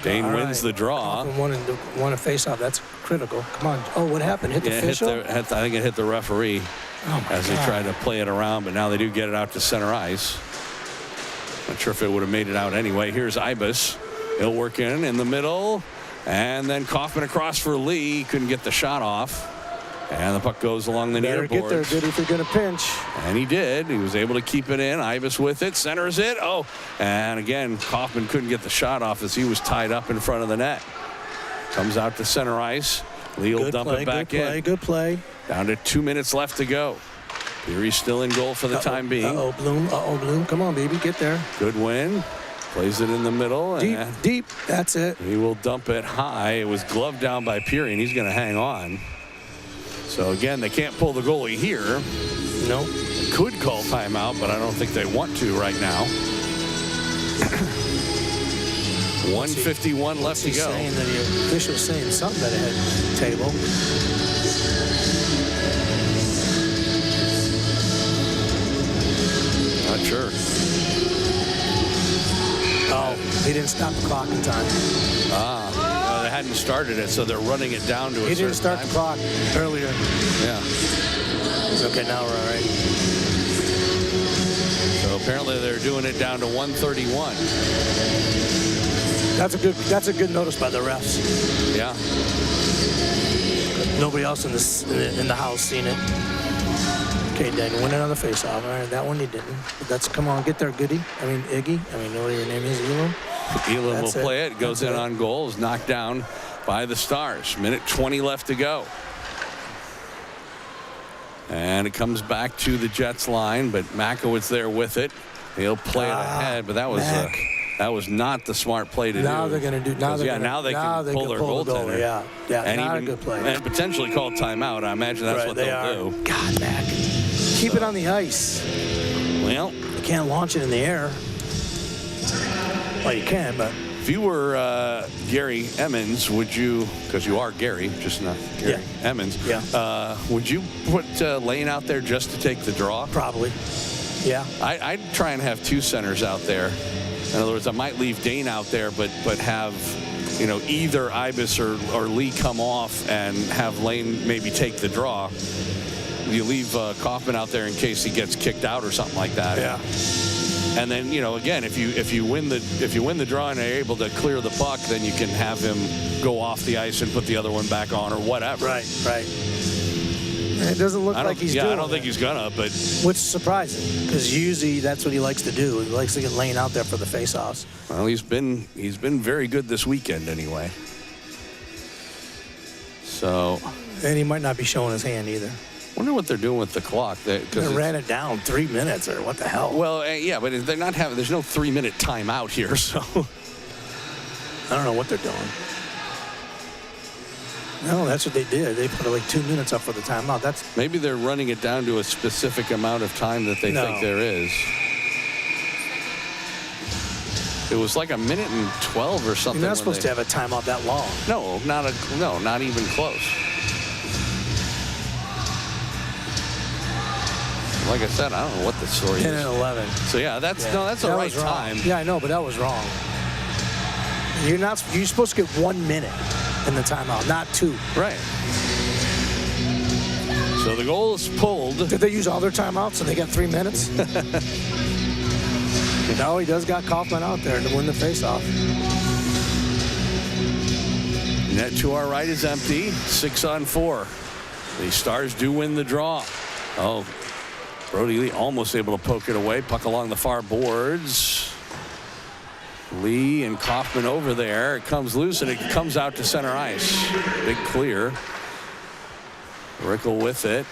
Dane wins the draw. Won a face-off. That's critical. Come on. Oh, what happened? Hit the official? I think it hit the referee as they tried to play it around, but now they do get it out to center ice. Not sure if it would have made it out anyway. Here's Ibis. He'll work in the middle, and then Kaufman across for Lee. Couldn't get the shot off. And the puck goes along the near boards. Better get there, good if you're going to pinch. And he did. He was able to keep it in. Ibis with it. Centers it. Oh, and again, Kaufman couldn't get the shot off as he was tied up in front of the net. Comes out to center ice. Lee will dump it back in. Good play. Down to 2 minutes left to go. Peary's still in goal for the time being. Bloom. Bloom. Come on, baby. Get there. Good win. Plays it in the middle. Deep. That's it. He will dump it high. It was gloved down by Peary, and he's going to hang on. So, again, they can't pull the goalie here. Nope. Could call timeout, but I don't think they want to right now. 1:51 left to go. Saying that the official's saying something at the head table. Not sure. Oh, he didn't stop the clock in time. They hadn't started it, so they're running it down to a certain time. He didn't start the clock earlier. Yeah. Okay, now we're all right. So apparently they're doing it down to 1:31. That's a good notice by the refs. Yeah. Nobody else in the house seen it. Okay, Dan, win another face-off. All right, that one he didn't. But that's, come on, get there, Iggy. I mean, know what your name is, Elam? Elam will play it. Goes in on goal. Is knocked down by the Stars. 1:20 left to go. And it comes back to the Jets line, but Makowitz there with it. He'll play it ahead, but that was not the smart play to do. Now they're going to do. Now they can pull their goaltender. Yeah, and not even, a good play. And potentially call timeout. I imagine that's what they'll do. God, Mac, keep it on the ice. Well, you can't launch it in the air. Well, you can, but. If you were Gary Emmons, would you, because you are Gary, just not Gary Emmons, would you put Lane out there just to take the draw? Probably, yeah. I'd try and have two centers out there. In other words, I might leave Dane out there, but have, either Ibis or Lee come off and have Lane maybe take the draw. You leave Kaufman out there in case he gets kicked out or something like that. Yeah. And then, again, if you win the draw and are able to clear the puck, then you can have him go off the ice and put the other one back on or whatever. Right. It doesn't look like he's doing I don't think he's gonna, but which is surprising because usually that's what he likes to do. He likes to get laying out there for the faceoffs. well, he's been very good this weekend anyway. So, And he might not be showing his hand either. wonder what they're doing with the clock. They ran it down 3 minutes or what the hell? Well, yeah, but they're not having. There's no 3-minute timeout here, so I don't know what they're doing. No, that's what they did. They put like 2 minutes up for the timeout. Maybe they're running it down to a specific amount of time that they think there is. It was like 1:12 or something. You're not supposed to have a timeout that long. No, not even close. Like I said, I don't know what the story is. 10 and 11. So yeah, that's the right time. Yeah, I know, but that was wrong. You're supposed to get 1 minute in the timeout, not 2. Right. So the goal is pulled. Did they use all their timeouts and they got 3 minutes? No, he does got Kaufman out there to win the faceoff. Net to our right is empty. 6-on-4. The Stars do win the draw. Oh, Brody Lee almost able to poke it away. Puck along the far boards. Lee and Kaufman over there. It comes loose and it comes out to center ice. Big clear. Rockel with it.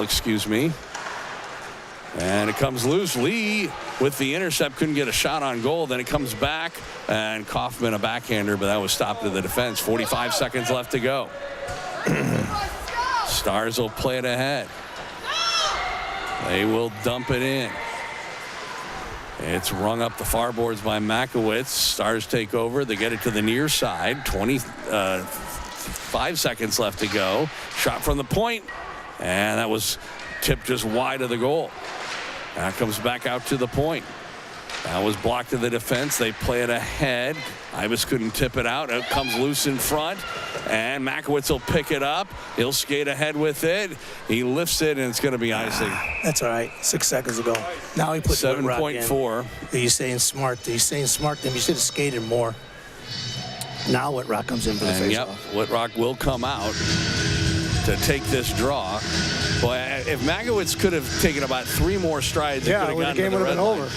Excuse me. And it comes loose. Lee with the intercept couldn't get a shot on goal. Then it comes back and Kaufman a backhander, but that was stopped to the defense. 45 seconds left to go. Stars will play it ahead. They will dump it in. It's rung up the far boards by Makowitz. Stars take over. They get it to the near side. 5 seconds left to go. Shot from the point. And that was tipped just wide of the goal. Now it comes back out to the point. That was blocked to the defense. They play it ahead. Ibis couldn't tip it out. It comes loose in front. And Makowitz will pick it up. He'll skate ahead with it. He lifts it, and it's going to be icing. That's all right. 6 seconds ago. Now he puts 7.4. He's saying smart. He's saying smart. Then you should have skated more. Now Whitrock comes in for the faceoff. Yep, Whitrock will come out to take this draw. Boy, if Makowitz could have taken about 3 more strides, the game would have been over.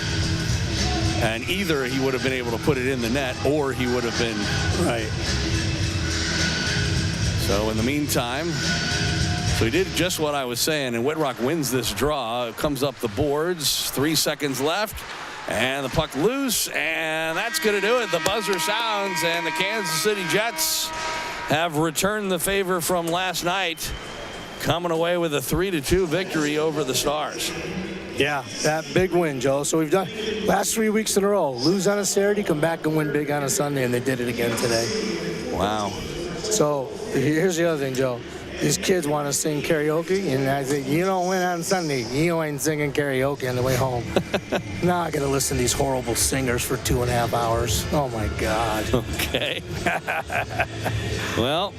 And either he would have been able to put it in the net, or he would have been right. So in the meantime, so he did just what I was saying, and Whitrock wins this draw. It comes up the boards. 3 seconds left, and the puck loose, and that's going to do it. The buzzer sounds, and the Kansas City Jets have returned the favor from last night, coming away with a 3-2 victory over the Stars. Yeah, that big win, Joe. So we've done last 3 weeks in a row. Lose on a Saturday, come back and win big on a Sunday, and they did it again today. Wow. So here's the other thing, Joe. These kids want to sing karaoke, and I think, you don't win on Sunday. You ain't singing karaoke on the way home. Now I got to listen to these horrible singers for 2.5 hours. Oh, my God. Okay. Well,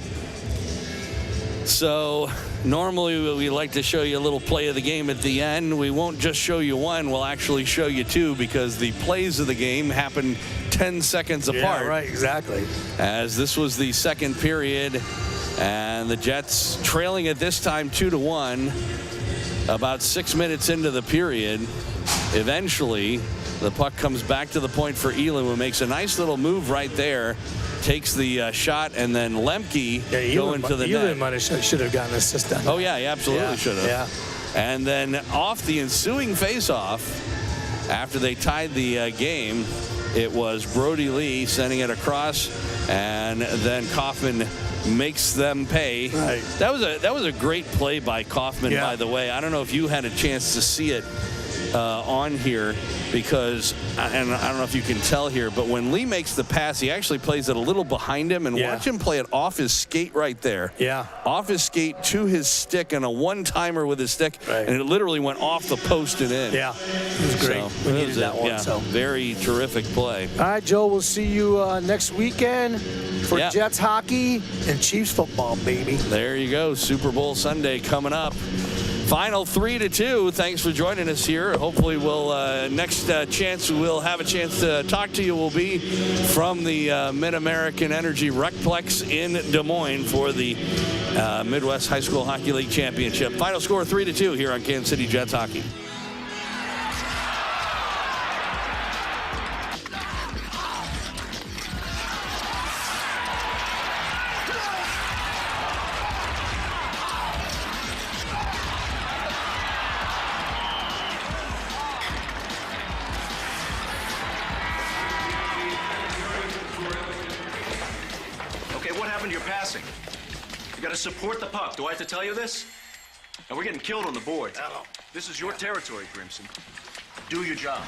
so normally we like to show you a little play of the game at the end. We won't just show you one. We'll actually show you 2 because the plays of the game happened 10 seconds apart. Yeah, right, exactly. As this was the second period, and the Jets trailing at this time 2-1. About 6 minutes into the period, eventually the puck comes back to the point for Elam, who makes a nice little move right there. Takes the shot, and then Lemke going to the net. Elam should have gotten an assist on that. Oh, yeah, he absolutely should have. Yeah. And then off the ensuing faceoff, after they tied the game, it was Brody Lee sending it across, and then Kaufman makes them pay. Right. That was a great play by Kaufman, by the way. I don't know if you had a chance to see it on here, because, and I don't know if you can tell here, but when Lee makes the pass, he actually plays it a little behind him, and watch him play it off his skate right there. Yeah. Off his skate to his stick, and a one-timer with his stick, and it literally went off the post and in. Yeah, it was great. So, we needed that one. Yeah, so very terrific play. All right, Joe, we'll see you next weekend for Jets hockey and Chiefs football, baby. There you go. Super Bowl Sunday coming up. Final 3-2. Thanks for joining us here. Hopefully we'll next chance we'll have a chance to talk to you will be from the Mid-American Energy Recplex in Des Moines for the Midwest High School Hockey League Championship. Final score 3-2 here on Kansas City Jets Hockey. Okay, what happened to your passing? You gotta support the puck. Do I have to tell you this? And we're getting killed on the board. This is your territory, Grimson. Do your job.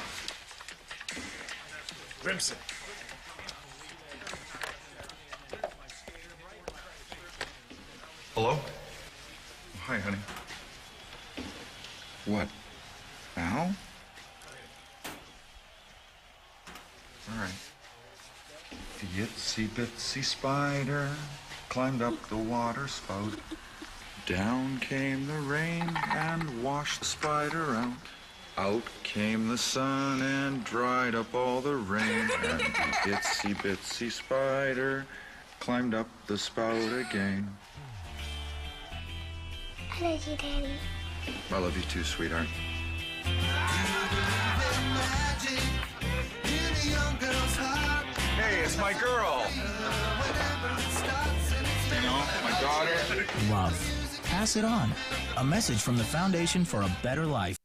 Grimson. Hello? Hi, honey. What? Now? All right. The itsy bitsy spider climbed up the water spout. Down came the rain and washed the spider out. Out came the sun and dried up all the rain. And the itsy bitsy spider climbed up the spout again. I love you, Daddy. I love you too, sweetheart. Hey, it's my girl. You know, my daughter. Love. Pass it on. A message from the Foundation for a Better Life.